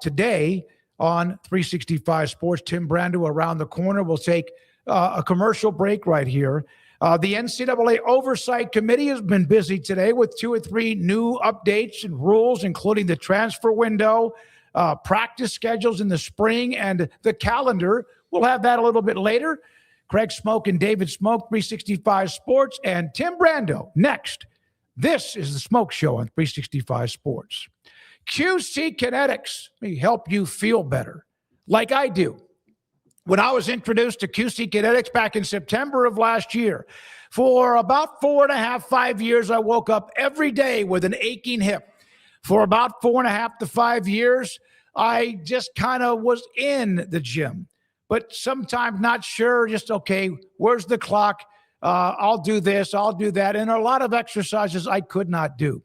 today on 365 Sports. Tim Brando around the corner. We'll take a commercial break right here. The NCAA Oversight Committee has been busy today with 2 or 3 new updates and rules, including the transfer window, practice schedules in the spring, and the calendar. We'll have that a little bit later. Craig SMOAK and David SMOAK, 365 Sports, and Tim Brando next. This is the SMOAK Show on 365 Sports. QC Kinetics may help you feel better, like I do. When I was introduced to QC Kinetics back in September of last year, for about 4.5, 5 years, I woke up every day with an aching hip. For about 4.5 to 5 years, I just kind of was in the gym, but sometimes not sure, just, okay, where's the clock? I'll do this, I'll do that. And a lot of exercises I could not do.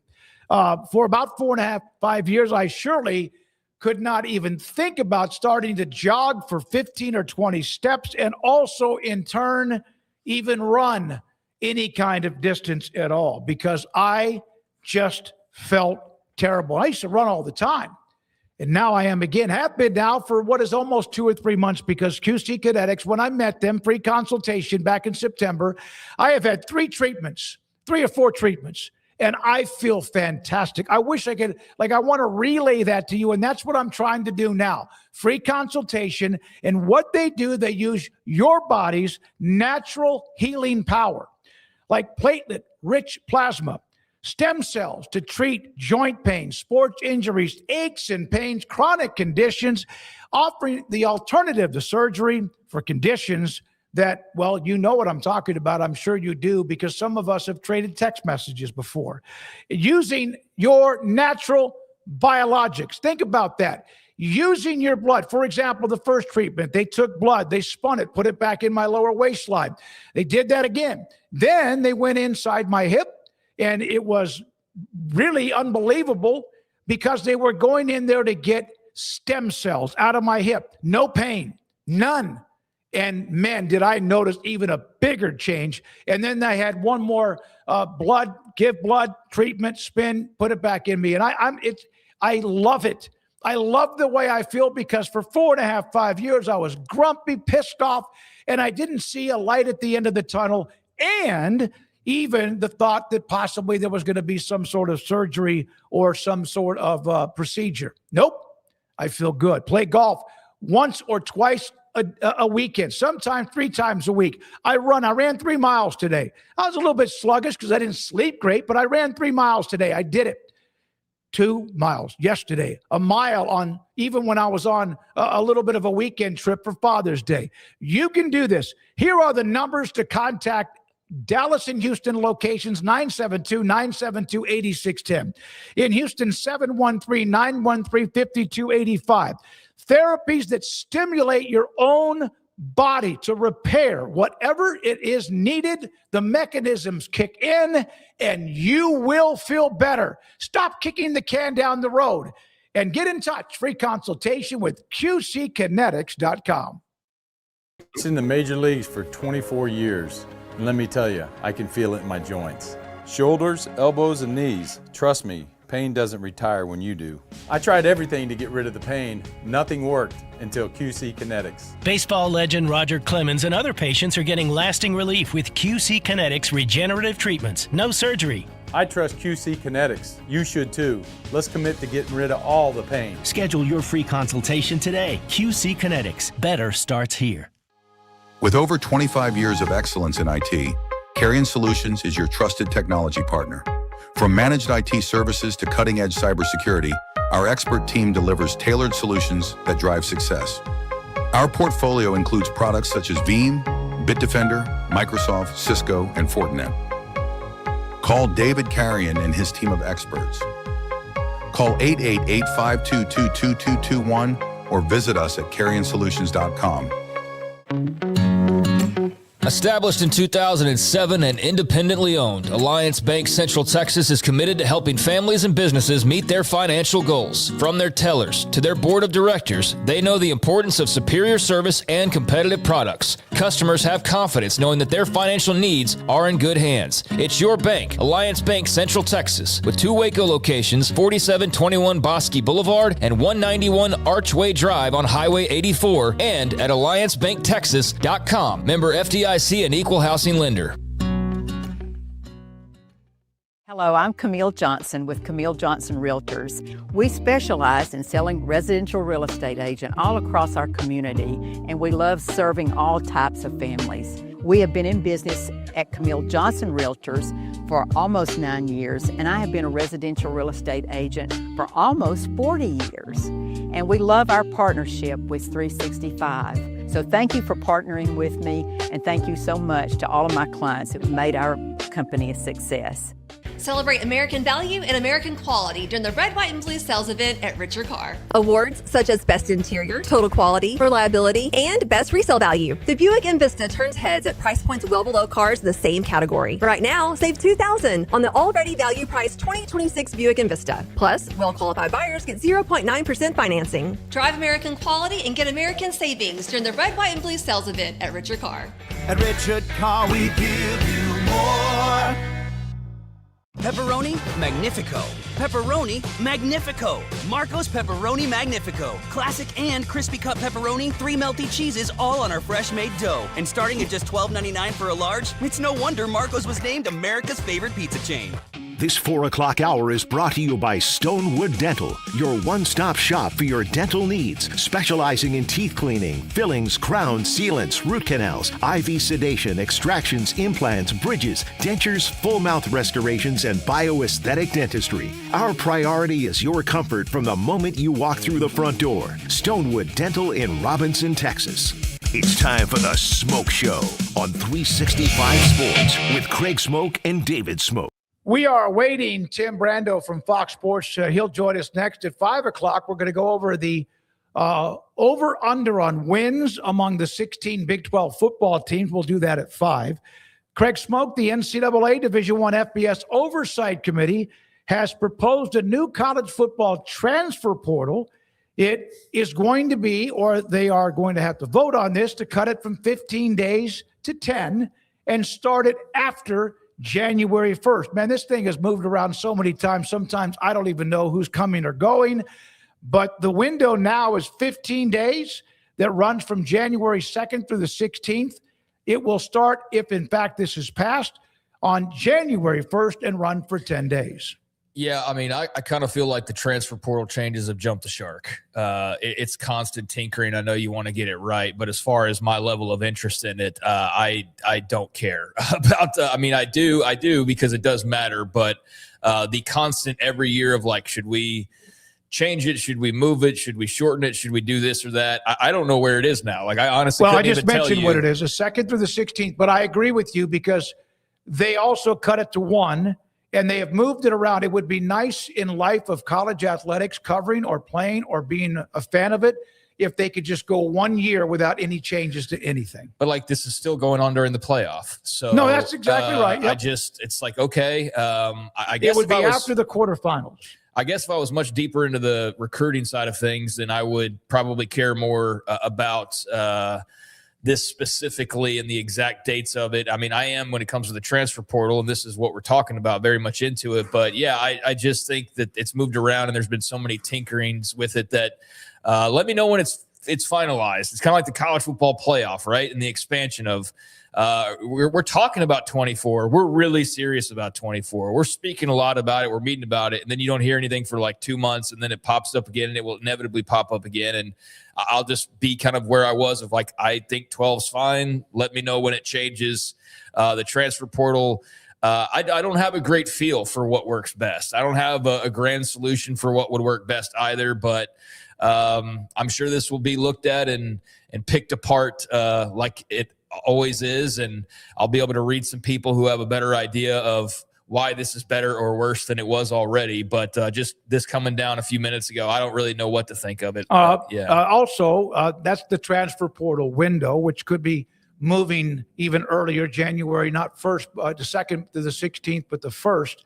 For about 4.5, 5 years, I surely could not even think about starting to jog for 15 or 20 steps, and also in turn even run any kind of distance at all, because I just felt terrible. I used to run all the time, and now I am again. Have been now for what is almost 2 or 3 months, because QC Kinetics, when I met them, free consultation back in September, I have had 3 or 4 treatments. And I feel fantastic. I wish I could, I want to relay that to you. And that's what I'm trying to do now. Free consultation. And what they do, they use your body's natural healing power, like platelet-rich plasma, stem cells to treat joint pain, sports injuries, aches and pains, chronic conditions, offering the alternative to surgery for conditions that, well, you know what I'm talking about. I'm sure you do, because some of us have traded text messages before. Using your natural biologics. Think about that. Using your blood. For example, the first treatment, they took blood, they spun it, put it back in my lower waistline. They did that again. Then they went inside my hip, and it was really unbelievable, because they were going in there to get stem cells out of my hip. No pain, none. And man, did I notice even a bigger change. And then I had one more blood treatment, spin, put it back in me. And I love it. I love the way I feel, because for 4.5, 5 years, I was grumpy, pissed off, and I didn't see a light at the end of the tunnel. And even the thought that possibly there was going to be some sort of surgery or some sort of procedure. Nope. I feel good. Play golf once or twice a weekend, sometimes 3 times a week. I ran 3 miles today. I was a little bit sluggish because I didn't sleep great, but I ran 3 miles today. I did it. 2 miles yesterday, a mile even when I was on a little bit of a weekend trip for Father's Day. You can do this. Here are the numbers to contact Dallas and Houston locations: 972-972-8610. In Houston, 713-913-5285. Therapies that stimulate your own body to repair whatever it is needed. The mechanisms kick in, and you will feel better. Stop kicking the can down the road. And get in touch. Free consultation with QCkinetics.com. It's in the major leagues for 24 years. And let me tell you, I can feel it in my joints. Shoulders, elbows, and knees. Trust me, pain doesn't retire when you do. I tried everything to get rid of the pain. Nothing worked until QC Kinetics. Baseball legend Roger Clemens and other patients are getting lasting relief with QC Kinetics regenerative treatments. No surgery. I trust QC Kinetics. You should too. Let's commit to getting rid of all the pain. Schedule your free consultation today. QC Kinetics. Better starts here. With over 25 years of excellence in IT, Carrion Solutions is your trusted technology partner. From managed IT services to cutting-edge cybersecurity, our expert team delivers tailored solutions that drive success. Our portfolio includes products such as Veeam, Bitdefender, Microsoft, Cisco, and Fortinet. Call David Carrion and his team of experts. Call 888-522-2221 or visit us at carrionsolutions.com. Established in 2007 and independently owned, Alliance Bank Central Texas is committed to helping families and businesses meet their financial goals. From their tellers to their board of directors, they know the importance of superior service and competitive products. Customers have confidence knowing that their financial needs are in good hands. It's your bank, Alliance Bank Central Texas, with 2 Waco locations, 4721 Bosque Boulevard and 191 Archway Drive on Highway 84, and at alliancebanktexas.com. Member FDIC, an equal housing lender. Hello, I'm Camille Johnson with Camille Johnson Realtors. We specialize in selling residential real estate agent all across our community, and we love serving all types of families. We have been in business at Camille Johnson Realtors for almost 9 years, and I have been a residential real estate agent for almost 40 years. And we love our partnership with 365. So thank you for partnering with me, and thank you so much to all of my clients who have made our company a success. Celebrate American value and American quality during the Red, White, and Blue sales event at Richard Car. Awards such as Best Interior, Total Quality, Reliability, and Best Resale Value. The Buick Envista turns heads at price points well below cars in the same category. Right now, save $2,000 on the already value priced 2026 Buick Envista. Plus, well-qualified buyers get 0.9% financing. Drive American quality and get American savings during the Red, White, and Blue sales event at Richard Car. At Richard Car, we give you more. Pepperoni Magnifico. Pepperoni Magnifico. Marco's Pepperoni Magnifico. Classic and crispy cut pepperoni, 3 melty cheeses, all on our fresh made dough. And starting at just $12.99 for a large, it's no wonder Marco's was named America's favorite pizza chain. This 4 o'clock hour is brought to you by Stonewood Dental, your one-stop shop for your dental needs, specializing in teeth cleaning, fillings, crowns, sealants, root canals, IV sedation, extractions, implants, bridges, dentures, full mouth restorations, and bioaesthetic dentistry. Our priority is your comfort from the moment you walk through the front door. Stonewood Dental in Robinson, Texas. It's time for the Smoke Show on 365 Sports with Craig Smoke and David Smoke. We are awaiting Tim Brando from Fox Sports. He'll join us next at 5 o'clock. We're going to go over the over-under on wins among the 16 Big 12 football teams. We'll do that at 5. Craig Smoke, the NCAA Division I FBS Oversight Committee, has proposed a new college football transfer portal. It is going to be, or they are going to have to vote on this, to cut it from 15 days to 10 and start it after January 1st. Man, this thing has moved around so many times. Sometimes I don't even know who's coming or going. But the window now is 15 days that runs from January 2nd through the 16th. It will start, if in fact this is passed, on January 1st and run for 10 days. Yeah, I mean, I kind of feel like the transfer portal changes have jumped the shark. It's constant tinkering. I know you want to get it right, but as far as my level of interest in it, I don't care about. I do because it does matter. But the constant every year of like, should we change it? Should we move it? Should we shorten it? Should we do this or that? I don't know where it is now. Like I honestly, I just mentioned what it is, the 2nd through the 16th. But I agree with you because they also cut it to 1. and they have moved it around. It would be nice in life of college athletics, covering or playing or being a fan of it, if they could just go 1 year without any changes to anything. But like, this is still going on during the playoff. So no, that's exactly right. Yep. It's like, okay. I guess it would be after the quarterfinals. I guess if I was much deeper into the recruiting side of things, then I would probably care more about this specifically and the exact dates of it. I mean, I am when it comes to the transfer portal, and this is what we're talking about, very much into it. But yeah, I just think that it's moved around and there's been so many tinkerings with it that let me know when it's finalized. It's kind of like the college football playoff, right? And the expansion of we're talking about 24. We're really serious about 24. We're speaking a lot about it. We're meeting about it. And then you don't hear anything for like 2 months, and then it pops up again, and it will inevitably pop up again. And I'll just be kind of where I was of like, I think 12's fine. Let me know when it changes. The transfer portal, I don't have a great feel for what works best. I don't have a grand solution for what would work best either, but I'm sure this will be looked at and picked apart like it always is, and I'll be able to read some people who have a better idea of why this is better or worse than it was already. But just this coming down a few minutes ago, I don't really know what to think of it. Also, that's the transfer portal window, which could be moving even earlier, January, not first, the 2nd to the 16th, but the 1st.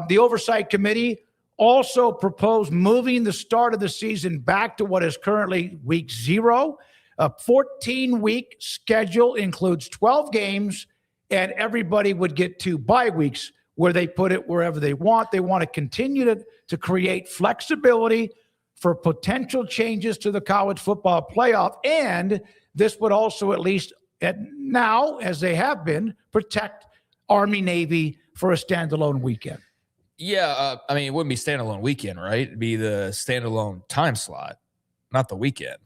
The Oversight Committee also proposed moving the start of the season back to what is currently week 0. A 14-week schedule includes 12 games, and everybody would get 2 bye weeks where they put it wherever they want. They want to continue to create flexibility for potential changes to the college football playoff. And this would also, at least now, as they have been, protect Army, Navy for a standalone weekend. Yeah, I mean, it wouldn't be standalone weekend, right? It'd be the standalone time slot, not the weekend.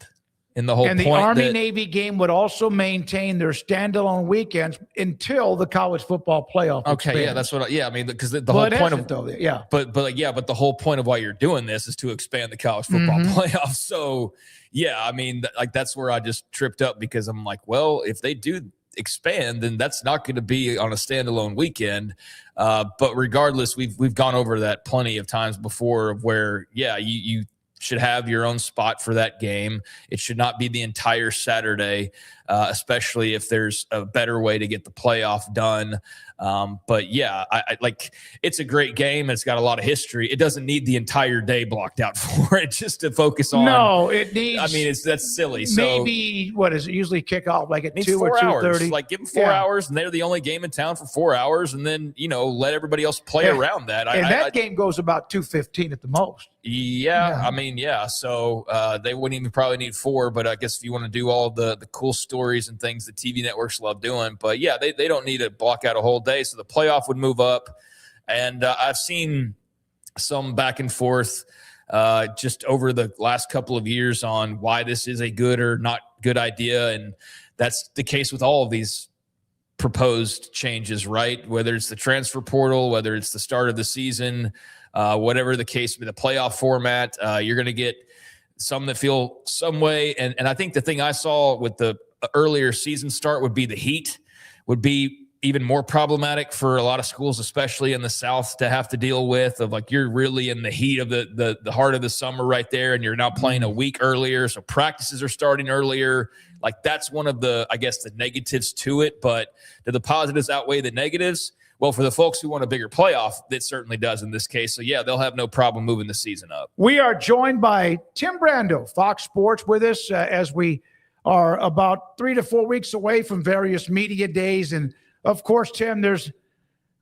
And the whole and the Army-Navy game would also maintain their standalone weekends until the college football playoff. Okay, expands. Yeah, that's what. I mean, because the whole point of but the whole point of why you're doing this is to expand the college football playoff. So yeah, I mean, like that's where I just tripped up, because I'm like, well, if they do expand, then that's not going to be on a standalone weekend. But regardless, we've gone over that plenty of times before, of where you should have your own spot for that game. It should not be the entire Saturday, especially if there's a better way to get the playoff done. But yeah, I like, it's a great game. It's got a lot of history. It doesn't need the entire day blocked out for it just to focus on. No, it needs. I mean, that's silly. So maybe what is it usually kick off like at 2 or 2:30? Like give them 4 hours, and they're the only game in town for 4 hours, and then let everybody else play around that. And that game goes about 2:15 at the most. Yeah, I mean, so they wouldn't even probably need 4, but I guess if you want to do all the cool stories and things that TV networks love doing, but yeah, they don't need to block out a whole day, so the playoff would move up. And I've seen some back and forth just over the last couple of years on why this is a good or not good idea, and that's the case with all of these proposed changes, right? Whether it's the transfer portal, whether it's the start of the season, whatever the case, the playoff format, you're going to get some that feel some way. And I think the thing I saw with the earlier season start would be the heat would be even more problematic for a lot of schools, especially in the South, to have to deal with, of like, you're really in the heat of the heart of the summer right there. And you're now playing a week earlier. So practices are starting earlier. Like that's one of the, I guess, the negatives to it, but do the positives outweigh the negatives? Well, for the folks who want a bigger playoff, it certainly does in this case. So, yeah, they'll have no problem moving the season up. We are joined by Tim Brando, Fox Sports, with us as we are about 3 to 4 weeks away from various media days. And, of course, Tim,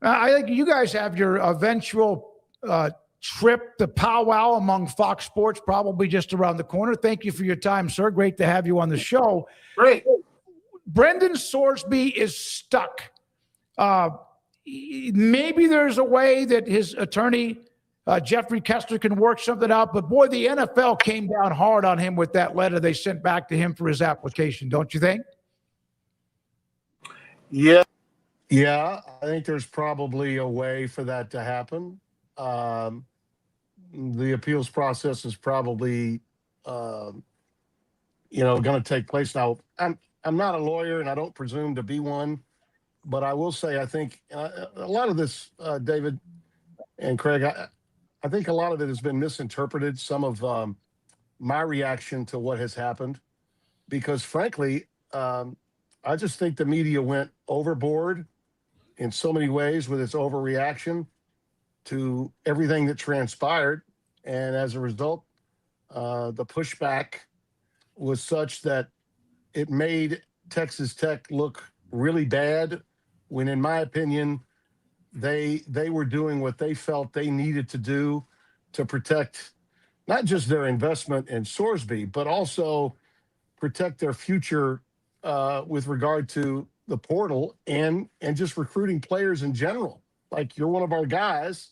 I think you guys have your eventual trip to powwow among Fox Sports probably just around the corner. Thank you for your time, sir. Great to have you on the show. Great. Brendan Sorsby is stuck. Maybe there's a way that his attorney, Jeffrey Kessler, can work something out. But, boy, the NFL came down hard on him with that letter they sent back to him for his application, don't you think? Yeah, I think there's probably a way for that to happen. The appeals process is probably, going to take place. Now, I'm not a lawyer, and I don't presume to be one. but I will say, I think a lot of this, David and Craig, I think a lot of it has been misinterpreted. Some of my reaction to what has happened, because frankly, I just think the media went overboard in so many ways with its overreaction to everything that transpired. And as a result, the pushback was such that it made Texas Tech look really bad, when in my opinion, they were doing what they felt they needed to do to protect not just their investment in Sorsby, but also protect their future with regard to the portal and just recruiting players in general. Like, you're one of our guys,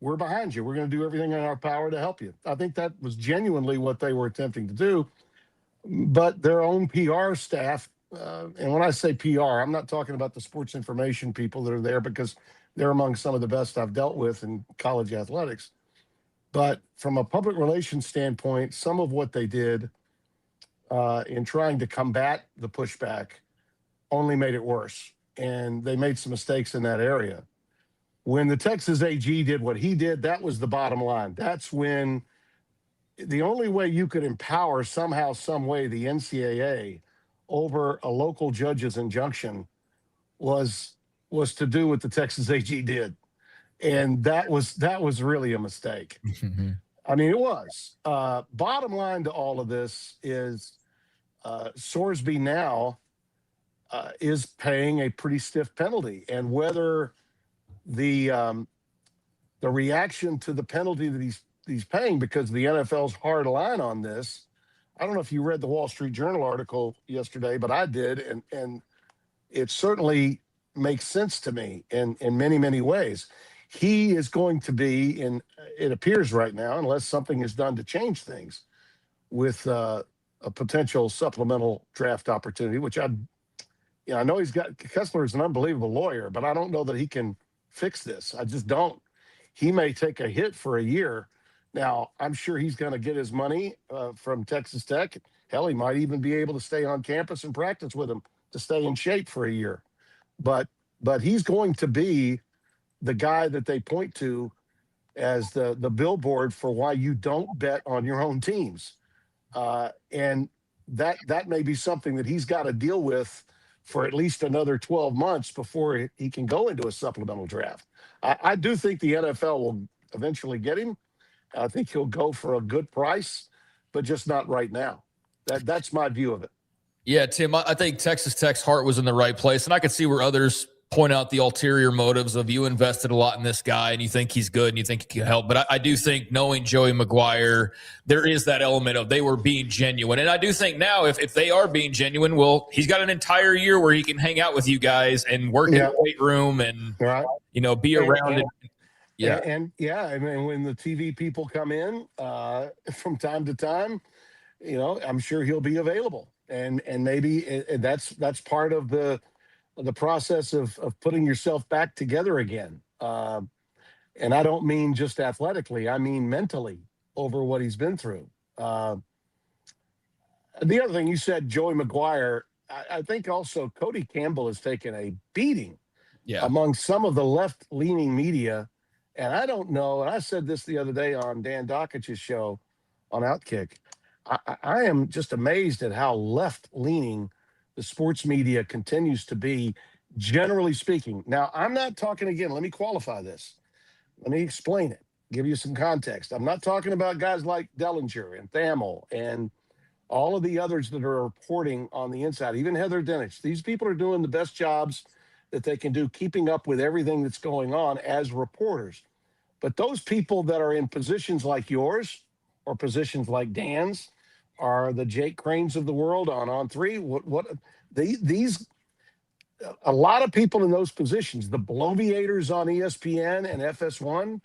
we're behind you. We're going to do everything in our power to help you. I think that was genuinely what they were attempting to do. But their own PR staff, and when I say PR, I'm not talking about the sports information people that are there, because they're among some of the best I've dealt with in college athletics. But from a public relations standpoint, some of what they did in trying to combat the pushback only made it worse. And they made some mistakes in that area. When the Texas AG did what he did, that was the bottom line. That's when the only way you could empower somehow, some way, the NCAA over a local judge's injunction was to do what the Texas AG did. And that was really a mistake. I mean, it was. Bottom line to all of this is Sorsby now is paying a pretty stiff penalty. And whether the reaction to the penalty that he's paying, because the NFL's hard line on this, I don't know if you read the Wall Street Journal article yesterday, but I did, and it certainly makes sense to me in many, many ways. He is going to be, in it appears right now, unless something is done to change things, with a potential supplemental draft opportunity, which I know Kessler is an unbelievable lawyer, but I don't know that he can fix this. I just don't. He may take a hit for a year. Now, I'm sure he's going to get his money from Texas Tech. Hell, he might even be able to stay on campus and practice with him to stay in shape for a year. But he's going to be the guy that they point to as the billboard for why you don't bet on your own teams. And that may be something that he's got to deal with for at least another 12 months before he can go into a supplemental draft. I do think the NFL will eventually get him. I think he'll go for a good price, but just not right now. That's my view of it. Yeah, Tim, I think Texas Tech's heart was in the right place, and I could see where others point out the ulterior motives of, you invested a lot in this guy and you think he's good and you think he can help. But I do think, knowing Joey McGuire, there is that element of they were being genuine. And I do think now, if they are being genuine, well, he's got an entire year where he can hang out with you guys and work in the weight room and, be around it. Yeah. And I mean, when the TV people come in from time to time, I'm sure he'll be available. And maybe that's part of the process of putting yourself back together again. And I don't mean just athletically, I mean mentally, over what he's been through. The other thing you said, Joey McGuire, I think also Cody Campbell has taken a beating among some of the left-leaning media. And I don't know, and I said this the other day on Dan Dockich's show on Outkick, I am just amazed at how left-leaning the sports media continues to be, generally speaking. Now, I'm not talking, again, let me qualify this. Let me explain it, give you some context. I'm not talking about guys like Dellinger and Thamel and all of the others that are reporting on the inside, even Heather Dinich. These people are doing the best jobs that they can do, keeping up with everything that's going on as reporters. But those people that are in positions like yours or positions like Dan's, are the Jake Cranes of the world on On3. These a lot of people in those positions, the bloviators on ESPN and FS1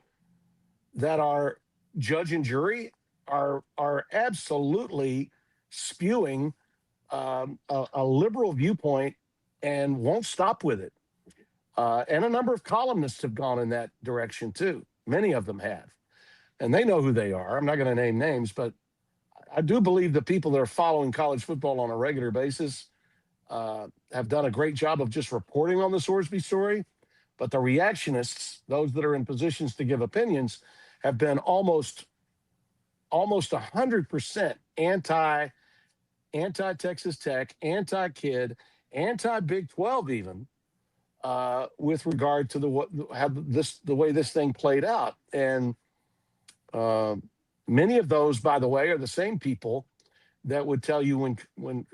that are judge and jury, are absolutely spewing a liberal viewpoint and won't stop with it. And a number of columnists have gone in that direction too. Many of them have, and they know who they are. I'm not going to name names, but I do believe the people that are following college football on a regular basis have done a great job of just reporting on the Sorsby story, but the reactionists, those that are in positions to give opinions, have been almost 100% anti Texas Tech, anti Kid, anti Big 12 even, with regard to the way this thing played out. And many of those, by the way, are the same people that would tell you when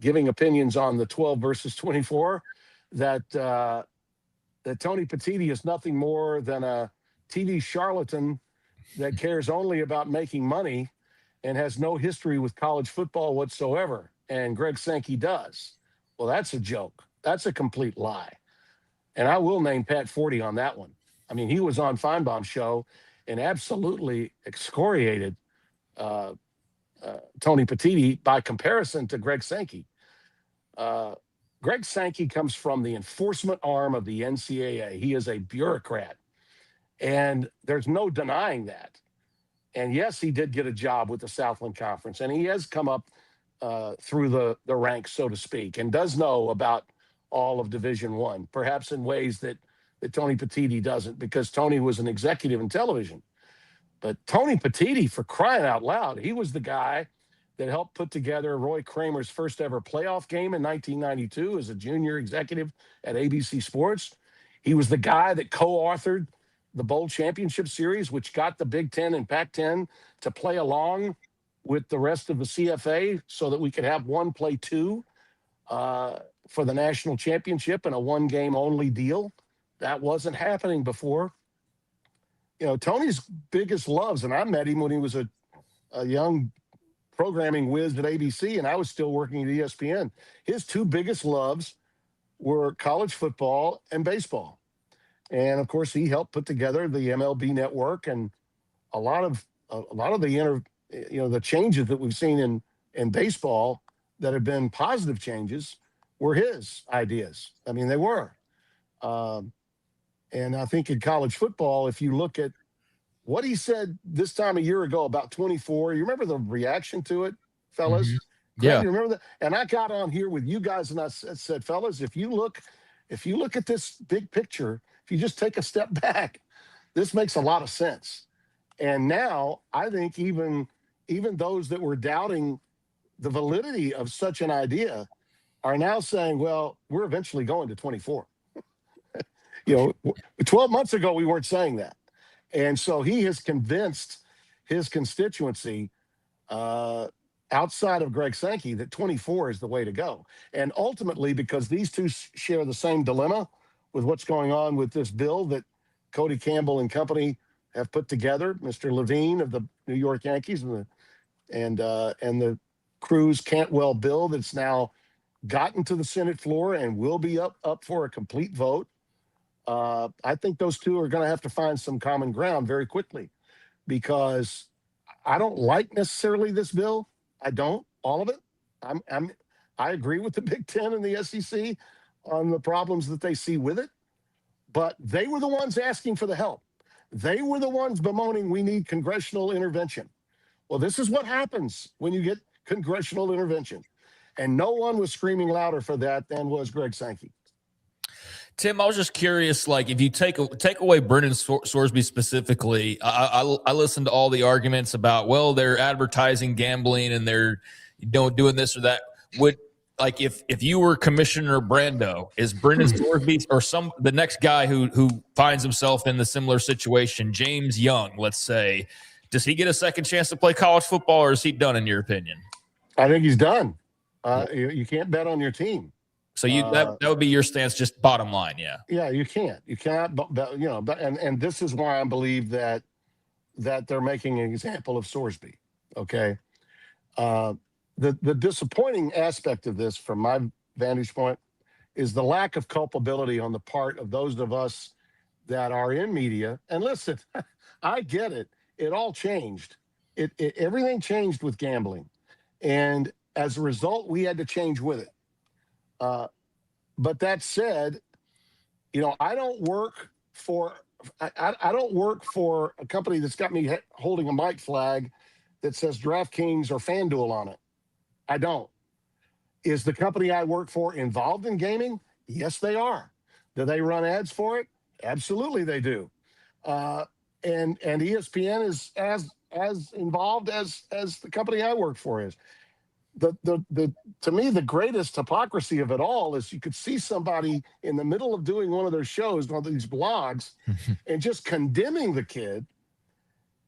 giving opinions on the 12 versus 24 that Tony Petitti is nothing more than a TV charlatan that cares only about making money and has no history with college football whatsoever. And Greg Sankey does. Well, that's a joke. That's a complete lie. And I will name Pat Forty on that one. I mean, he was on Feinbaum's show and absolutely excoriated Tony Petitti by comparison to Greg Sankey. Greg Sankey comes from the enforcement arm of the NCAA. He is a bureaucrat, and there's no denying that. And yes, he did get a job with the Southland Conference, and he has come up through the ranks, so to speak, and does know about all of Division I, perhaps in ways that Tony Petitti doesn't, because Tony was an executive in television. But Tony Petitti, for crying out loud, he was the guy that helped put together Roy Kramer's first ever playoff game in 1992 as a junior executive at ABC Sports. He was the guy that co-authored the Bowl Championship Series, which got the Big Ten and Pac-10 to play along with the rest of the CFA so that we could have one play two for the national championship in a one-game only deal. That wasn't happening before. You know, Tony's biggest loves, and I met him when he was a young programming whiz at ABC, and I was still working at ESPN. His two biggest loves were college football and baseball. And of course, he helped put together the MLB network, and a lot of the the changes that we've seen in baseball that have been positive changes were his ideas. I mean, they were. And I think in college football, if you look at what he said this time a year ago about 24, you remember the reaction to it, fellas? Mm-hmm. Yeah. You remember that? And I got on here with you guys and I said, fellas, if you look at this big picture, if you just take a step back, this makes a lot of sense. And now I think even those that were doubting the validity of such an idea are now saying, well, we're eventually going to 24. 12 months ago, we weren't saying that. And so he has convinced his constituency outside of Greg Sankey that 24 is the way to go. And ultimately, because these two share the same dilemma with what's going on with this bill that Cody Campbell and company have put together, Mr. Levine of the New York Yankees and the Cruz Cantwell bill that's now gotten to the Senate floor and will be up for a complete vote. I think those two are going to have to find some common ground very quickly, because I don't like necessarily this bill. I don't, all of it. I agree with the Big Ten and the SEC on the problems that they see with it, but they were the ones asking for the help. They were the ones bemoaning we need congressional intervention. Well, this is what happens when you get congressional intervention. And no one was screaming louder for that than was Greg Sankey. Tim, I was just curious, like, if you take away Brendan Sorsby specifically, I listened to all the arguments about, well, they're advertising gambling and they're doing this or that. Would, like, if you were Commissioner Brando, is Brendan Sorsby or the next guy who finds himself in the similar situation, James Young, let's say, does he get a second chance to play college football, or is he done in your opinion? I think he's done. You can't bet on your team. So that would be your stance, just bottom line, yeah. Yeah, you can't. You cannot. And this is why I believe that they're making an example of Sorsby. Okay, the disappointing aspect of this, from my vantage point, is the lack of culpability on the part of those of us that are in media. And listen, I get it. It all changed. Everything changed with gambling, and as a result, we had to change with it. But that said, I don't work for a company that's got me holding a mic flag that says DraftKings or FanDuel on it. I don't. Is the company I work for involved in gaming? Yes, they are. Do they run ads for it? Absolutely, they do. And ESPN is as involved as the company I work for is. The to me, the greatest hypocrisy of it all is you could see somebody in the middle of doing one of their shows, one of these blogs, and just condemning the kid,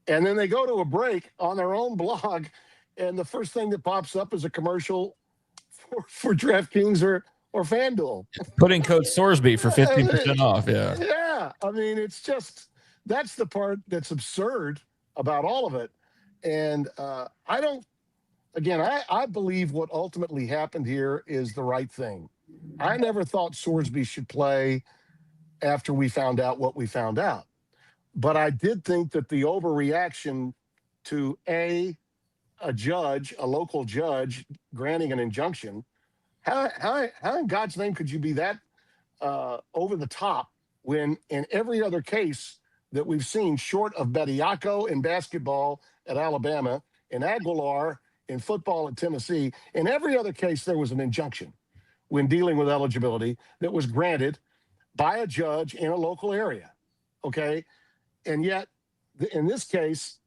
and then they go to a break on their own blog, and the first thing that pops up is a commercial for DraftKings or FanDuel. Putting code Sorsby for 15% off. Yeah. Yeah. I mean, it's just, that's the part that's absurd about all of it. And I believe what ultimately happened here is the right thing. I never thought Sorsby should play after we found out what we found out. But I did think that the overreaction to a local judge granting an injunction, how in God's name could you be that over the top when in every other case that we've seen, short of Bediako in basketball at Alabama and Aguilar in football at Tennessee, in every other case there was an injunction when dealing with eligibility that was granted by a judge in a local area, okay? And yet, in this case,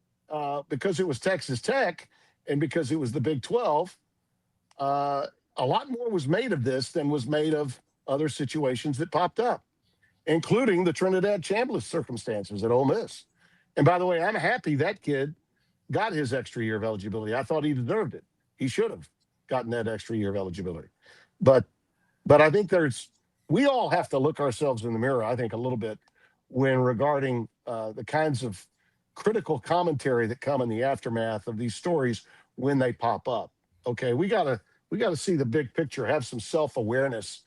because it was Texas Tech and because it was the Big 12, a lot more was made of this than was made of other situations that popped up, including the Trinidad Chambliss circumstances at Ole Miss. And by the way, I'm happy that kid got his extra year of eligibility. I thought he deserved it. He should have gotten that extra year of eligibility. But I think we all have to look ourselves in the mirror, I think, a little bit when regarding the kinds of critical commentary that come in the aftermath of these stories when they pop up. Okay, we gotta see the big picture, have some self-awareness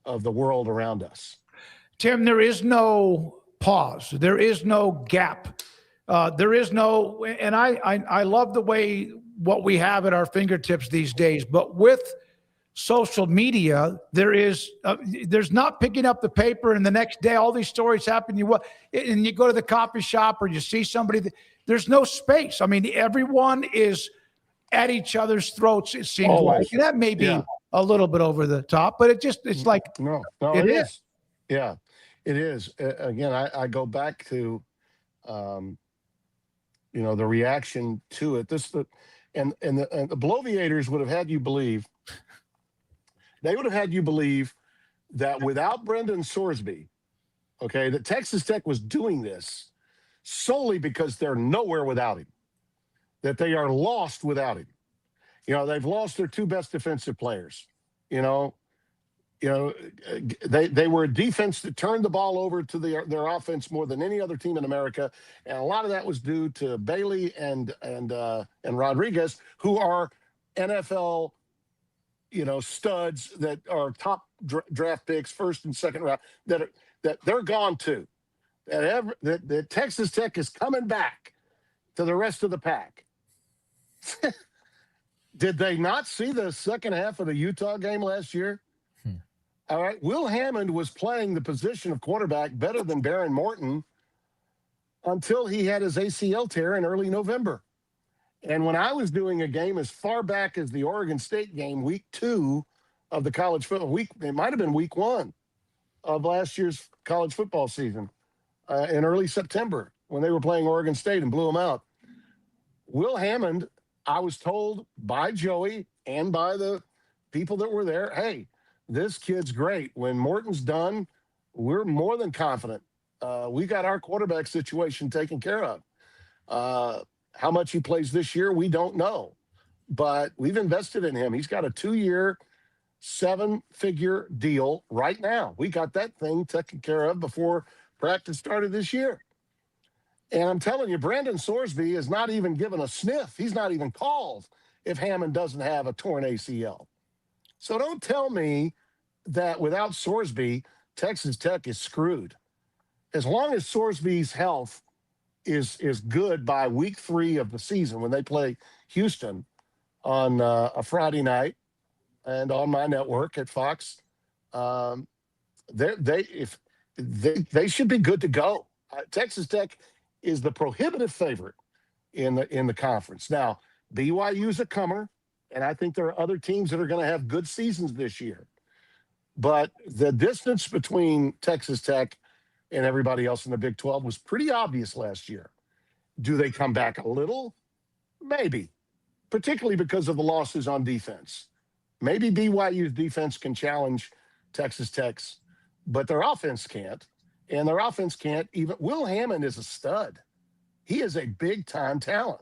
of the world around us. Tim, there is no pause. There is no gap. There is no, and I love the way what we have at our fingertips these days, but with social media, there's not picking up the paper and the next day all these stories happen. And you go to the coffee shop or you see somebody, there's no space. I mean, everyone is at each other's throats, it seems Always. like. And that may be a little bit over the top, but it's like, no, it is. Yeah, it is. Again, I go back to, the reaction to it. And the bloviators would have had you believe, that without Brendan Sorsby, okay, that Texas Tech was doing this solely because they're nowhere without him, that they are lost without him. They've lost their two best defensive players. They were a defense that turned the ball over to their offense more than any other team in America, and a lot of that was due to Bailey and Rodriguez, who are NFL studs that are top draft picks, first and second round, that they're gone too. That Texas Tech is coming back to the rest of the pack. Did they not see the second half of the Utah game last year? All right. Will Hammond was playing the position of quarterback better than Baron Morton until he had his ACL tear in early November. And when I was doing a game as far back as the Oregon State game, week 2 of the college football week, it might have been week 1 of last year's college football season in early September when they were playing Oregon State and blew them out. Will Hammond, I was told by Joey and by the people that were there, hey, this kid's great. When Morton's done, we're more than confident. We got our quarterback situation taken care of. How much he plays this year, we don't know. But we've invested in him. He's got a 2-year, 7-figure deal right now. We got that thing taken care of before practice started this year. And I'm telling you, Brandon Sorsby is not even given a sniff. He's not even called if Hammond doesn't have a torn ACL. So don't tell me that without Sorsby, Texas Tech is screwed. As long as Sorsby's health is good by week 3 of the season when they play Houston on a Friday night and on my network at Fox, they should be good to go. Texas Tech is the prohibitive favorite in the conference. Now, BYU's a comer. And I think there are other teams that are going to have good seasons this year. But the distance between Texas Tech and everybody else in the Big 12 was pretty obvious last year. Do they come back a little? Maybe, particularly because of the losses on defense. Maybe BYU's defense can challenge Texas Tech's, but their offense can't. And their offense can't even. Will Hammond is a stud. He is a big-time talent.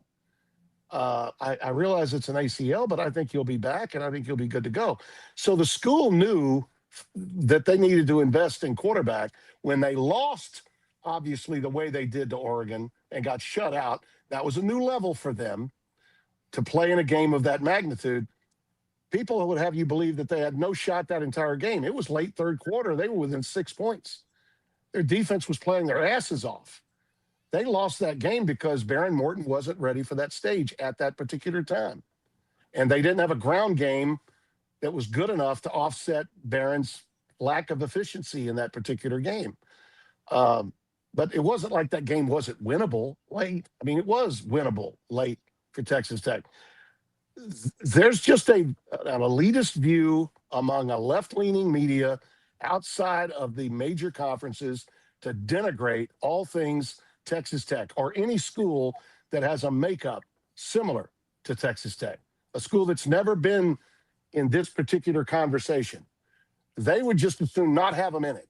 I realize it's an ACL, but I think he'll be back, and I think he'll be good to go. So the school knew that they needed to invest in quarterback. When they lost, obviously, the way they did to Oregon and got shut out, that was a new level for them to play in a game of that magnitude. People would have you believe that they had no shot that entire game. It was late third quarter. They were within 6 points. Their defense was playing their asses off. They lost that game because Baron Morton wasn't ready for that stage at that particular time. And they didn't have a ground game that was good enough to offset Baron's lack of efficiency in that particular game. But it wasn't like that game wasn't winnable late. I mean, it was winnable late for Texas Tech. There's just an elitist view among a left-leaning media outside of the major conferences to denigrate all things Texas Tech or any school that has a makeup similar to Texas Tech, a school that's never been in this particular conversation. They would just as soon not have them in it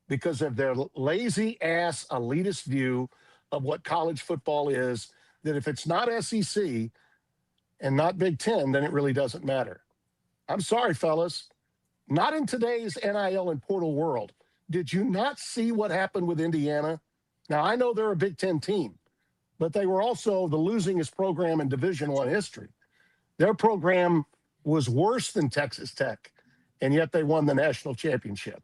because of their lazy ass elitist view of what college football is, that if it's not SEC and not Big Ten, then it really doesn't matter. I'm sorry, fellas. Not in today's NIL and portal world. Did you not see what happened with Indiana? Now, I know they're a Big Ten team, but they were also the losingest program in Division I history. Their program was worse than Texas Tech, and yet they won the national championship.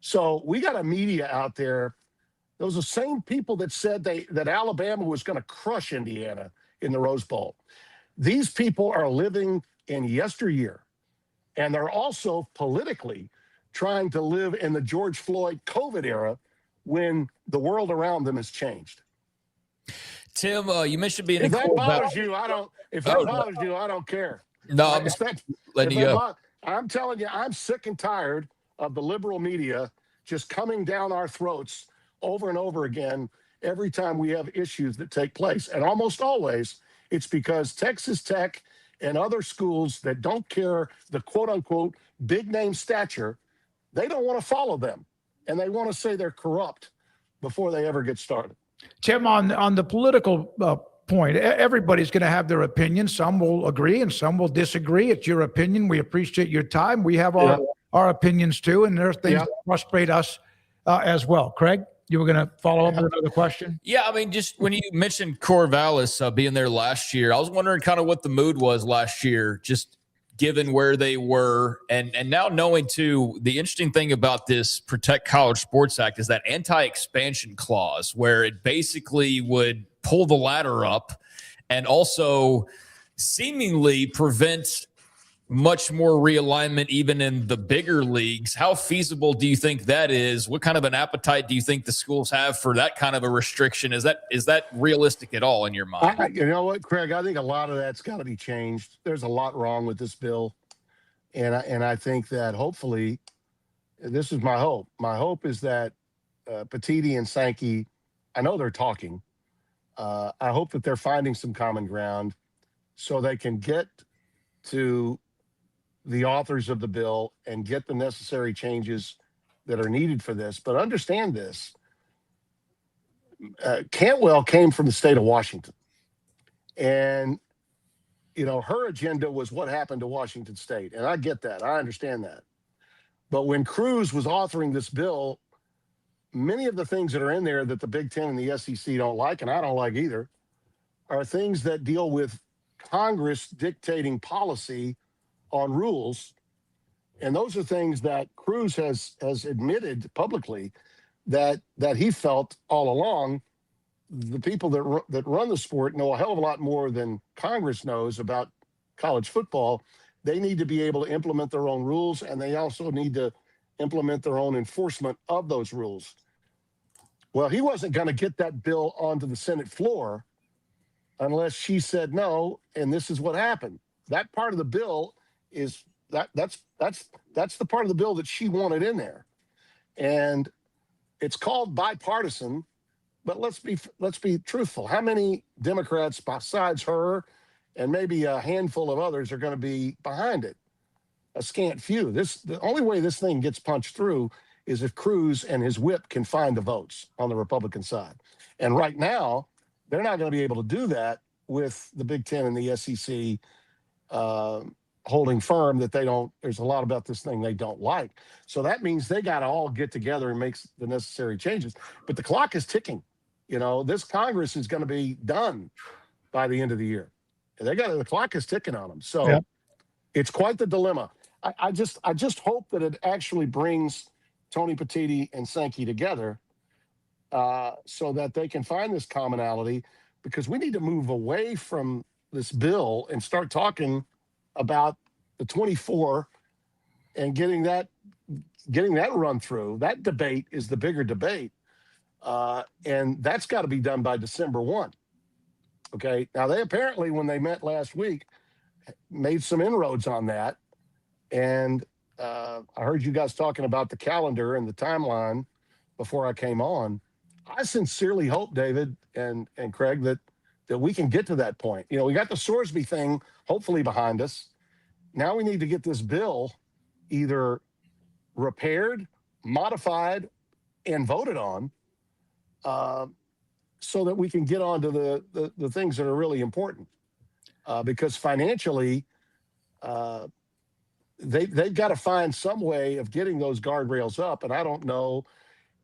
So we got a media out there. Those are the same people that said that Alabama was going to crush Indiana in the Rose Bowl. These people are living in yesteryear, and they're also politically trying to live in the George Floyd COVID era when the world around them has changed. Tim, you mentioned being if a that bothers you, I don't. If that bothers you, I don't care. No, I'm letting you go. I'm telling you, I'm sick and tired of the liberal media just coming down our throats over and over again every time we have issues that take place. And almost always, it's because Texas Tech and other schools that don't care the quote-unquote big-name stature, they don't want to follow them. And they want to say they're corrupt before they ever get started. Tim, on the political point, everybody's going to have their opinion. Some will agree and some will disagree. It's your opinion. We appreciate your time. We have our opinions too, and there are things that frustrate us as well. Craig, you were going to follow up with another question? Yeah, I mean, just when you mentioned Corvallis being there last year, I was wondering kind of what the mood was last year, just given where they were. And now knowing, too, the interesting thing about this Protect College Sports Act is that anti-expansion clause where it basically would pull the ladder up and also seemingly prevent much more realignment even in the bigger leagues. How feasible do you think that is? What kind of an appetite do you think the schools have for that kind of a restriction? Is that realistic at all in your mind? You know what, Craig? I think a lot of that's got to be changed. There's a lot wrong with this bill. And I think that hopefully, this is my hope. My hope is that Petiti and Sankey, I know they're talking. I hope that they're finding some common ground so they can get to the authors of the bill and get the necessary changes that are needed for this. But understand this. Cantwell came from the state of Washington. And, you know, her agenda was what happened to Washington State. And I get that. I understand that. But when Cruz was authoring this bill, many of the things that are in there that the Big Ten and the SEC don't like, and I don't like either, are things that deal with Congress dictating policy on rules. And those are things that Cruz has admitted publicly that he felt all along. The people that run the sport know a hell of a lot more than Congress knows about college football. They need to be able to implement their own rules, and they also need to implement their own enforcement of those rules. Well, he wasn't going to get that bill onto the Senate floor unless she said no, and this is what happened. that part of the bill is that's the part of the bill that she wanted in there, and it's called bipartisan. But let's be truthful. How many Democrats besides her and maybe a handful of others are going to be behind it? A scant few. The only way this thing gets punched through is if Cruz and his whip can find the votes on the Republican side. And right now, they're not going to be able to do that with the Big Ten and the SEC holding firm that there's a lot about this thing they don't like. So that means they got to all get together and make the necessary changes. But the clock is ticking. This Congress is going to be done by the end of the year. And the clock is ticking on them. So It's quite the dilemma. I just hope that it actually brings Tony Petitti and Sankey together so that they can find this commonality, because we need to move away from this bill and start talking about the 24 and getting that run through. That debate is the bigger debate. And that's got to be done by December 1. Okay. Now, they apparently, when they met last week, made some inroads on that. And I heard you guys talking about the calendar and the timeline before I came on. I sincerely hope, David and Craig, that we can get to that point. We got the Sorsby thing hopefully behind us. Now we need to get this bill either repaired, modified, and voted on, so that we can get on to the things that are really important. Because financially, they've got to find some way of getting those guardrails up. And I don't know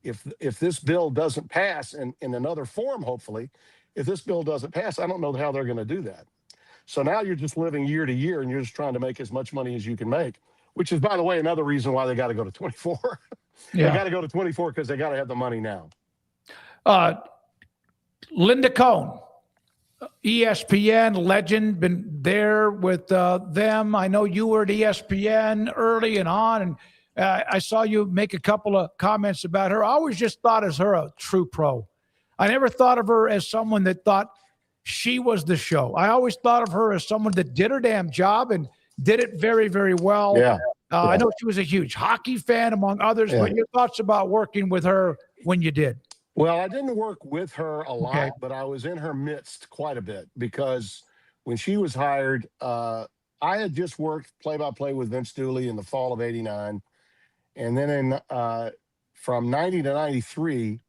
if this bill doesn't pass in another form, hopefully, if this bill doesn't pass, I don't know how they're going to do that. So now you're just living year to year and you're just trying to make as much money as you can make, which is, by the way, another reason why they got to go to 24. Yeah. They got to go to 24 because they got to have the money now. Linda Cohn, ESPN legend, been there with them. I know you were at ESPN early and on, and I saw you make a couple of comments about her. I always just thought of her a true pro. I never thought of her as someone that thought she was the show. I always thought of her as someone that did her damn job and did it very, very well. Yeah. I know she was a huge hockey fan, among others, but your thoughts about working with her when you did? Well, I didn't work with her a lot, Okay. but I was in her midst quite a bit, because when she was hired, I had just worked play-by-play with Vince Dooley in the fall of '89. And then from 90 to 93,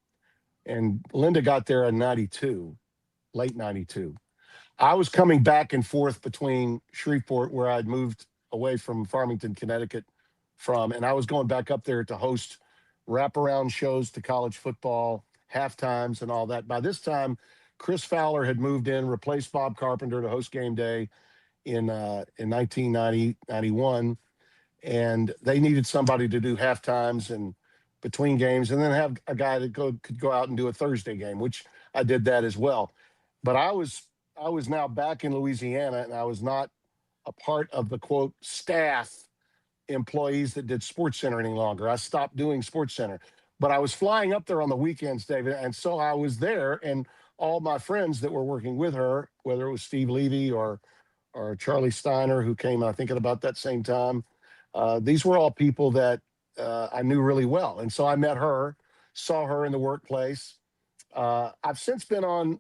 and Linda got there in 92, late 92. I was coming back and forth between Shreveport, where I'd moved away from Farmington, Connecticut and I was going back up there to host wraparound shows to college football, halftimes and all that. By this time, Chris Fowler had moved in, replaced Bob Carpenter to host game day in 1990, 91. And they needed somebody to do halftimes and between games, and then have a guy that could go out and do a Thursday game, which I did that as well. But I was now back in Louisiana, and I was not a part of the quote staff employees that did SportsCenter any longer. I stopped doing SportsCenter, but I was flying up there on the weekends, David, and so I was there, and all my friends that were working with her, whether it was Steve Levy or Charlie Steiner, who came, I think, at about that same time. These were all people that I knew really well. And so I met her, saw her in the workplace. I've since been on,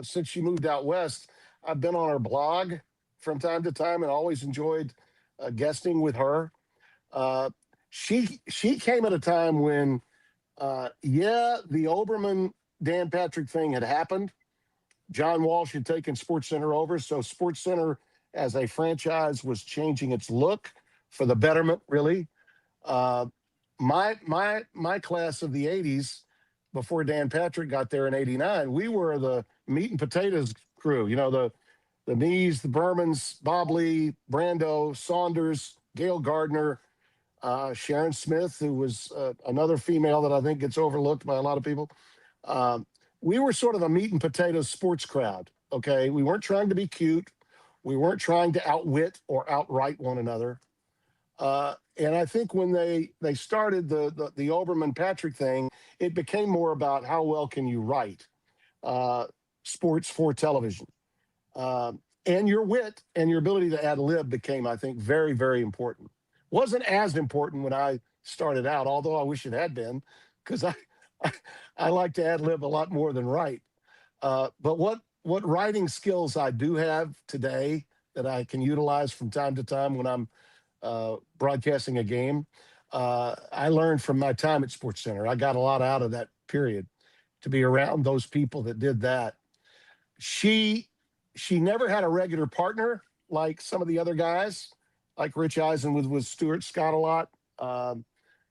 since she moved out west, I've been on her blog from time to time and always enjoyed guesting with her. She came at a time when, the Oberman Dan Patrick thing had happened. John Walsh had taken SportsCenter over, so SportsCenter as a franchise was changing its look for the betterment, really. My class of the 80s, before Dan Patrick got there in '89, we were the meat and potatoes crew. The Nees, the Bermans, Bob Lee, Brando, Saunders, Gail Gardner, Sharon Smith, who was another female that I think gets overlooked by a lot of people. We were sort of a meat and potatoes sports crowd, okay? We weren't trying to be cute. We weren't trying to outwit or outright one another. And I think when they started the Oberman Patrick thing, it became more about how well can you write sports for television. and your wit and your ability to ad lib became, I think, very, very important. Wasn't as important when I started out, although I wish it had been, because I like to ad lib a lot more than write. But what writing skills I do have today that I can utilize from time to time when I'm broadcasting a game, I learned from my time at SportsCenter. I got a lot out of that period to be around those people that did that. She never had a regular partner like some of the other guys, like Rich Eisen with Stuart Scott a lot.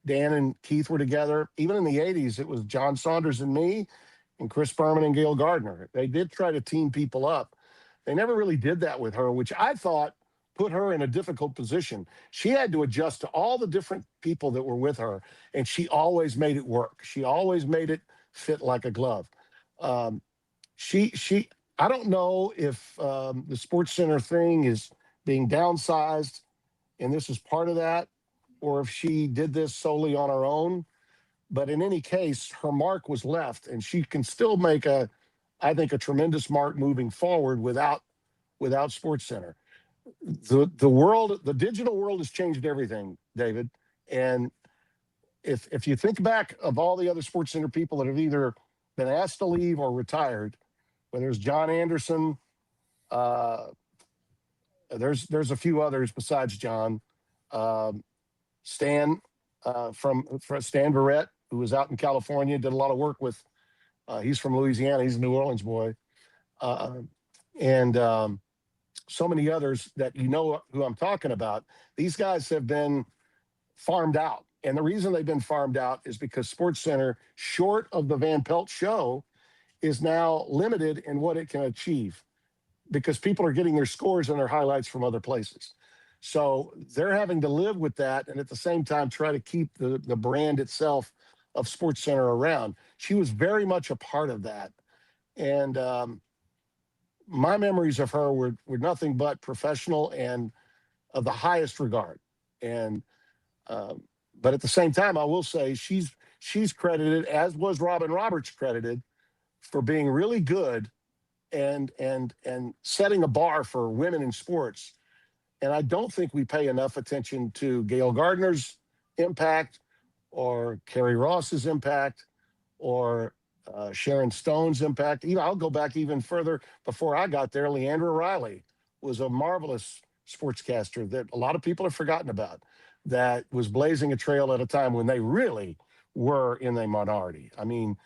Dan and Keith were together. Even in the 80s, it was John Saunders and me and Chris Berman and Gail Gardner. They did try to team people up. They never really did that with her, which I thought put her in a difficult position. She had to adjust to all the different people that were with her, and she always made it work. She always made it fit like a glove. I don't know if the SportsCenter thing is being downsized, and this is part of that, or if she did this solely on her own. But in any case, her mark was left, and she can still make I think, a tremendous mark moving forward without SportsCenter. The world, the digital world has changed everything, David. And if you think back of all the other SportsCenter people that have either been asked to leave or retired, whether it's John Anderson, there's a few others besides John, Stan from Stan Verrett, who was out in California, did a lot of work with. He's from Louisiana. He's a New Orleans boy, and so many others that you know who I'm talking about. These guys have been farmed out, and the reason they've been farmed out is because SportsCenter, short of the Van Pelt show, is now limited in what it can achieve because people are getting their scores and their highlights from other places. So they're having to live with that and at the same time try to keep the brand itself of SportsCenter around. She was very much a part of that. And my memories of her were nothing but professional and of the highest regard. And but at the same time, I will say she's credited, as was Robin Roberts credited, for being really good and setting a bar for women in sports. And I don't think we pay enough attention to Gail Gardner's impact or Kerry Ross's impact or Sharon Stone's impact. Even I'll go back even further. Before I got there, Leandra Riley was a marvelous sportscaster that a lot of people have forgotten about, that was blazing a trail at a time when they really were in the minority. I mean,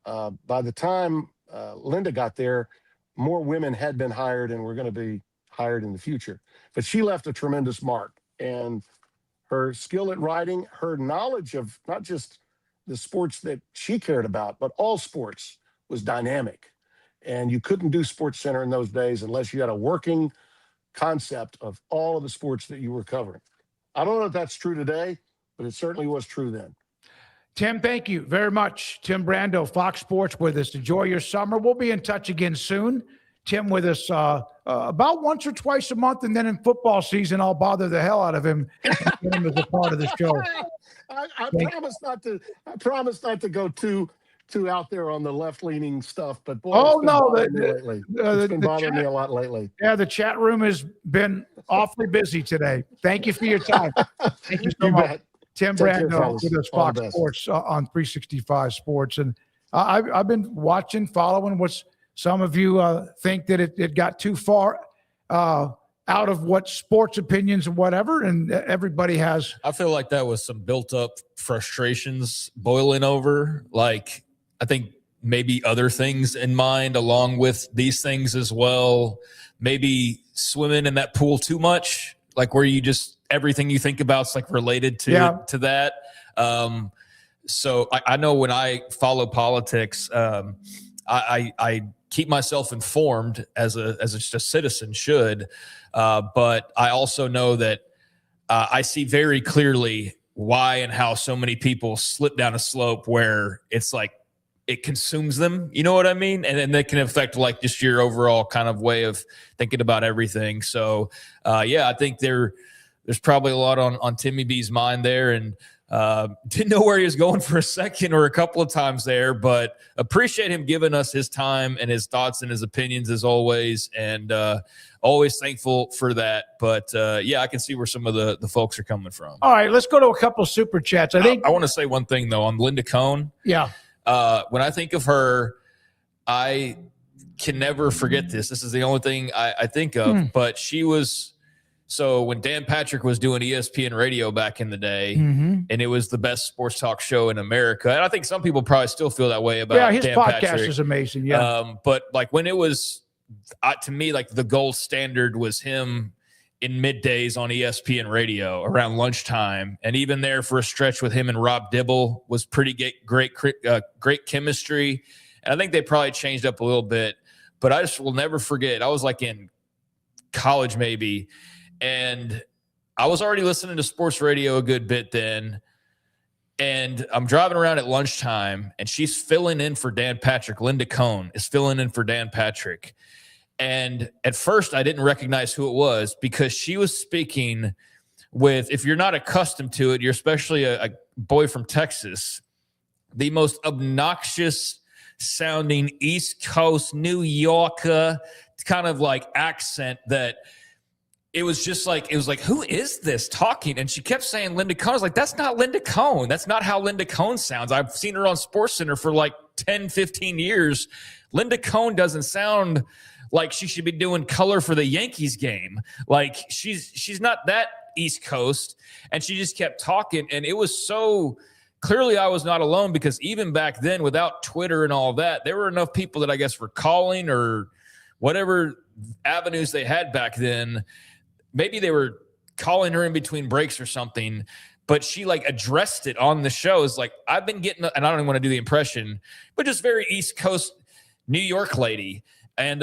by the time Linda got there, more women had been hired and were going to be hired in the future. But she left a tremendous mark. And her skill at writing, her knowledge of not just the sports that she cared about, but all sports, was dynamic. And you couldn't do SportsCenter in those days unless you had a working concept of all of the sports that you were covering. I don't know if that's true today, but it certainly was true then. Tim, thank you very much. Tim Brando, Fox Sports with us. Enjoy your summer. We'll be in touch again soon. Tim with us about once or twice a month, and then in football season, I'll bother the hell out of him and get him as a part of the show. I promise not to go too out there on the left-leaning stuff, but boy, it's been bothering me a lot lately. Yeah, the chat room has been awfully busy today. Thank you for your time. Thank you so much. Bet. Tim Brando with us, Fox Sports on 365 Sports. And I've been watching, following what's some of you think that it got too far out of what sports opinions and whatever, and everybody has. I feel like that was some built up frustrations boiling over. Like, I think maybe other things in mind along with these things as well. Maybe swimming in that pool too much, like where you just, everything you think about is like related to that. So I know when I follow politics, I keep myself informed as a citizen should. But I also know that I see very clearly why and how so many people slip down a slope where it's like it consumes them. You know what I mean? And then that can affect like just your overall kind of way of thinking about everything. So, I think there's probably a lot on Timmy B's mind there. And Didn't know where he was going for a second or a couple of times there, but appreciate him giving us his time and his thoughts and his opinions as always, and always thankful for that. But yeah, I can see where some of the folks are coming from. All right, let's go to a couple of super chats. I want to say one thing though on Linda Cohn. Yeah. When I think of her, I can never forget this. This is the only thing I think of, but she was. So when Dan Patrick was doing ESPN radio back in the day, and it was the best sports talk show in America, and I think some people probably still feel that way about his Dan podcast Patrick. is amazing. Yeah. But like when it was, to me, like the gold standard was him in middays on ESPN radio around lunchtime, and even there for a stretch with him and Rob Dibble was pretty great chemistry. And I think they probably changed up a little bit, but I just will never forget. I was like in college maybe. And I was already listening to sports radio a good bit then. And I'm driving around at lunchtime, and she's filling in for Dan Patrick. Linda Cohn is filling in for Dan Patrick. And at first, I didn't recognize who it was because she was speaking with, if you're not accustomed to it, you're especially a boy from Texas, the most obnoxious sounding East Coast New Yorker kind of like accent that – it was like, who is this talking? And she kept saying Linda Cohn. I was like, that's not Linda Cohn. That's not how Linda Cohn sounds. I've seen her on SportsCenter for like 10, 15 years. Linda Cohn doesn't sound like she should be doing color for the Yankees game. Like she's not that East Coast. And she just kept talking. And it was so clearly I was not alone because even back then without Twitter and all that, there were enough people that I guess were calling or whatever avenues they had back then. Maybe they were calling her in between breaks or something, but she like addressed it on the show. It's like, I've been getting, and I don't even want to do the impression, but just very East Coast New York lady. And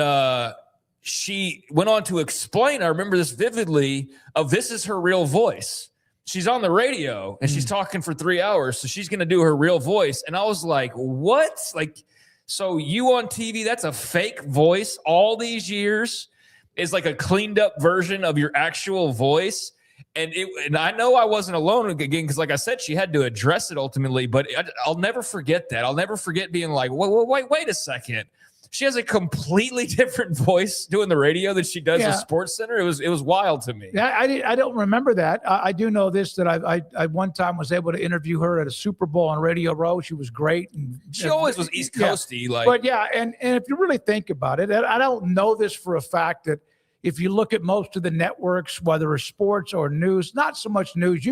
she went on to explain, I remember this vividly, of this is her real voice. She's on the radio and she's talking for 3 hours. So she's going to do her real voice. And I was like, what? Like, so you on TV, that's a fake voice all these years? Is like a cleaned up version of your actual voice. And I know I wasn't alone again, because like I said, she had to address it ultimately, but I'll never forget that. I'll never forget being like, wait a second. She has a completely different voice doing the radio than she does at SportsCenter. It was wild to me. Yeah, I don't remember that. I do know this, that I one time was able to interview her at a Super Bowl on Radio Row. She was great. And she always was East Coasty. Yeah. But yeah, and if you really think about it, I don't know this for a fact, that if you look at most of the networks, whether it's sports or news, not so much news,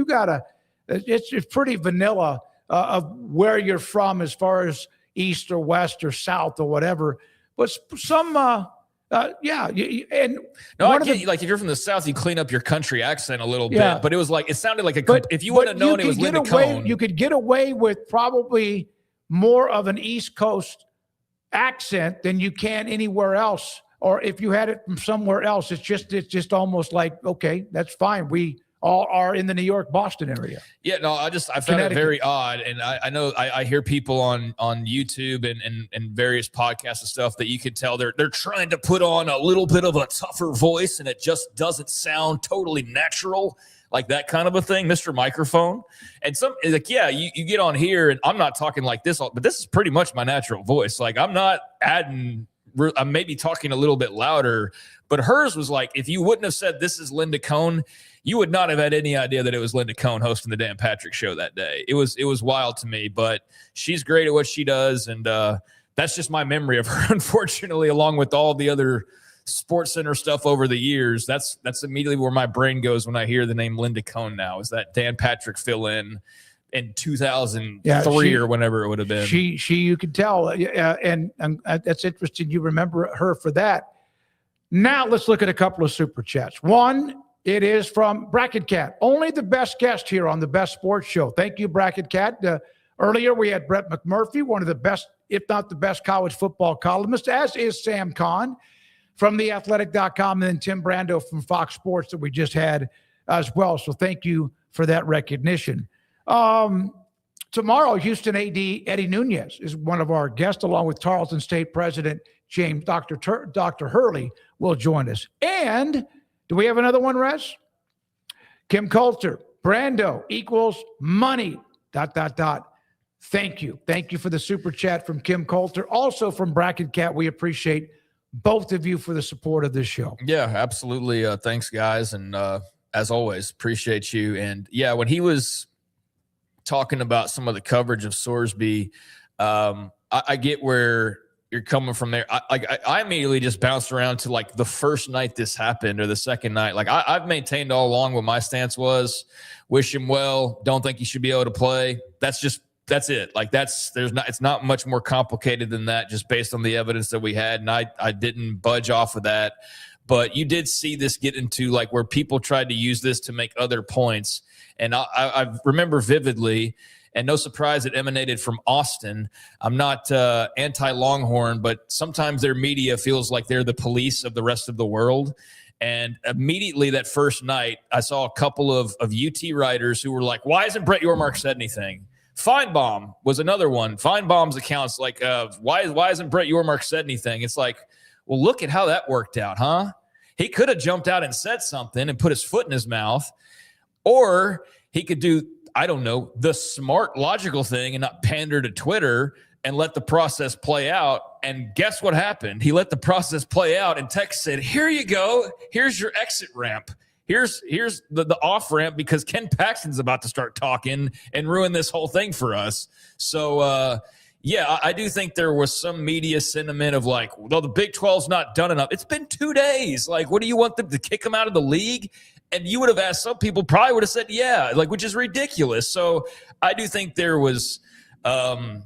it's pretty vanilla of where you're from as far as East or West or South or whatever. But some, I get like if you're from the South, you clean up your country accent a little bit, but it was like, it sounded like if you would have known it was Linda Cohn. You could get away with probably more of an East Coast accent than you can anywhere else. Or if you had it from somewhere else, it's just almost like, okay, that's fine. We all are in the New York, Boston area. Yeah, no, I found it very odd. And I know I hear people on YouTube and various podcasts and stuff that you could tell they're trying to put on a little bit of a tougher voice and it just doesn't sound totally natural, like that kind of a thing, Mr. Microphone. And some like, yeah, you get on here and I'm not talking like this, but this is pretty much my natural voice. Like I'm not adding, I'm maybe talking a little bit louder, but hers was like, if you wouldn't have said this is Linda Cohn, you would not have had any idea that it was Linda Cohn hosting the Dan Patrick Show that day. It was wild to me, but she's great at what she does. And that's just my memory of her, unfortunately, along with all the other SportsCenter stuff over the years. That's immediately where my brain goes when I hear the name Linda Cohn now, is that Dan Patrick fill-in in 2003 or whenever it would have been. She you could tell. And that's interesting. You remember her for that. Now let's look at a couple of super chats. One, it is from Bracket Cat. Only the best guest here on the Best Sports Show. Thank you, Bracket Cat. Earlier, we had Brett McMurphy, one of the best, if not the best, college football columnist, as is Sam Kahn from theathletic.com, and then Tim Brando from Fox Sports that we just had as well. So thank you for that recognition. Tomorrow, Houston AD Eddie Nunez is one of our guests, along with Tarleton State President James Dr. Hurley will join us. And do we have another one, Rez? Kim Coulter Brando equals money, ... Thank you. Thank you for the super chat from Kim Coulter. Also from Bracket Cat, we appreciate both of you for the support of this show. Yeah, absolutely. Thanks, guys. And as always, appreciate you. And yeah, when he was talking about some of the coverage of Sorsby, I get where you're coming from there. I immediately just bounced around to like the first night this happened or the second night. Like I've maintained all along what my stance was. Wish him well. Don't think he should be able to play. That's it. Like it's not much more complicated than that, just based on the evidence that we had. And I didn't budge off of that. But you did see this get into like where people tried to use this to make other points. And I remember vividly, and no surprise it emanated from Austin. I'm not anti-Longhorn, but sometimes their media feels like they're the police of the rest of the world. And immediately that first night, I saw a couple of UT writers who were like, why hasn't Brett Yormark said anything? Feinbaum was another one. Feinbaum's account's like, why hasn't Brett Yormark said anything? It's like, well, look at how that worked out, huh? He could have jumped out and said something and put his foot in his mouth, or he could do, I don't know, the smart, logical thing and not pander to Twitter and let the process play out. And guess what happened? He let the process play out, and Tex said, here you go. Here's your exit ramp. Here's the off ramp, because Ken Paxton's about to start talking and ruin this whole thing for us. So, yeah, I do think there was some media sentiment of like, well, the Big 12's not done enough. It's been 2 days. Like, what do you want them to kick them out of the league? And you would have asked, some people probably would have said, yeah, like, which is ridiculous. So I do think there was a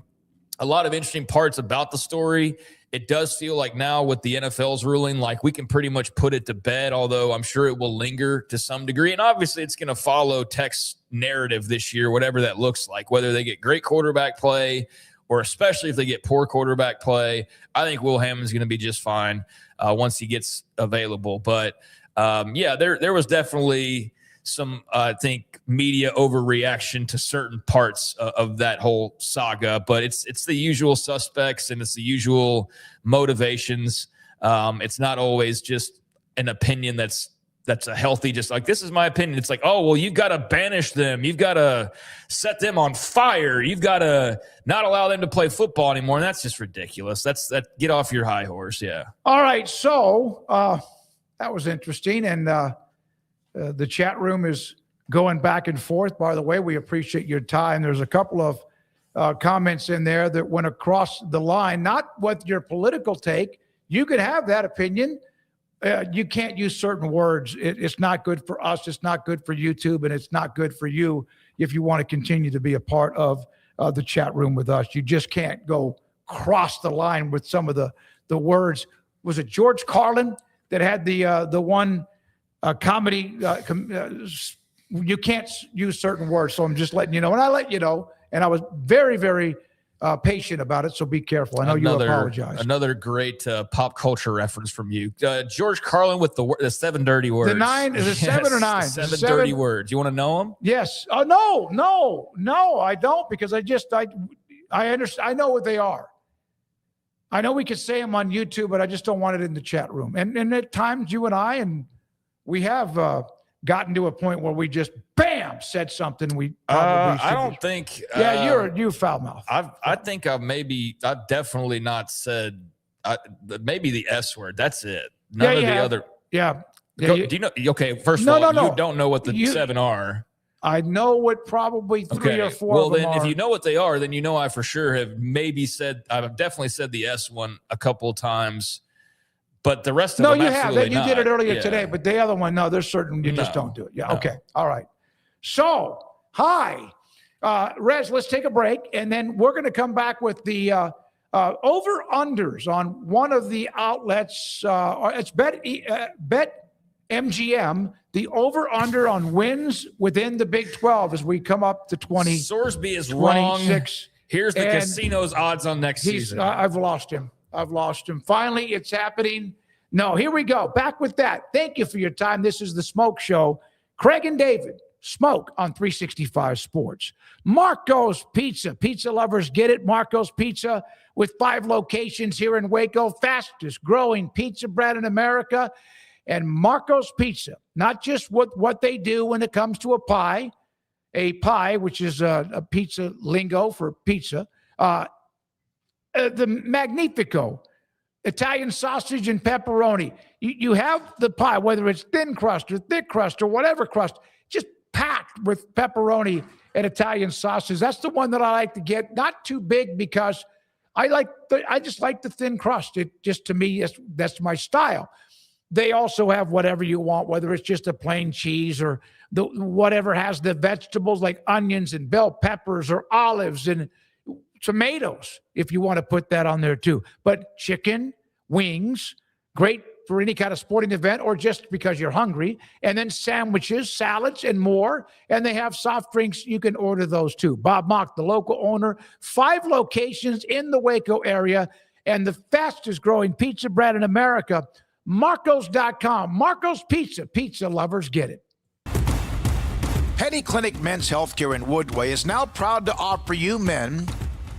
lot of interesting parts about the story. It does feel like now with the NFL's ruling, like we can pretty much put it to bed, although I'm sure it will linger to some degree. And obviously it's going to follow Tech's narrative this year, whatever that looks like, whether they get great quarterback play or especially if they get poor quarterback play. I think Will Hammond's going to be just fine once he gets available. But yeah, there was definitely some, I think, media overreaction to certain parts of that whole saga, but it's the usual suspects and it's the usual motivations. It's not always just an opinion that's a healthy, just like, this is my opinion. It's like, oh, well, you've got to banish them. You've got to set them on fire. You've got to not allow them to play football anymore. And that's just ridiculous. Get off your high horse. Yeah. All right. So that was interesting. And the chat room is going back and forth. By the way, we appreciate your time. There's a couple of comments in there that went across the line, not with your political take. You could have that opinion. You can't use certain words. It's not good for us. It's not good for YouTube, and it's not good for you if you want to continue to be a part of the chat room with us. You just can't go cross the line with some of the words. Was it George Carlin that had the one comedy? You can't use certain words, so I'm just letting you know. And I let you know, and I was very, very patient about it, so be careful. I know you apologize. Another great pop culture reference from you. George Carlin with the 7 dirty words. The 9, is it 7 or 9? Seven dirty words. You want to know them? Yes. Oh, no, I don't, because I understand. I know what they are. I know we could say them on YouTube, but I just don't want it in the chat room. And at times you and we have gotten to a point where we just said something we probably I don't think. Yeah, you're foul mouth. I think I've definitely not said maybe the S word. That's it. None of the other. Yeah. Do you know? Okay, first of all, you don't know what the 7 are. I know what probably 3 or 4. Well, then if you know what they are, then you know I for sure have I've definitely said the S one a couple of times. But the rest of them, you have. You not. did it earlier today, but the other one, no, there's certain you just don't do it. Yeah, okay. All right. So, hi. Rez, let's take a break, and then we're going to come back with the over-unders on one of the outlets. It's Bet MGM, the over-under on wins within the Big 12 as we come up to 20. Sorsby is 26. wrong. Here's the casino's odds on next season. I've lost him. Finally, it's happening. No, here we go. Back with that. Thank you for your time. This is the Smoke Show. Craig and David, Smoke on 365 Sports. Marco's Pizza. Pizza lovers get it. Marco's Pizza with 5 locations here in Waco. Fastest growing pizza brand in America. And Marco's Pizza, not just what they do when it comes to a pie, a pie, which is a pizza lingo for pizza. The Magnifico, Italian sausage and pepperoni. You have the pie, whether it's thin crust or thick crust or whatever crust, just packed with pepperoni and Italian sausage. That's the one that I like to get. Not too big because I just like the thin crust. It just, to me, that's my style. They also have whatever you want, whether it's just a plain cheese or whatever has the vegetables like onions and bell peppers or olives and tomatoes, if you want to put that on there too. But chicken, wings, great for any kind of sporting event or just because you're hungry. And then sandwiches, salads, and more. And they have soft drinks. You can order those too. Bob Mock, the local owner, 5 locations in the Waco area, and the fastest growing pizza brand in America. Marcos.com. Marcos Pizza. Pizza lovers get it. Petty Clinic Men's Healthcare in Woodway is now proud to offer you men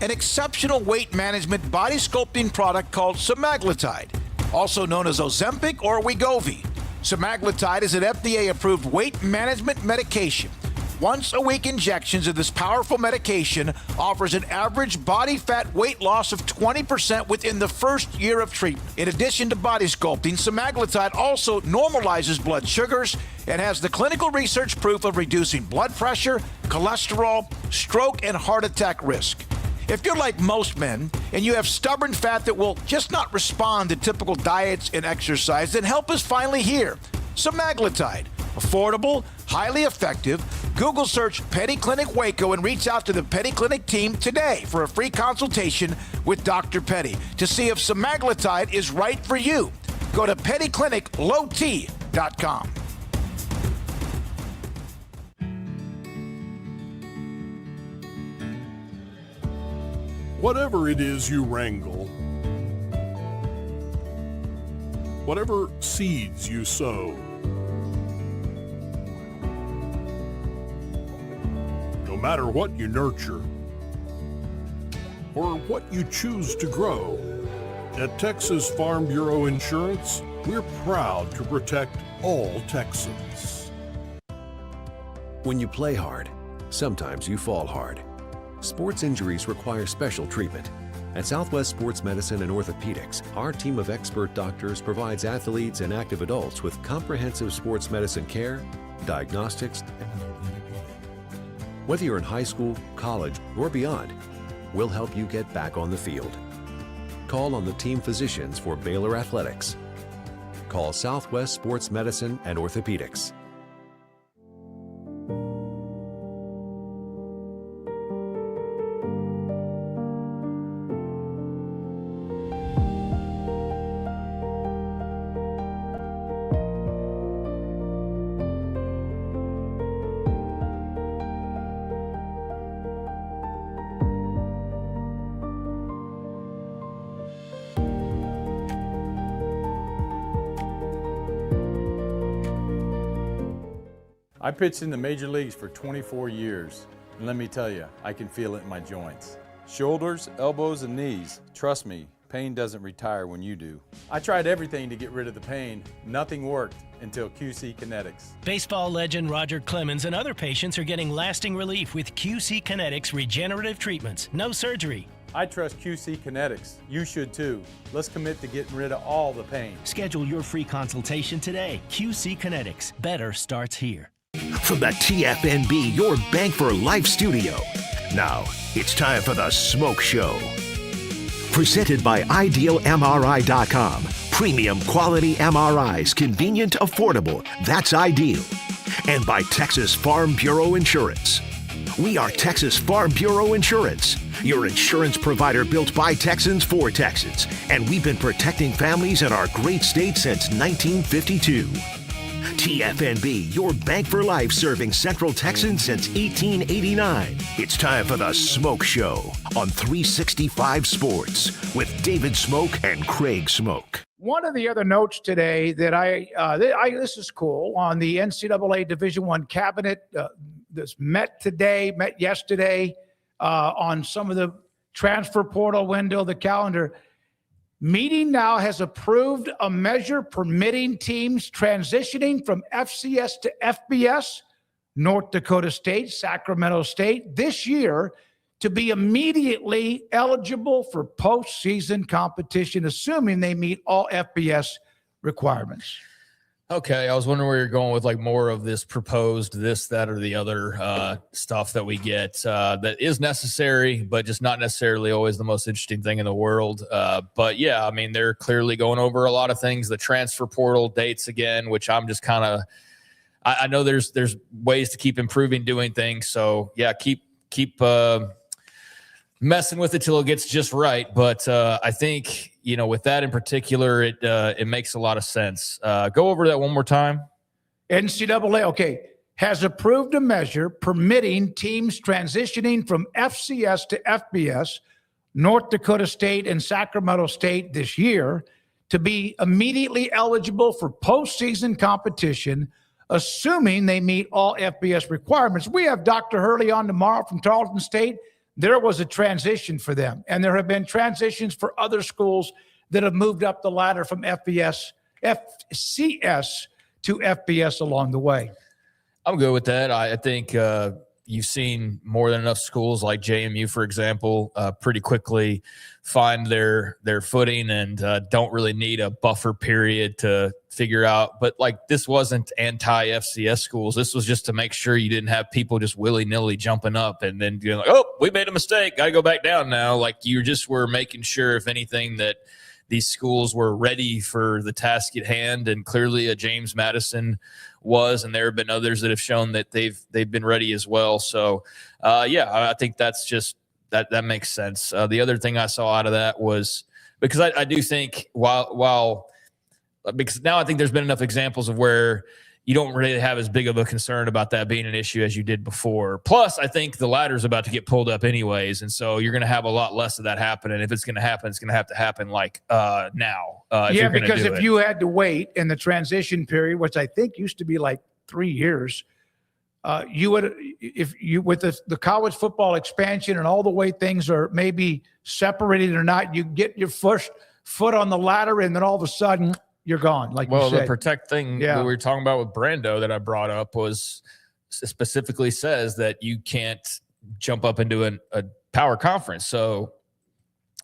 an exceptional weight management body sculpting product called semaglutide, also known as Ozempic or Wegovy. Semaglutide is an FDA-approved weight management medication. Once-a-week injections of this powerful medication offers an average body fat weight loss of 20% within the first year of treatment. In addition to body sculpting, semaglutide also normalizes blood sugars and has the clinical research proof of reducing blood pressure, cholesterol, stroke, and heart attack risk. If you're like most men and you have stubborn fat that will just not respond to typical diets and exercise, then help is finally here. Semaglutide. Affordable, highly effective. Google search Petty Clinic Waco and reach out to the Petty Clinic team today for a free consultation with Dr. Petty to see if semaglutide is right for you. Go to pettycliniclowt.com. Whatever it is you wrangle, whatever seeds you sow, no matter what you nurture or what you choose to grow, at Texas Farm Bureau Insurance, we're proud to protect all Texans. When you play hard, sometimes you fall hard. Sports injuries require special treatment. At Southwest Sports Medicine and Orthopedics, our team of expert doctors provides athletes and active adults with comprehensive sports medicine care, diagnostics. Whether you're in high school, college, or beyond, we'll help you get back on the field. Call on the team physicians for Baylor Athletics. Call Southwest Sports Medicine and Orthopedics. I pitched in the major leagues for 24 years, and let me tell you, I can feel it in my joints. Shoulders, elbows, and knees. Trust me, pain doesn't retire when you do. I tried everything to get rid of the pain. Nothing worked until QC Kinetics. Baseball legend Roger Clemens and other patients are getting lasting relief with QC Kinetics regenerative treatments. No surgery. I trust QC Kinetics. You should too. Let's commit to getting rid of all the pain. Schedule your free consultation today. QC Kinetics. Better starts here. From the TFNB Your Bank for Life studio. Now, it's time for the SMOAK Show. Presented by IdealMRI.com. Premium quality MRIs, convenient, affordable. That's ideal. And by Texas Farm Bureau Insurance. We are Texas Farm Bureau Insurance, your insurance provider built by Texans for Texans. And we've been protecting families in our great state since 1952. TFNB, your bank for life, serving Central Texans since 1889. It's time for the SMOAK Show on 365 Sports with David Smoke and Craig Smoke. One of the other notes today that this is cool, on the NCAA Division I cabinet, this met yesterday on some of the transfer portal window, the calendar. Meeting now has approved a measure permitting teams transitioning from FCS to FBS North Dakota State, Sacramento State this year to be immediately eligible for postseason competition, assuming they meet all FBS requirements. Okay, I was wondering where you're going with like more of this proposed this, that, or the other stuff that we get that is necessary, but just not necessarily always the most interesting thing in the world. But yeah, I mean, they're clearly going over a lot of things. The transfer portal dates again, which I'm just kind of, I know there's ways to keep improving doing things. So yeah, keep messing with it till it gets just right. But I think, with that in particular, it makes a lot of sense. Go over that one more time. NCAA, has approved a measure permitting teams transitioning from FCS to FBS, North Dakota State and Sacramento State this year, to be immediately eligible for postseason competition, assuming they meet all FBS requirements. We have Dr. Hurley on tomorrow from Tarleton State. There was a transition for them, and there have been transitions for other schools that have moved up the ladder from FCS to FBS along the way. I'm good with that. I think you've seen more than enough schools like JMU, for example, pretty quickly find their footing and don't really need a buffer period to figure out. But like, this wasn't anti-FCS schools. This was just to make sure you didn't have people just willy-nilly jumping up and then being like, oh, we made a mistake, got to go back down now. Like, you just were making sure, if anything, that these schools were ready for the task at hand. And clearly James Madison was, and there have been others that have shown that they've been ready as well. So yeah, I think that's just that makes sense. The other thing I saw out of that was, because I do think because now I think there's been enough examples of where you don't really have as big of a concern about that being an issue as you did before. Plus, I think the ladder's about to get pulled up anyways, and so you're going to have a lot less of that happen. And if it's going to happen, it's going to have to happen like now. Yeah, because if you had to wait in the transition period, which I think used to be like 3 years, you would, if you with the college football expansion and all the way things are maybe separated or not, you get your first foot on the ladder, and then all of a sudden you're gone. Like, well, you said. the protect thing that we were talking about with Brando that I brought up was specifically says that you can't jump up into a power conference. So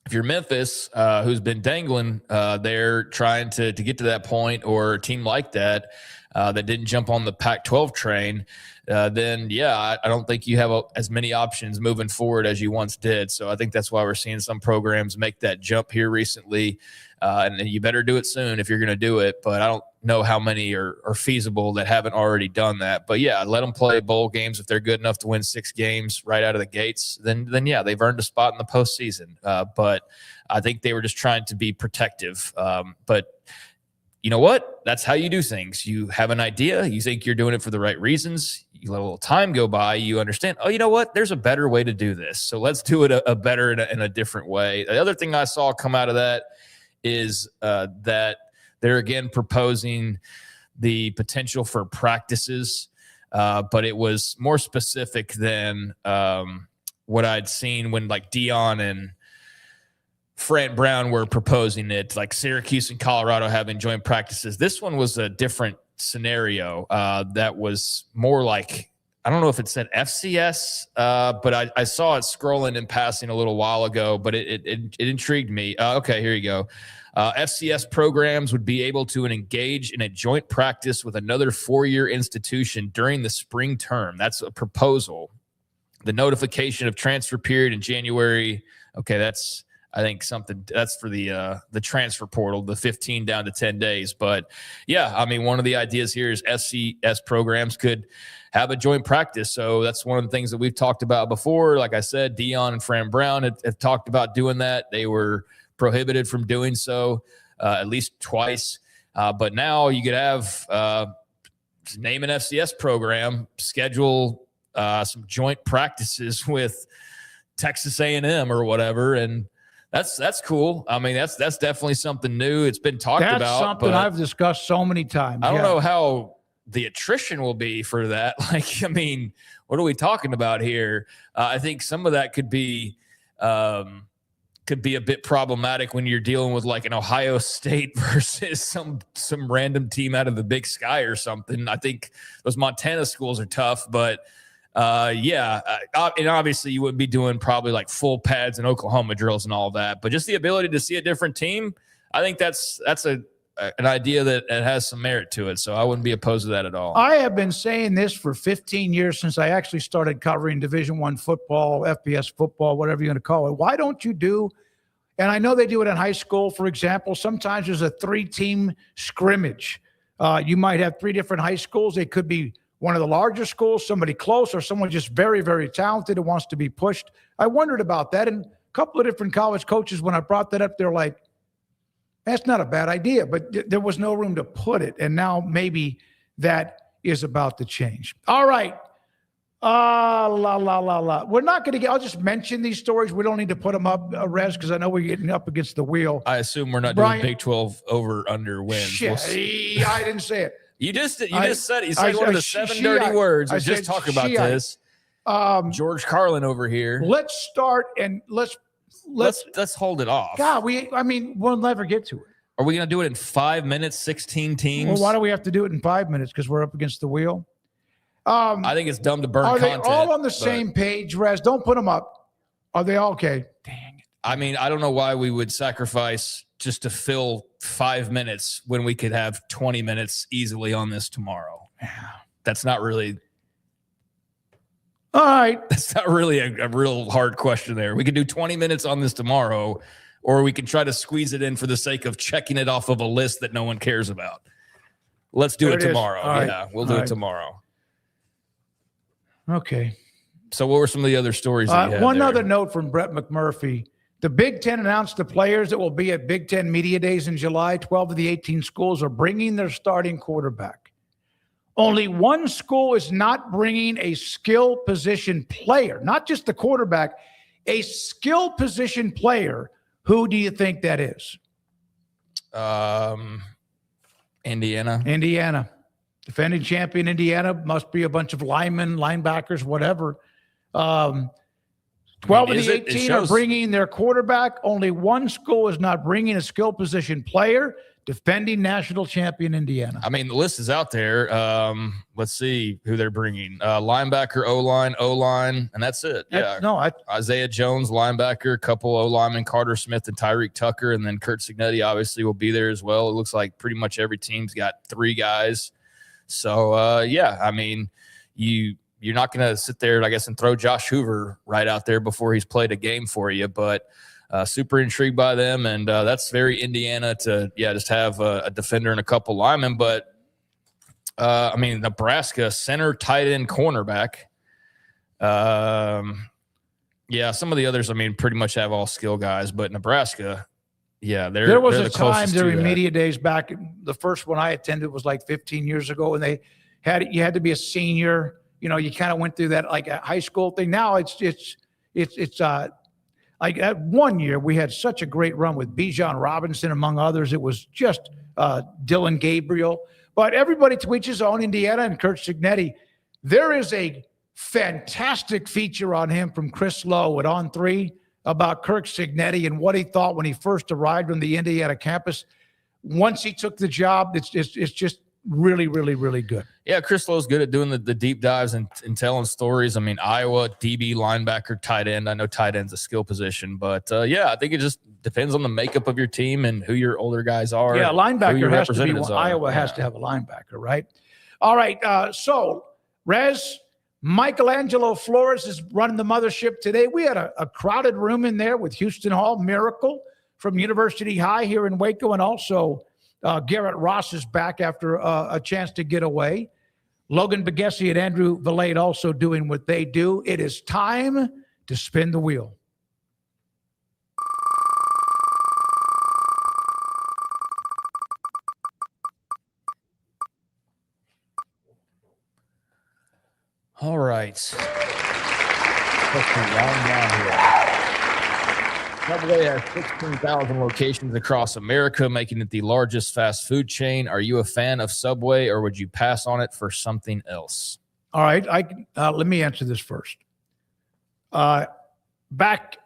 if you're Memphis, who's been dangling there trying to get to that point, or a team like that that didn't jump on the Pac-12 train, then yeah, I don't think you have as many options moving forward as you once did. So I think that's why we're seeing some programs make that jump here recently. And you better do it soon if you're going to do it. But I don't know how many are feasible that haven't already done that. But yeah, let them play bowl games if they're good enough to win 6 games right out of the gates. Then yeah, they've earned a spot in the postseason. But I think they were just trying to be protective. But you know what? That's how you do things. You have an idea. You think you're doing it for the right reasons. You let a little time go by. You understand, oh, you know what? There's a better way to do this. So let's do it a better in a different way. The other thing I saw come out of that is that they're again proposing the potential for practices, but it was more specific than what I'd seen when like Dion and Fran Brown were proposing it, like Syracuse and Colorado having joint practices. This one was a different scenario that was more like, I don't know if it said FCS, but I saw it scrolling and passing a little while ago, but it intrigued me. Okay, here you go. FCS programs would be able to engage in a joint practice with another 4-year institution during the spring term. That's a proposal. The notification of transfer period in January. Okay, that's, I think, something that's for the transfer portal, the 15 down to 10 days. But yeah, I mean, one of the ideas here is FCS programs could have a joint practice. So that's one of the things that we've talked about before. Like I said, Dion and Fran Brown have talked about doing that. They were prohibited from doing so at least twice. But now you could have name an FCS program, schedule some joint practices with Texas A&M or whatever, and that's cool. I mean, that's definitely something new. It's been talked about. That's something I've discussed so many times. I don't know how the attrition will be for that. Like, I mean, what are we talking about here? I think some of that could be could be a bit problematic when you're dealing with like an Ohio State versus some random team out of the Big Sky or something. I think those Montana schools are tough, but and obviously you wouldn't be doing probably like full pads and Oklahoma drills and all that, but just the ability to see a different team, I think that's an idea that has some merit to it. So I wouldn't be opposed to that at all. I have been saying this for 15 years since I actually started covering Division I football, FBS football, whatever you want to call it. Why don't you do, and I know they do it in high school, for example, sometimes there's a 3-team scrimmage. You might have 3 different high schools. They could be one of the larger schools, somebody close, or someone just very, very talented and wants to be pushed. I wondered about that. And a couple of different college coaches, when I brought that up, they're like, that's not a bad idea, but there was no room to put it. And now maybe that is about to change. All right. We're not going to get, I'll just mention these stories. We don't need to put them up, Rez, because I know we're getting up against the wheel. I assume we're not doing Big 12 over under wins. Shit, I didn't say it. You just said it. You said one of the 7 dirty words. I just talk about this. George Carlin over here. Let's start and let's hold it off. God, we'll never get to it. Are we going to do it in 5 minutes, 16 teams? Well, why do we have to do it in 5 minutes? Because we're up against the wheel. I think it's dumb to burn content. Are they all on the same page, Rez? Don't put them up. Are they all okay? Dang it. I mean, I don't know why we would sacrifice just to fill 5 minutes when we could have 20 minutes easily on this tomorrow. Yeah. That's not really. All right. That's not really a real hard question there. We could do 20 minutes on this tomorrow, or we can try to squeeze it in for the sake of checking it off of a list that no one cares about. Let's do it tomorrow. Yeah, we'll do it tomorrow. Okay. So what were some of the other stories? One other note from Brett McMurphy. The Big Ten announced the players that will be at Big Ten Media Days in July. 12 of the 18 schools are bringing their starting quarterback. Only one school is not bringing a skill position player, not just the quarterback, a skill position player. Who do you think that is? Indiana. Defending champion Indiana, must be a bunch of linemen, linebackers, whatever. 12 of the 18 are bringing their quarterback. Only one school is not bringing a skill position player. Defending national champion Indiana. I mean, the list is out there. Let's see who they're bringing. Linebacker, O-line, and that's it. Isaiah Jones, linebacker, a couple O-linemen, Carter Smith and Tyreek Tucker, and then Kurt Cignetti obviously will be there as well. It looks like pretty much every team's got 3 guys. So, I mean, you're not going to sit there, I guess, and throw Josh Hoover right out there before he's played a game for you, but super intrigued by them, and that's very Indiana to, just have a defender and a couple linemen. But, I mean, Nebraska, center, tight end, cornerback. Some of the others, I mean, pretty much have all skill guys, but Nebraska – there was a time during media days back. The first one I attended was like 15 years ago, and you had to be a senior. You know, you kind of went through that like a high school thing. Now it's like that one year we had such a great run with Bijan Robinson among others. It was just Dylan Gabriel, but everybody tweets his own. Indiana and Kurt Cignetti. There is a fantastic feature on him from Chris Lowe at On 3. About Kirk Cignetti and what he thought when he first arrived on the Indiana campus. Once he took the job, it's just really, really, really good. Yeah, Chris Lowe's good at doing the deep dives and telling stories. I mean, Iowa, DB, linebacker, tight end. I know tight end's a skill position, but I think it just depends on the makeup of your team and who your older guys are. Yeah, linebacker has to be. Iowa has to have a linebacker, right? All right, so Rez, Michelangelo Flores is running the mothership today. We had a crowded room in there with Houston Hall, Miracle from University High here in Waco, and also Garrett Ross is back after a chance to get away. Logan Begesi and Andrew Valade also doing what they do. It is time to spin the wheel. All right. Subway has 16,000 locations across America, making it the largest fast food chain. Are you a fan of Subway, or would you pass on it for something else? All right. Let me answer this first. Back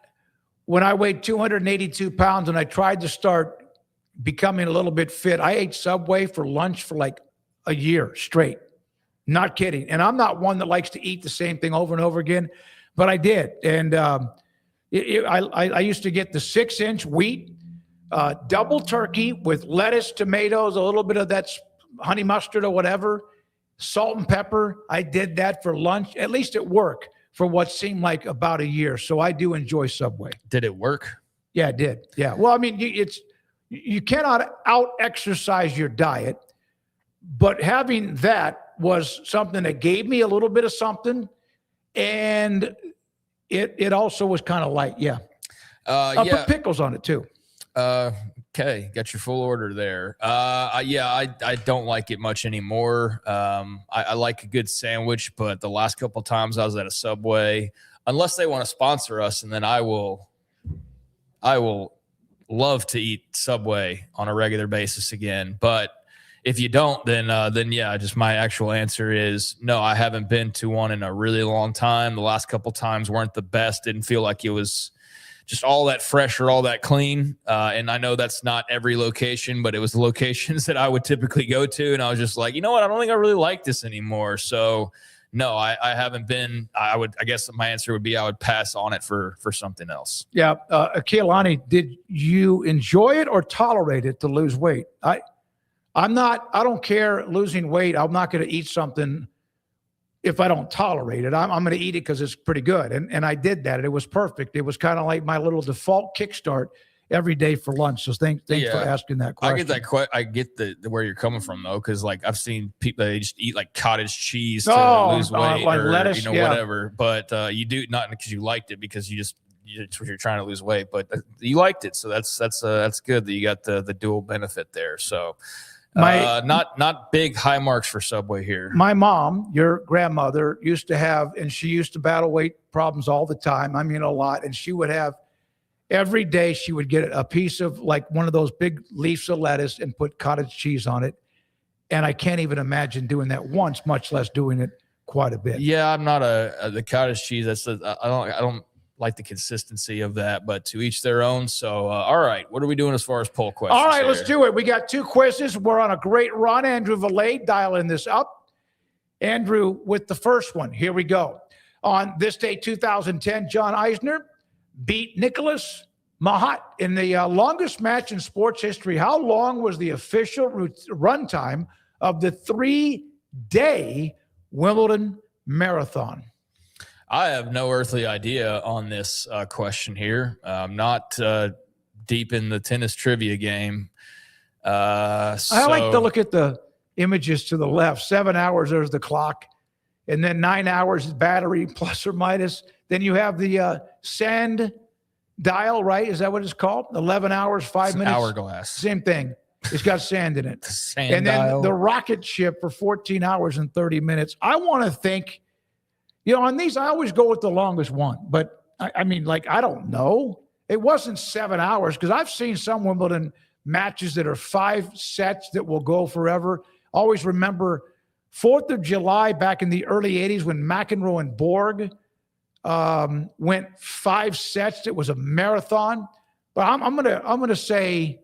when I weighed 282 pounds and I tried to start becoming a little bit fit, I ate Subway for lunch for like a year straight. Not kidding. And I'm not one that likes to eat the same thing over and over again, but I did. And I used to get the 6-inch wheat, double turkey with lettuce, tomatoes, a little bit of that honey mustard or whatever, salt and pepper. I did that for lunch, at least at work, for what seemed like about a year. So I do enjoy Subway. Did it work? Yeah, it did. Yeah. Well, I mean, you cannot out-exercise your diet, but having that was something that gave me a little bit of something, and it also was kind of light. Yeah. I'll put pickles on it too. Okay, got your full order there. I don't like it much anymore. I like a good sandwich, but the last couple of times I was at a Subway, unless they want to sponsor us, and then I will love to eat Subway on a regular basis again. But if you don't, then yeah, just my actual answer is no. I haven't been to one in a really long time. The last couple times weren't the best. Didn't feel like it was just all that fresh or all that clean. And I know that's not every location, but it was the locations that I would typically go to. And I was just like, you know what? I don't think I really like this anymore. So no, I haven't been. I guess my answer would be I would pass on it for something else. Yeah. Kehlani, did you enjoy it or tolerate it to lose weight? I don't care losing weight. I'm not going to eat something if I don't tolerate it. I'm going to eat it because it's pretty good. And I did that. It was perfect. It was kind of like my little default kickstart every day for lunch. So thanks for asking that question. I get that. I get the where you're coming from though, because like I've seen people they just eat like cottage cheese to lose weight like or lettuce, whatever. But you do not because you liked it because you're trying to lose weight, but you liked it. So that's good that you got the dual benefit there. So. Not big high marks for Subway here. My mom, your grandmother, used to have, and she used to battle weight problems all the time. I mean, a lot. And she would have every day she would get a piece of like one of those big leaves of lettuce and put cottage cheese on it. And I can't even imagine doing that once, much less doing it quite a bit. Yeah, I'm not the cottage cheese. I don't like the consistency of that, but to each their own. So, all right, what are we doing as far as poll questions? All right, here? let's do it. We got 2 quizzes. We're on a great run. Andrew Valet dialing this up. Andrew with the first one. Here we go. On this day, 2010, John Eisner beat Nicholas Mahut in the longest match in sports history. How long was the official run time of the 3-day Wimbledon marathon? I have no earthly idea on this question here. I'm not deep in the tennis trivia game. I like to look at the images to the left. 7 hours, there's the clock. And then 9 hours battery, plus or minus. Then you have the sand dial, right? Is that what it's called? 11 hours, 5 minutes? Hourglass. Same thing. It's got sand in it. Sand then dial. The rocket ship for 14 hours and 30 minutes. I want to think, on these, I always go with the longest one. But, I mean, like, I don't know. It wasn't 7 hours because I've seen some Wimbledon matches that are 5 sets that will go forever. Always remember 4th of July back in the early 80s when McEnroe and Borg went 5 sets. It was a marathon. But I'm gonna say,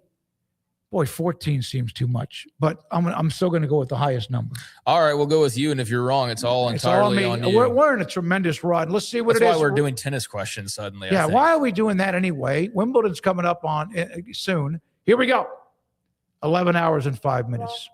boy, 14 seems too much. But I'm still gonna go with the highest number. All right, we'll go with you. And if you're wrong, it's all entirely on you. We're in a tremendous run. Let's see what That's it is. why we're doing tennis questions suddenly. Yeah, why are we doing that anyway? Wimbledon's coming up on soon. Here we go. 11 hours and 5 minutes.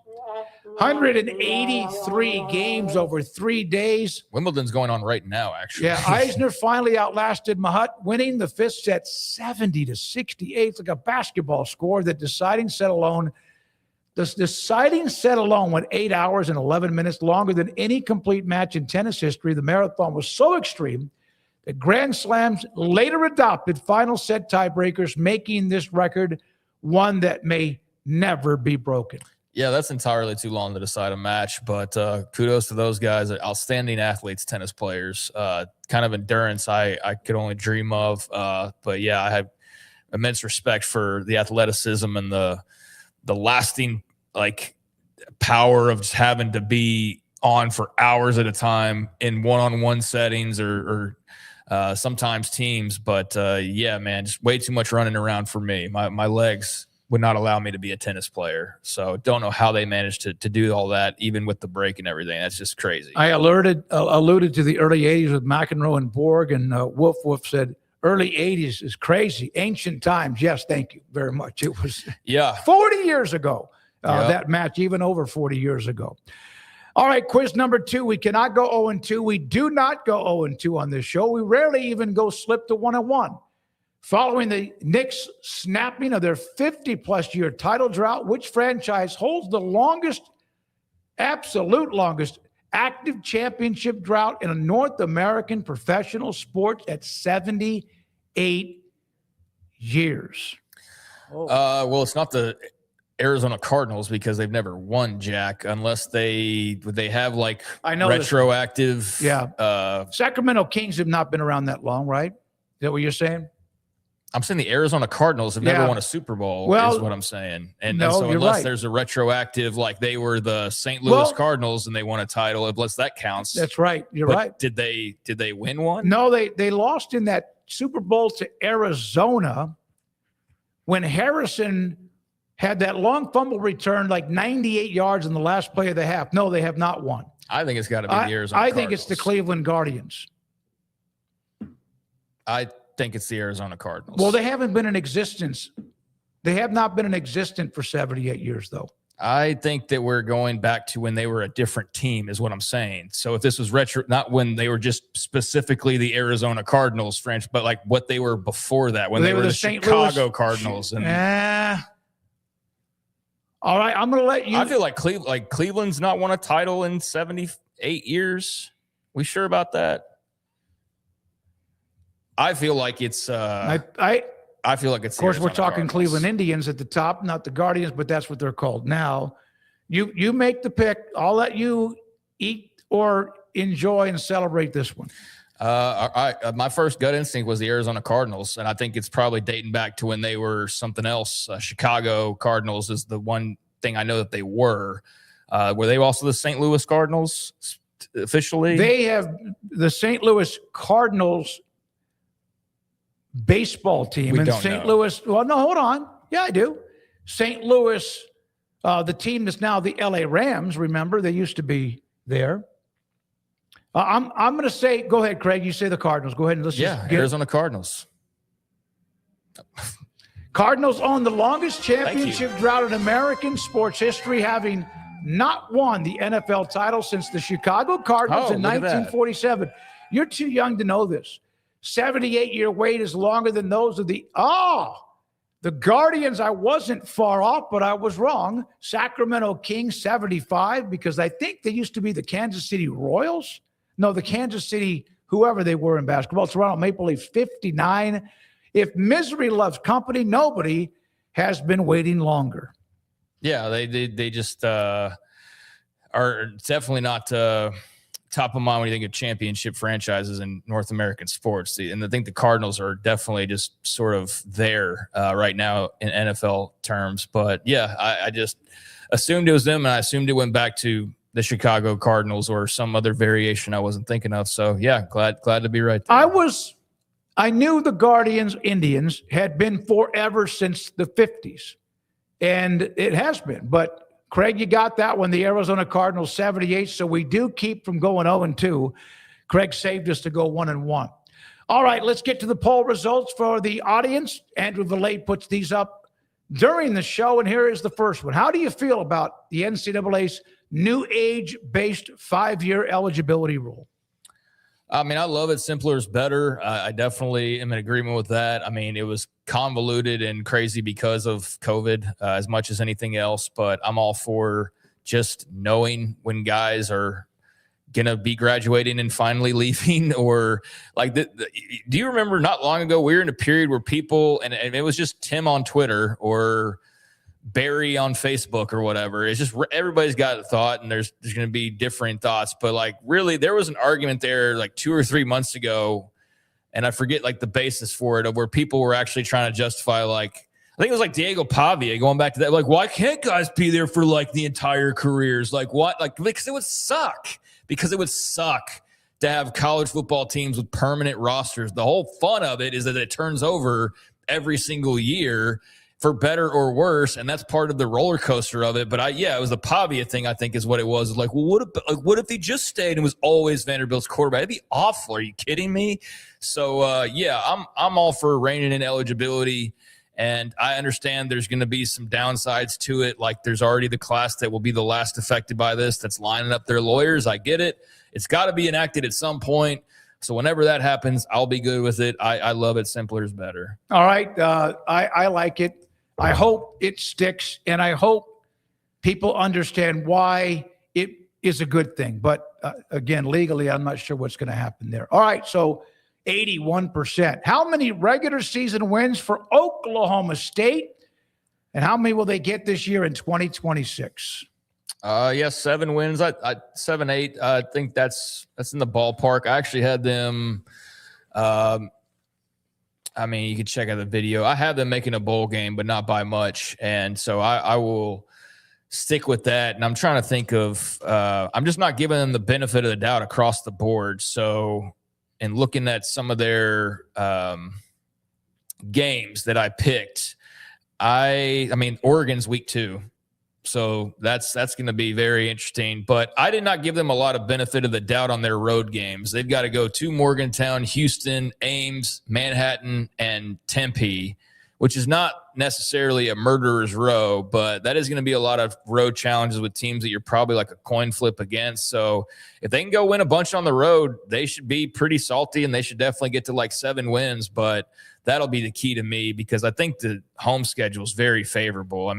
183 games over 3 days. Wimbledon's going on right now, actually. Yeah, Eisner finally outlasted Mahut, winning the 5th set 70-68. It's like a basketball score. The deciding set alone went 8 hours and 11 minutes, longer than any complete match in tennis history. The marathon was so extreme that Grand Slams later adopted final set tiebreakers, making this record one that may never be broken. Yeah, that's entirely too long to decide a match, but kudos to those guys. Outstanding athletes, tennis players, kind of endurance I could only dream of. But yeah, I have immense respect for the athleticism and the lasting like power of just having to be on for hours at a time in one-on-one settings or sometimes teams. But yeah, man, just way too much running around for me. My legs would not allow me to be a tennis player. So don't know how they managed to do all that, even with the break and everything. That's just crazy. I alluded to the early 80s with McEnroe and Borg, and Wolf said early 80s is crazy. Ancient times. Yes, thank you very much. It was 40 years ago, that match, even over 40 years ago. All right, quiz number 2. We cannot go 0-2. We do not go 0-2 on this show. We rarely even go slip to 1-1. Following the Knicks snapping of their 50-plus year title drought, which franchise holds the longest, absolute longest, active championship drought in a North American professional sport at 78 years? Well, it's not the Arizona Cardinals because they've never won, Jack, unless they have like retroactive. Sacramento Kings have not been around that long, right? Is that what you're saying? I'm saying the Arizona Cardinals have never won a Super Bowl, is what I'm saying. And so unless there's a retroactive, like they were the St. Louis Cardinals and they won a title, unless that counts. That's right. You're right. Did they win one? No, they lost in that Super Bowl to Arizona when Harrison had that long fumble return, like 98 yards in the last play of the half. No, they have not won. I think it's got to be the Arizona Cardinals. I think it's the Cleveland Guardians. I think it's the Arizona Cardinals. Well, they haven't been in existence. They have not been in existence for 78 years, though. I think that we're going back to when they were a different team is what I'm saying. So if this was not when they were just specifically the Arizona Cardinals, French, but like what they were before that, when they were the Chicago Cardinals. And all right, I'm going to let you. I feel like Cleveland's not won a title in 78 years. We sure about that? I feel like it's. I feel like it's. Of course, we're talking Cleveland Indians at the top, not the Guardians, but that's what they're called now. You make the pick. I'll let you eat or enjoy and celebrate this one. My first gut instinct was the Arizona Cardinals, and I think it's probably dating back to when they were something else. Chicago Cardinals is the one thing I know that they were. Were they also the St. Louis Cardinals officially? They have the St. Louis Cardinals baseball team in St. Louis. Well, no, hold on. Yeah, I do. St. Louis, the team that's now the LA Rams. Remember, they used to be there. I'm going to say, go ahead, Craig. You say the Cardinals. Go ahead and let's just get Arizona Cardinals. Cardinals own the longest championship drought in American sports history, having not won the NFL title since the Chicago Cardinals in 1947. You're too young to know this. 78-year wait is longer than those of the Guardians. I wasn't far off, but I was wrong. Sacramento Kings 75, because I think they used to be the Kansas City Royals. No, the Kansas City, whoever they were in basketball. Toronto Maple Leafs 59. If misery loves company, nobody has been waiting longer. Yeah, they just are definitely not top of mind when you think of championship franchises in North American sports. And I think the Cardinals are definitely just sort of there right now in NFL terms. But yeah, I just assumed it was them, and I assumed it went back to the Chicago Cardinals or some other variation I wasn't thinking of. So yeah, glad to be right there. I knew the Indians had been forever since the 50s, and it has been. But Craig, you got that one, the Arizona Cardinals 78. So we do keep from going 0-2. Craig saved us to go 1-1. All right, let's get to the poll results for the audience. Andrew Valet puts these up during the show, and here is the first one. How do you feel about the NCAA's new age-based 5-year eligibility rule? I mean, I love it. Simpler is better. I definitely am in agreement with that. I mean, it was convoluted and crazy because of COVID as much as anything else, but I'm all for just knowing when guys are going to be graduating and finally leaving, or like, do you remember not long ago, we were in a period where people, and it was just Tim on Twitter or Barry on Facebook or whatever. It's just everybody's got a thought, and there's going to be different thoughts. But like, really, there was an argument there like 2 or 3 months ago, and I forget like the basis for it, of where people were actually trying to justify, like, I think it was like Diego Pavia going back to that. Like, why can't guys be there for like the entire careers? Like what? Like, because it would suck. to have college football teams with permanent rosters. The whole fun of it is that it turns over every single year, for better or worse, and that's part of the roller coaster of it. But it was the Pavia thing, I think, is what it was. Like, well, what if he just stayed and was always Vanderbilt's quarterback? It'd be awful. Are you kidding me? So I'm all for reining in eligibility, and I understand there's going to be some downsides to it. Like, there's already the class that will be the last affected by this that's lining up their lawyers. I get it. It's got to be enacted at some point. So whenever that happens, I'll be good with it. I love it. Simpler is better. All right. I like it. I hope it sticks, and I hope people understand why it is a good thing. But again, legally, I'm not sure what's going to happen there. All right, so 81%. How many regular season wins for Oklahoma State, and how many will they get this year in 2026? 7 wins. 7, 8. I think that's in the ballpark. I actually had them. You can check out the video. I have them making a bowl game, but not by much. And so I will stick with that. And I'm trying to think of I'm just not giving them the benefit of the doubt across the board. So in looking at some of their games that I picked, Oregon's week 2. So that's going to be very interesting. But I did not give them a lot of benefit of the doubt on their road games. They've got to go to Morgantown, Houston, Ames, Manhattan, and Tempe, which is not necessarily a murderer's row, but that is going to be a lot of road challenges with teams that you're probably like a coin flip against. So if they can go win a bunch on the road, they should be pretty salty, and they should definitely get to like 7 wins. But that'll be the key to me, because I think the home schedule is very favorable.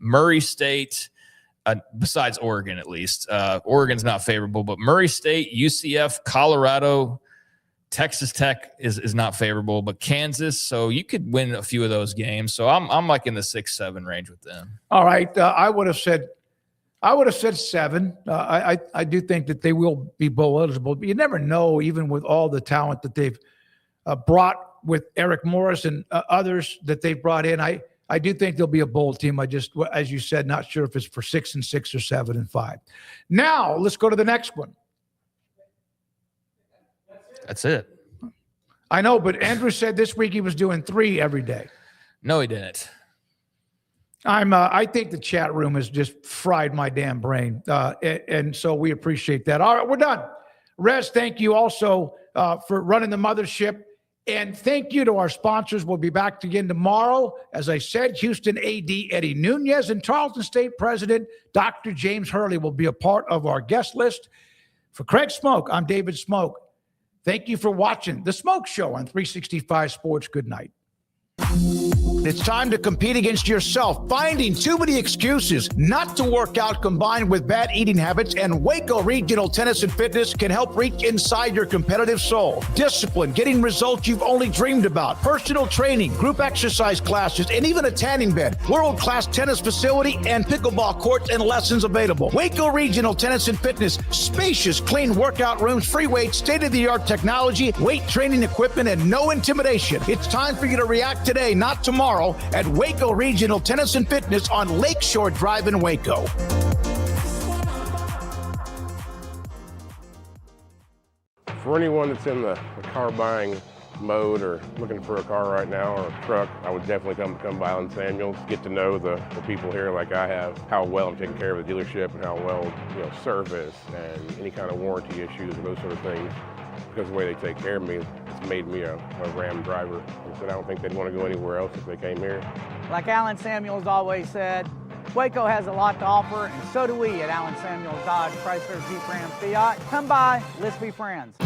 Murray State, besides Oregon at least, Oregon's not favorable, but Murray State, UCF, Colorado, Texas Tech is not favorable, but Kansas. So you could win a few of those games. So I'm like in the 6-7 range with them. All right, I would have said 7. I do think that they will be bowl eligible, but you never know, even with all the talent that they've brought with Eric Morris and others that they've brought in. I do think there'll be a bowl team. I just, as you said, not sure if it's for 6 and 6 or 7 and 5. Now let's go to the next one. That's it. I know, but Andrew said this week he was doing 3 every day. No, he didn't. I think the chat room has just fried my damn brain, and so we appreciate that. All right, we're done. Rez, thank you also for running the mothership. And thank you to our sponsors. We'll be back again tomorrow. As I said, Houston AD Eddie Nunez and Tarleton State President Dr. James Hurley will be a part of our guest list. For Craig Smoke, I'm David Smoke. Thank you for watching The Smoke Show on 365 Sports. Good night. It's time to compete against yourself, finding too many excuses not to work out combined with bad eating habits, and Waco Regional Tennis and Fitness can help reach inside your competitive soul. Discipline, getting results you've only dreamed about, personal training, group exercise classes, and even a tanning bed, world-class tennis facility, and pickleball courts and lessons available. Waco Regional Tennis and Fitness, spacious, clean workout rooms, free weights, state-of-the-art technology, weight training equipment, and no intimidation. It's time for you to react today, not tomorrow, at Waco Regional Tennis and Fitness on Lakeshore Drive in Waco. For anyone that's in the car buying mode or looking for a car right now or a truck, I would definitely come by Allen Samuels, get to know the people here like I have, how well I'm taking care of the dealership and how well, service and any kind of warranty issues or those sort of things. Because the way they take care of me, it's made me a Ram driver. And so I don't think they'd want to go anywhere else if they came here. Like Allen Samuels always said, Waco has a lot to offer, and so do we at Allen Samuels Dodge, Chrysler, Jeep, Ram, Fiat. Come by, let's be friends.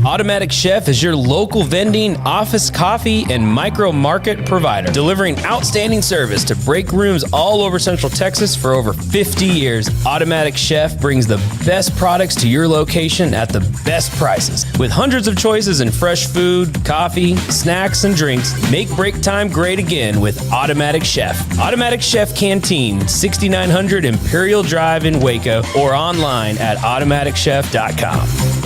Automatic Chef is your local vending, office coffee, and micro market provider, delivering outstanding service to break rooms all over Central Texas for over 50 years. Automatic Chef brings the best products to your location at the best prices. With hundreds of choices in fresh food, coffee, snacks, and drinks, make break time great again with Automatic Chef. Automatic Chef Canteen, 6900 Imperial Drive in Waco, or online at automaticchef.com.